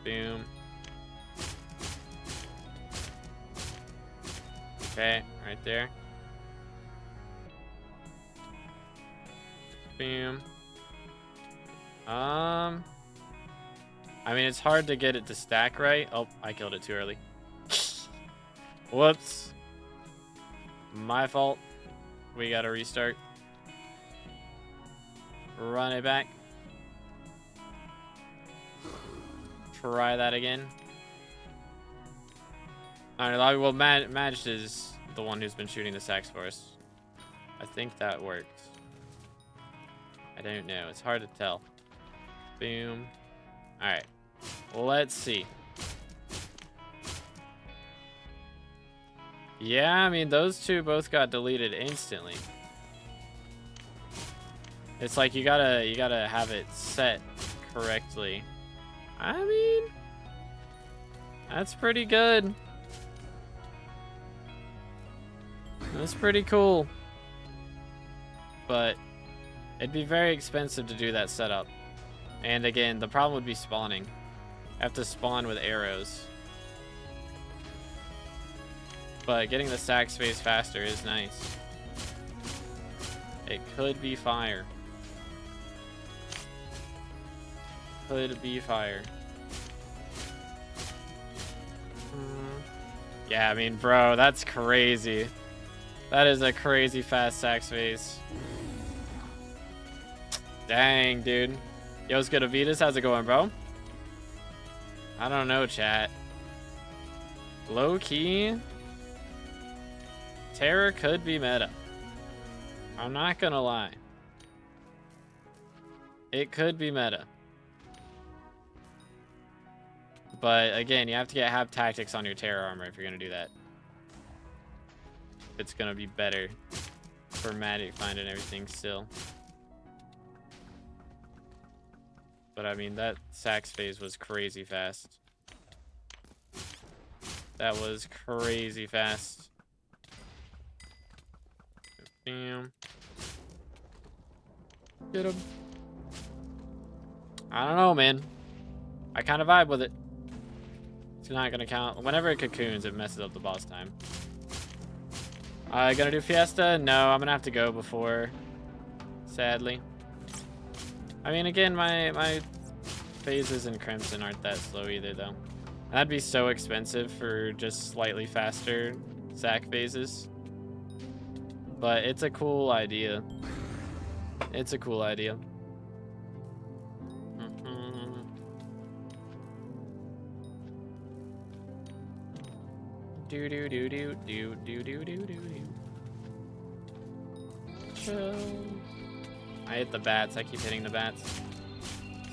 Speaker 1: Boom. Okay, right there. Boom. I mean, it's hard to get it to stack right. Oh, I killed it too early. Whoops. My fault. We gotta restart. Run it back. Try that again. Alright, well, Madge is the one who's been shooting the sax for us. I think that worked. I don't know. It's hard to tell. Boom. Alright. Let's see. Yeah, I mean, those 2 both got deleted instantly. It's like you gotta have it set correctly. I mean, that's pretty good. That's pretty cool. But it'd be very expensive to do that setup. And again, the problem would be spawning. I have to spawn with arrows. But getting the sack space faster is nice. It could be fire. Could be fire. Yeah, I mean, bro, that's crazy. That is a crazy fast sack space. Dang, dude. Yo, what's good, Avitas? How's it going, bro? I don't know, chat. Low key, Terror could be meta. I'm not gonna lie. It could be meta. But again, you have to have tactics on your Terror armor if you're gonna do that. It's gonna be better for magic find and everything still. But I mean, that sax phase was crazy fast. That was crazy fast. Bam. Get him. I don't know, man. I kind of vibe with it. It's not gonna count. Whenever it cocoons, it messes up the boss time. Gonna do Fiesta? No, I'm gonna have to go before. Sadly. I mean, again, my phases in Crimson aren't that slow either, though. That'd be so expensive for just slightly faster sack phases. But it's a cool idea. It's a cool idea. Do do do do do do do do do do. I hit the bats. I keep hitting the bats.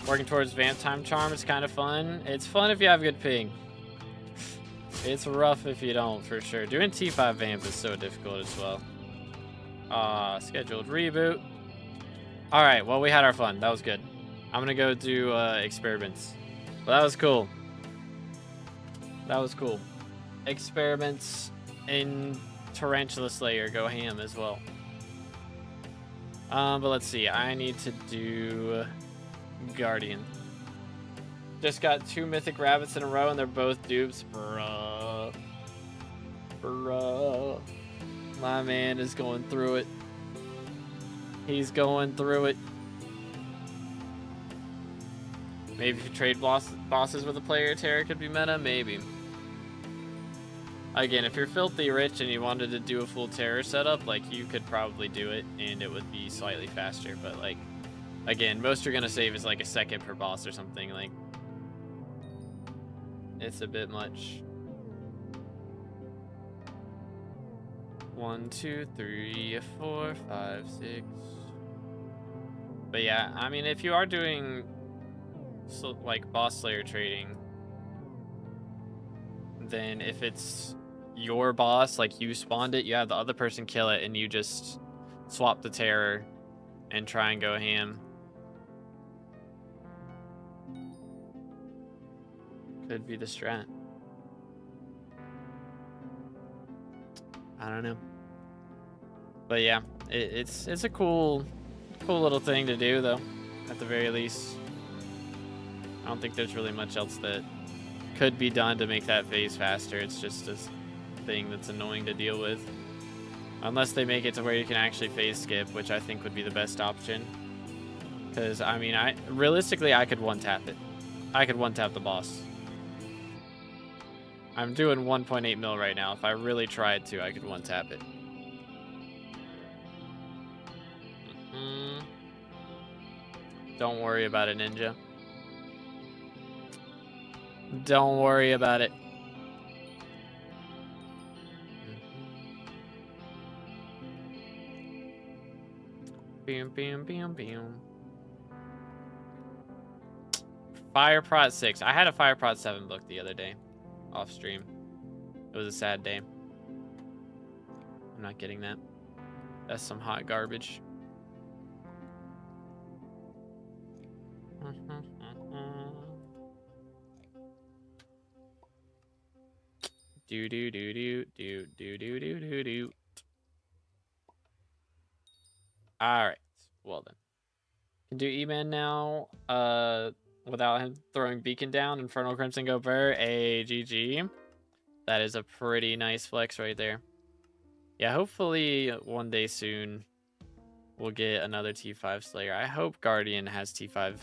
Speaker 1: Working towards vamp time charm is kind of fun. It's fun if you have good ping. It's rough if you don't, for sure. Doing T5 vamp is so difficult as well. Scheduled reboot. All right, well, we had our fun. That was good. I'm gonna go do experiments. Well, that was cool. That was cool. Experiments in Tarantula Slayer go ham as well. But let's see. I need to do Guardian. Just got 2 mythic rabbits in a row and they're both dupes. Bruh. Bruh. My man is going through it. He's going through it. Maybe if you trade bosses with a player, Terror could be meta. Maybe. Again, if you're filthy rich and you wanted to do a full Terror setup, like, you could probably do it and it would be slightly faster. But, like, again, most you're going to save is like a second per boss or something. Like, it's a bit much. 1, 2, 3, 4, 5, 6. But yeah, I mean, if you are doing like boss slayer trading, then if it's your boss, like you spawned it, you have the other person kill it, and you just swap the Terror and try and go ham. Could be the strat. I don't know. But yeah, it's a cool little thing to do, though, at the very least. I don't think there's really much else that could be done to make that phase faster. It's just a thing that's annoying to deal with. Unless they make it to where you can actually phase skip, which I think would be the best option. Because, I mean, realistically, I could one-tap it. I could one-tap the boss. I'm doing 1.8 mil right now. If I really tried to, I could one-tap it. Don't worry about it, Ninja. Don't worry about it. Bam, bam, bam, bam. Fire Prot 6. I had a Fire Prot 7 book the other day. Off stream. It was a sad day. I'm not getting that. That's some hot garbage. Do do do do do do do do do do. All right. Well then, can do E-Man now. Without him throwing Beacon down. Infernal Crimson go Burr. A GG. That is a pretty nice flex right there. Yeah, hopefully one day soon we'll get another T5 Slayer. I hope Guardian has T5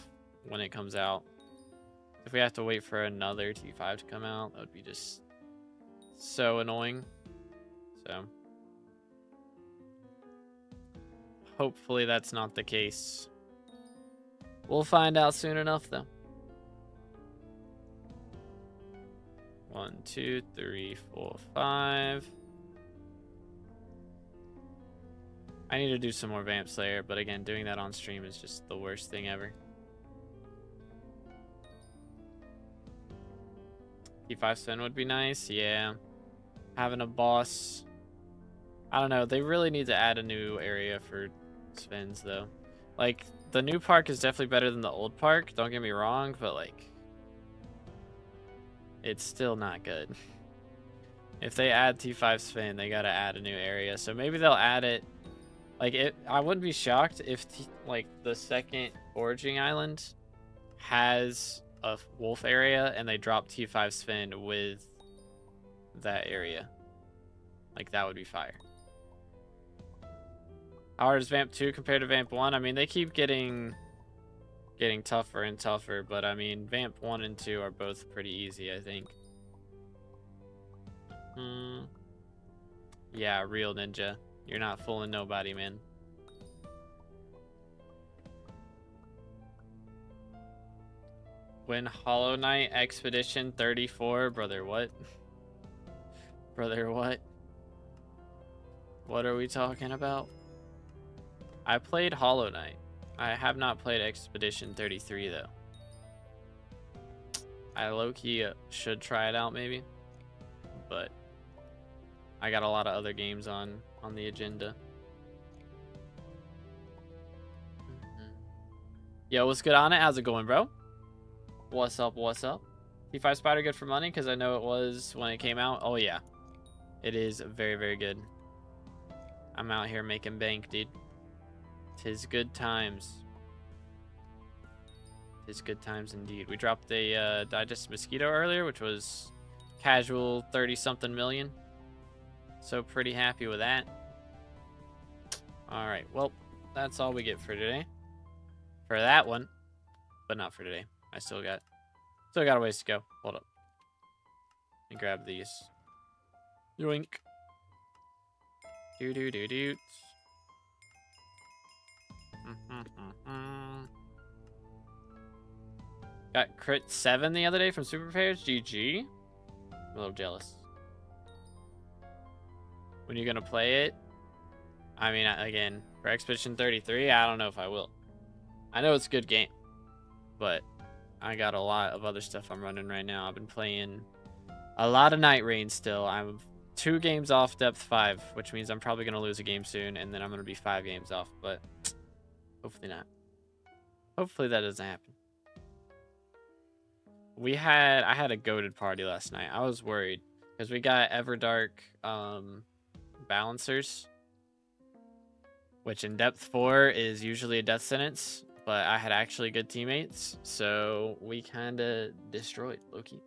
Speaker 1: when it comes out. If we have to wait for another T5 to come out, that would be just so annoying. So hopefully that's not the case. We'll find out soon enough, though. 1, 2, 3, 4, 5. I need to do some more Vamp Slayer, but again, doing that on stream is just the worst thing ever. T5 spin would be nice, yeah. Having a boss. I don't know, they really need to add a new area for spins, though. Like, the new park is definitely better than the old park, don't get me wrong, but like, it's still not good. If they add T5 spin, they gotta add a new area. So maybe they'll add it. Like, I wouldn't be shocked if like the second foraging island has a wolf area and they drop T5 spin with that area. Like, that would be fire. How hard is Vamp 2 compared to Vamp 1? I mean, they keep getting tougher and tougher, but I mean, Vamp 1 and 2 are both pretty easy, I think. Yeah, real ninja. You're not fooling nobody, man. When Hollow Knight Expedition 34, brother, what? Brother, what? What are we talking about? I played Hollow Knight. I have not played Expedition 33, though. I low-key should try it out, maybe. But I got a lot of other games on the agenda. Yo, what's good on it? How's it going, bro? What's up? What's up? T5 Spider good for money? Because I know it was when it came out. Oh, yeah. It is very, very good. I'm out here making bank, dude. 'Tis good times. 'Tis good times indeed. We dropped a Digest Mosquito earlier, which was casual 30-something million. So pretty happy with that. All right, well, that's all we get for today. For that one, but not for today. I still got a ways to go. Hold up. And grab these. Yoink. Do. Got crit 7 the other day from Super Pairs. GG. I'm a little jealous. When you're gonna play it? I mean, again, for Expedition 33, I don't know if I will. I know it's a good game, but I got a lot of other stuff I'm running right now. I've been playing a lot of Night Rain still. I'm 2 games off depth 5, which means I'm probably gonna lose a game soon, and then I'm gonna be 5 games off, but hopefully not. Hopefully that doesn't happen. I had a goated party last night. I was worried because we got Everdark balancers, which in depth 4 is usually a death sentence, but I had actually good teammates, so we kind of destroyed Loki.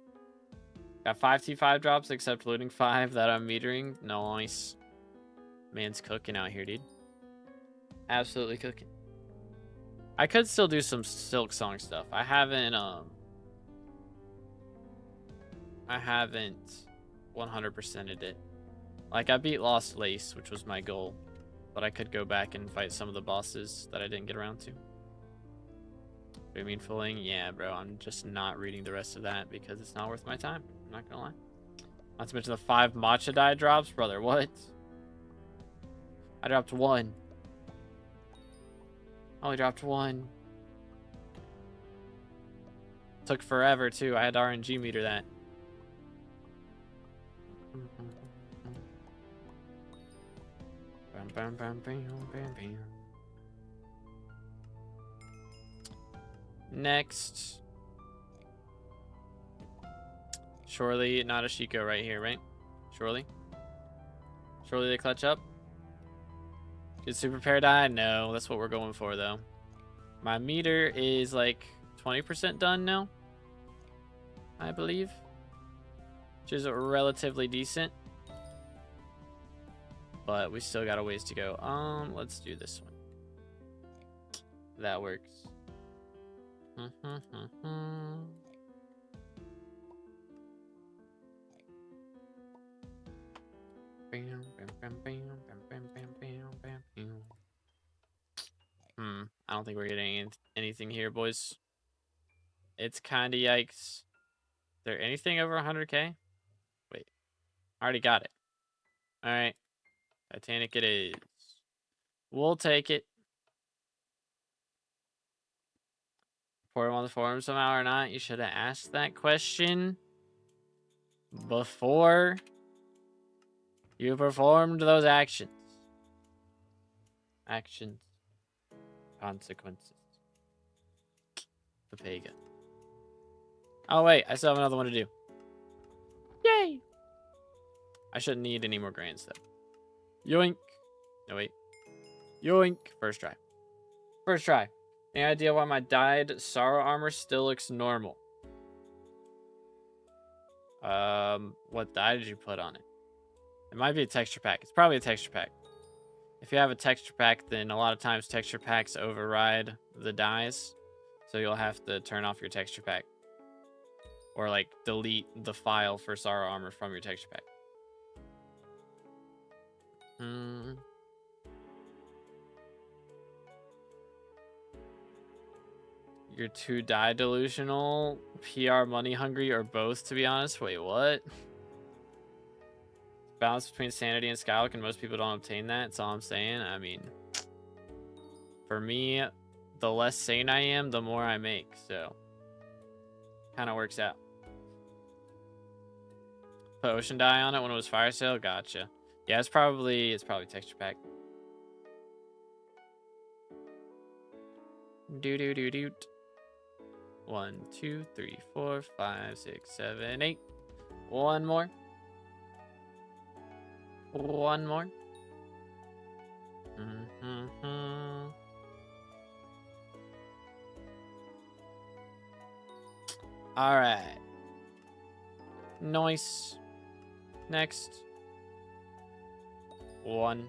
Speaker 1: Got 5 T5 drops except looting 5 that I'm metering. Nice. Man's cooking out here, dude. Absolutely cooking. I could still do some Silk Song stuff. I haven't 100%ed it. Like, I beat Lost Lace, which was my goal, but I could go back and fight some of the bosses that I didn't get around to. Do you mean fooling? Yeah, bro. I'm just not reading the rest of that because it's not worth my time. I'm not gonna lie. Not to mention the 5 matcha dye drops, brother. What? I dropped 1. Only dropped 1. Took forever too. I had to RNG meter that. Next. Surely not a Shiko right here, right? Surely. Surely they clutch up. Did Super Pair die? No, that's what we're going for though. My meter is like 20% done now, I believe. which is relatively decent. But we still got a ways to go. Let's do this one. That works. I don't think we're getting anything here, boys. It's kind of yikes. Is there anything over 100k? Wait, I already got it. All right, Titanic it is. We'll take it. Report on the forum somehow or not. You should have asked that question before you performed those actions. Actions. Consequences. The pagan. Oh, wait. I still have another one to do. Yay! I shouldn't need any more grands, though. Yoink. No, wait. Yoink. First try. First try. Any idea why my dyed sorrow armor still looks normal? What dye did you put on it? It might be a texture pack. It's probably a texture pack. If you have a texture pack, then a lot of times texture packs override the dyes. So you'll have to turn off your texture pack. Or like delete the file for sorrow armor from your texture pack. You're too dye delusional, PR money hungry, or both, to be honest. Wait, what? Balance between sanity and SkyBlock, and most people don't obtain that. That's all I'm saying. I mean, for me, the less sane I am, the more I make. So, kind of works out. Put ocean dye on it when it was fire sale. Gotcha. Yeah, it's probably texture pack. Do. 1, 2, 3, 4, 5, 6, 7, 8. One more. One more. All right. Nice. Next. One.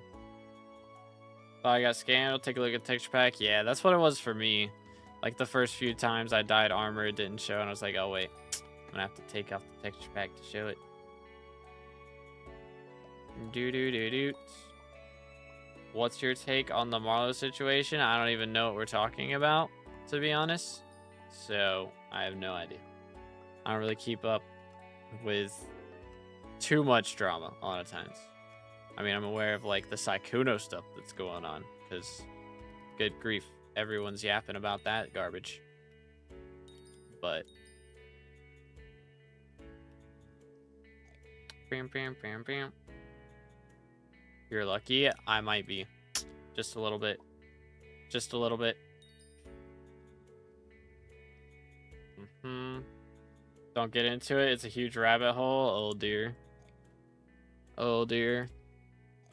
Speaker 1: Oh, I got scanned. I'll take a look at texture pack. Yeah, that's what it was for me. Like the first few times I dyed armor, it didn't show, and I was like, oh wait, I'm gonna have to take off the texture pack to show it. Do. What's your take on the Marlowe situation? I don't even know what we're talking about, to be honest. So I have no idea. I don't really keep up with too much drama a lot of times. I mean, I'm aware of like the Sykkuno stuff that's going on, because good grief, everyone's yapping about that garbage. But bam. You're lucky. I might be. Just a little bit. Just a little bit. Don't get into it. It's a huge rabbit hole. Oh dear. Oh dear.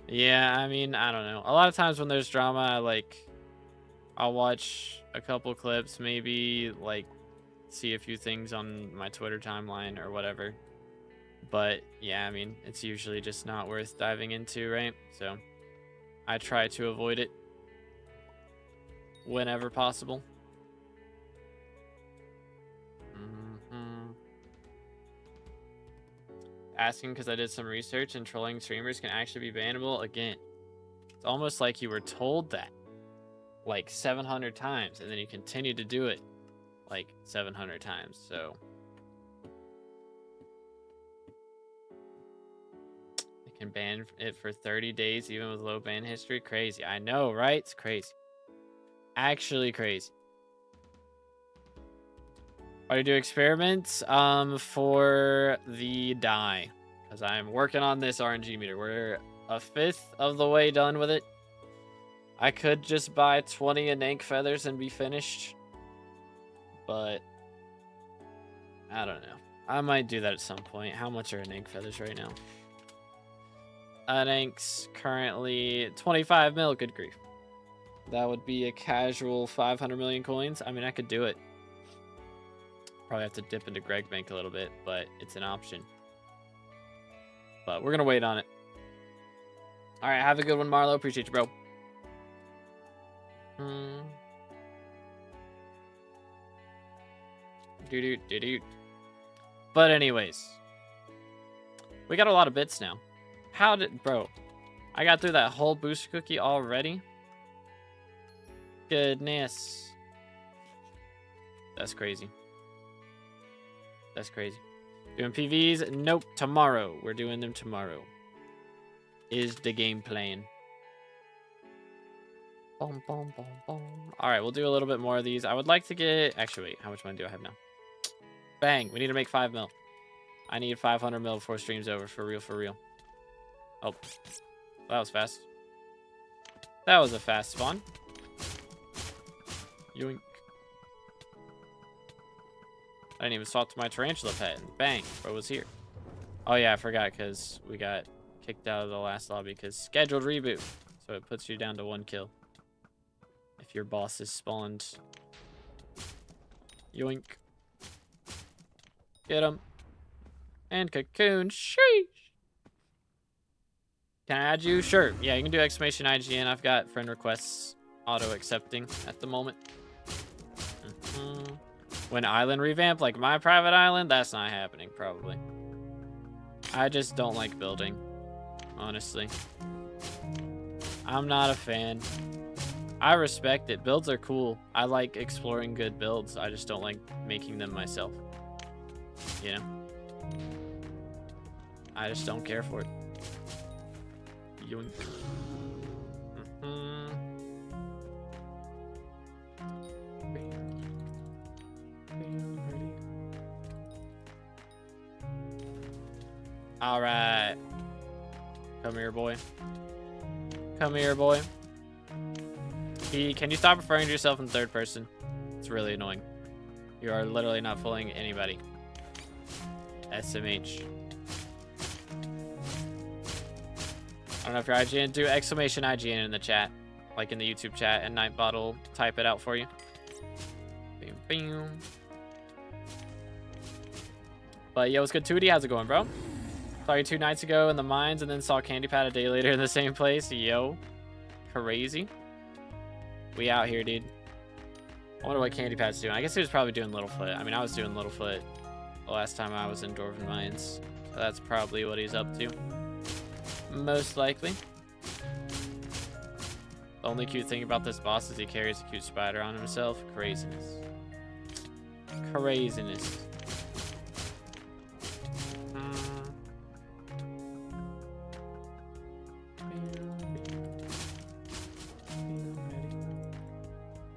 Speaker 1: Yeah, I mean, I don't know. A lot of times when there's drama, I'll watch a couple clips, maybe see a few things on my Twitter timeline or whatever. But yeah, I mean, it's usually just not worth diving into, right? So I try to avoid it whenever possible. Asking because I did some research, and trolling streamers can actually be bannable again. It's almost like you were told that 700 times, and then you continue to do it 700 times. So they can ban it for 30 days even with low ban history. Crazy. I know, right? It's crazy. Actually crazy. Why do you do experiments? For the dye, because I'm working on this RNG meter. We're a fifth of the way done with it. I could just buy 20 Anank feathers and be finished, but I don't know. I might do that at some point. How much are Anank feathers right now? Anank's currently 25 mil. Good grief. That would be a casual 500 million coins. I mean, I could do it. Probably have to dip into Greg Bank a little bit, but it's an option. But we're going to wait on it. All right, have a good one, Marlo. Appreciate you, bro. But anyways, we got a lot of bits now. How did, bro? I got through that whole booster cookie already. Goodness, that's crazy. That's crazy. Doing PVs? Nope. Tomorrow. We're doing them tomorrow. Is the game plan. Boom, boom, boom, boom. All right, we'll do a little bit more of these. I would like to get... Actually, wait. How much money do I have now? Bang. We need to make 5 mil. I need 500 mil before stream's over. For real, for real. Oh. That was fast. That was a fast spawn. Yoink. I didn't even swap to my tarantula pet. And bang. Bro was here. Oh, yeah. I forgot because we got kicked out of the last lobby because scheduled reboot. So it puts you down to 1 kill. If your boss is spawned. Yoink. Get him. And cocoon. Sheesh. Can I add you? Sure. Yeah, you can do exclamation IGN. I've got friend requests auto-accepting at the moment. When island revamp, like my private island, that's not happening, probably. I just don't like building, honestly. I'm not a fan. I respect it. Builds are cool. I like exploring good builds. I just don't like making them myself. You know? I just don't care for it. Yoink. All right. Come here, boy. Come here, boy. Can you stop referring to yourself in third person? It's really annoying. You are literally not fooling anybody. SMH. I don't know if you're IGN. Do exclamation IGN in the chat. Like in the YouTube chat, and Nightbot will type it out for you. Bam, bam. But yo, what's good, Tootie? How's it going, bro? Saw you 2 nights ago in the mines and then saw Candy Pat a day later in the same place. Yo. Crazy. We out here, dude. I wonder what Candy Pat's doing. I guess he was probably doing Littlefoot. I mean, I was doing Littlefoot the last time I was in Dwarven Mines. So that's probably what he's up to. Most likely. The only cute thing about this boss is he carries a cute spider on himself. Craziness. Craziness.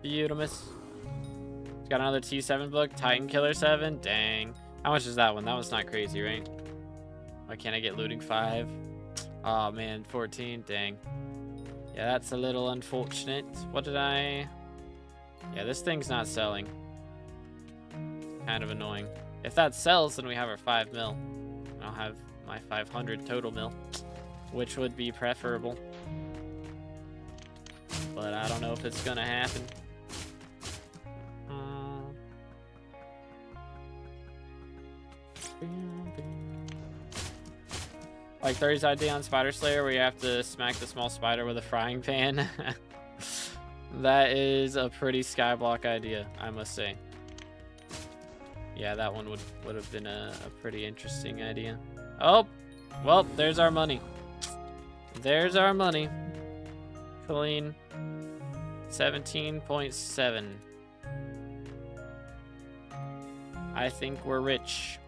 Speaker 1: Beautimus. It's got another T7 book. Titan Killer 7. Dang. How much is that one? That one's not crazy, right? Why can't I get looting 5? Oh man, 14. Dang. Yeah, that's a little unfortunate. What did I... Yeah, this thing's not selling. It's kind of annoying. If that sells, then we have our 5 mil. I'll have my 500 total mil, which would be preferable. But I don't know if it's gonna happen. Like 30's idea on Spider Slayer where you have to smack the small spider with a frying pan. That is a pretty SkyBlock idea, I must say. Yeah, that one would have been a pretty interesting idea. Oh, well, there's our money. There's our money. Clean. 17.7. I think we're rich.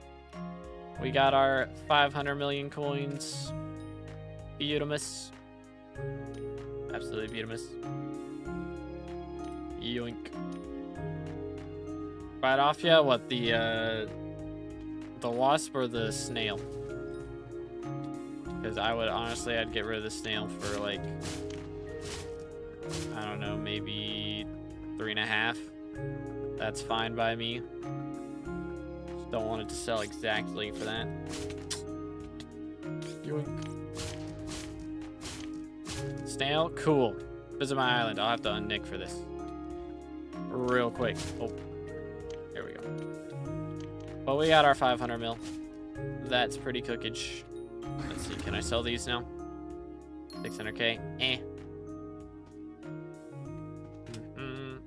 Speaker 1: We got our 500 million coins. Beautimus. Absolutely beautimus. Yoink. Right off, yeah. What, the wasp or the snail? Because I would honestly, I'd get rid of the snail for like, I don't know, maybe 3.5. That's fine by me. Don't want it to sell exactly for that. Yoink. Snail, cool. Visit my island. I'll have to unnick for this. Real quick. Oh, there we go. But we got our 500 mil. That's pretty cookage. Let's see, can I sell these now? 600k? Eh.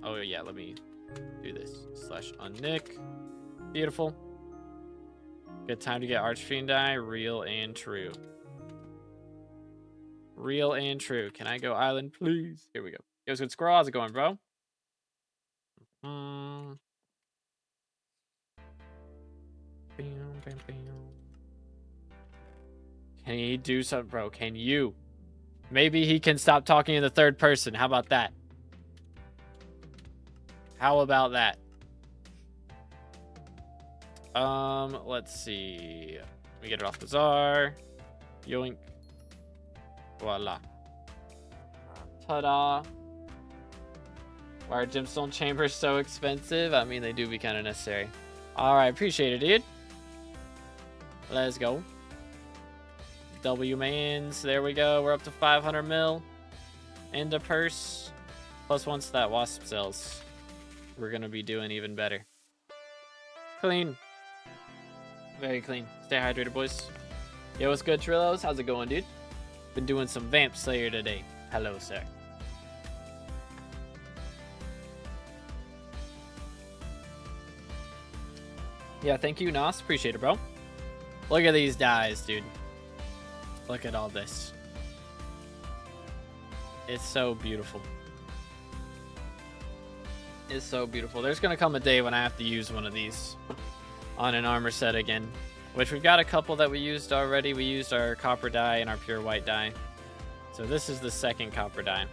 Speaker 1: Oh yeah, let me do this. Slash unnick. Beautiful. Good time to get Archfiend die. Real and true. Real and true. Can I go island, please? Here we go. Yo, good squirrel. How's it going, bro? Can he do something, bro? Can you? Maybe he can stop talking in the third person. How about that? How about that? Let's see. We get it off the czar. Yoink. Voila. Ta-da. Why are gemstone chambers so expensive? I mean, they do be kind of necessary. All right, appreciate it, dude. Let's go. W mans. There we go. We're up to 500 mil. And a purse. Plus once that wasp sells, we're going to be doing even better. Clean. Very clean. Stay hydrated, boys. Yo, what's good, Trillos? How's it going, dude? Been doing some Vamp Slayer today. Hello, sir. Yeah, thank you, Nos. Appreciate it, bro. Look at these dies, dude. Look at all this. It's so beautiful. It's so beautiful. There's going to come a day when I have to use one of these on an armor set again, which we've got a couple that we used already. We used our copper dye and our pure white dye. So this is the second copper dye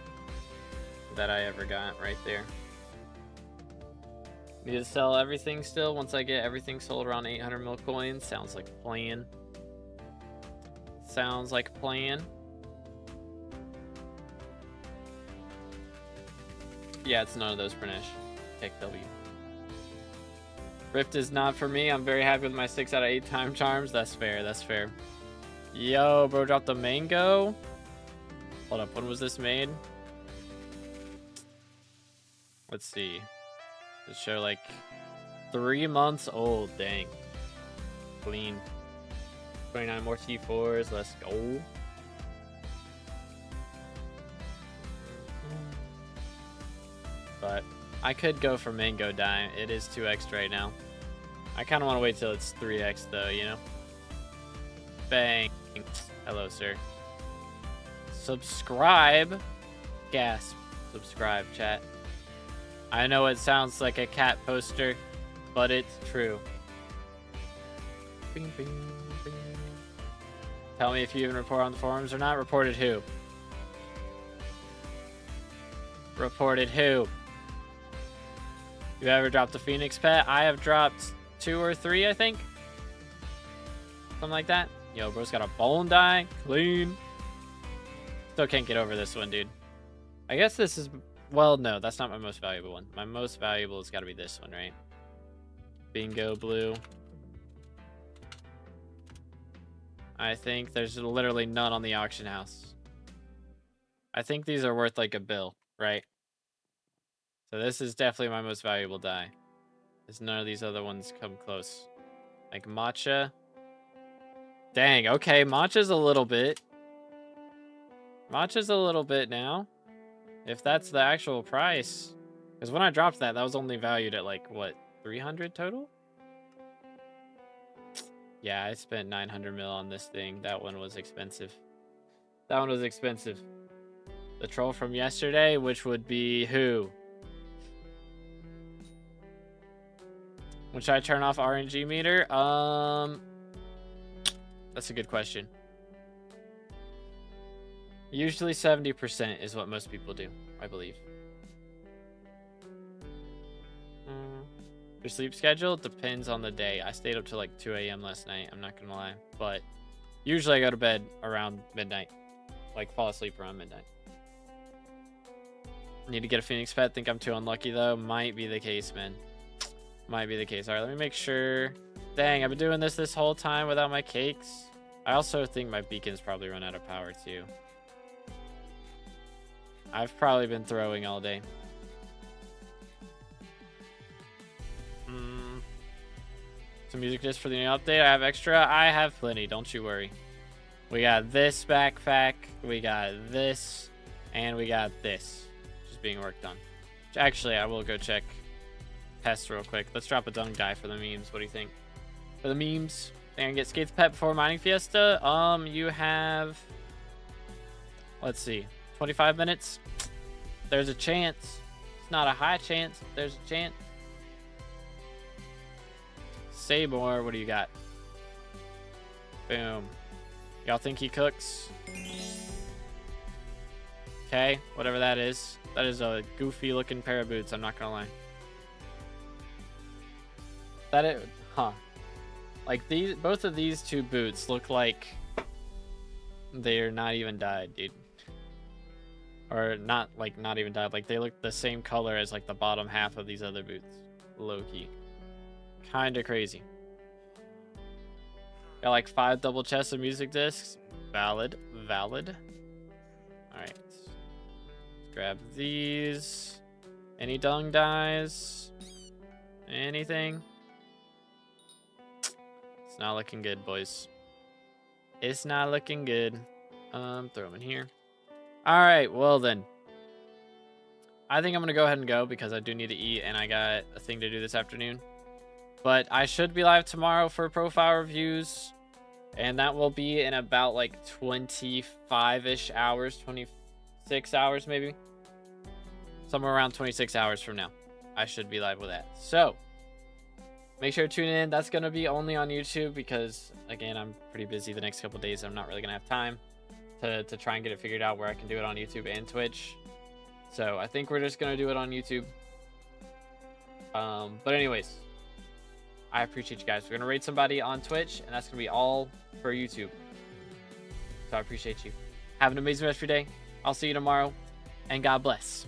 Speaker 1: that I ever got right there. Need to sell everything still once I get everything sold around 800 mil coins. Sounds like a plan. Sounds like a plan. Yeah, it's none of those, Pranesh. Pick W. Rift is not for me. I'm very happy with my 6 out of 8 time charms. That's fair. That's fair. Yo, bro, dropped the mango. Hold up. When was this made? Let's see. Let's show like 3 months old. Dang. Clean. 29 more T4s. Let's go. But I could go for mango dye. It is 2x right now. I kind of want to wait till it's 3x though, you know? Bang. Hello, sir. Subscribe. Gasp. Subscribe, chat. I know it sounds like a cat poster, but it's true. Bing, bing, bing. Tell me if you even report on the forums or not. Reported who? Reported who? You ever dropped a Phoenix pet? I have dropped 2 or 3, I think. Something like that. Yo, bro's got a bone dye. Clean. Still can't get over this one, dude. I guess this is... Well, no, that's not my most valuable one. My most valuable has got to be this one, right? Bingo blue. I think there's literally none on the auction house. I think these are worth like a bill, right? So this is definitely my most valuable dye. Because none of these other ones come close. Like matcha. Dang, okay, matcha's a little bit. Matcha's a little bit now. If that's the actual price. Because when I dropped that, that was only valued at like, what, 300 total? Yeah, I spent 900 mil on this thing. That one was expensive. That one was expensive. The troll from yesterday, which would be who? When should I turn off RNG meter? That's a good question. Usually 70% is what most people do, I believe. Your sleep schedule depends on the day. I stayed up till like 2 a.m. last night. I'm not gonna lie, but usually I go to bed around midnight, like fall asleep around midnight. Need to get a Phoenix pet. Think I'm too unlucky though. Might be the case, man. Might be the case. All right, let me make sure. Dang, I've been doing this whole time without my cakes. I also think my beacon's probably run out of power too. I've probably been throwing all day. Some music disc for the new update. I have extra. I have plenty. Don't you worry. We got this backpack, we got this, and we got this just being worked on. Which actually, I will go check test real quick. Let's drop a dung die for the memes. What do you think? For the memes, think I can get Skates Pet before Mining Fiesta? You have, let's see, 25 minutes. There's a chance. It's not a high chance. There's a chance. Say more. What do you got? Boom. Y'all think he cooks? Okay, whatever that is. That is a goofy looking pair of boots, I'm not gonna lie. That it, huh. Like these, both of these two boots look like they're not even dyed, dude. Or not even dyed, like they look the same color as like the bottom half of these other boots. Low-key. Kinda crazy. Got like 5 double chests of music discs. Valid. Alright. Let's grab these. Any dung dies? Anything? It's not looking good, boys. It's not looking good. Throw them in here. Alright, well then. I think I'm gonna go ahead and go because I do need to eat and I got a thing to do this afternoon. But I should be live tomorrow for profile reviews. And that will be in about like 25-ish hours, 26 hours maybe. Somewhere around 26 hours from now. I should be live with that. So, make sure to tune in. That's going to be only on YouTube because, again, I'm pretty busy the next couple days. I'm not really going to have time to try and get it figured out where I can do it on YouTube and Twitch. So, I think we're just going to do it on YouTube. But anyways, I appreciate you guys. We're going to raid somebody on Twitch, and that's going to be all for YouTube. So I appreciate you. Have an amazing rest of your day. I'll see you tomorrow, and God bless.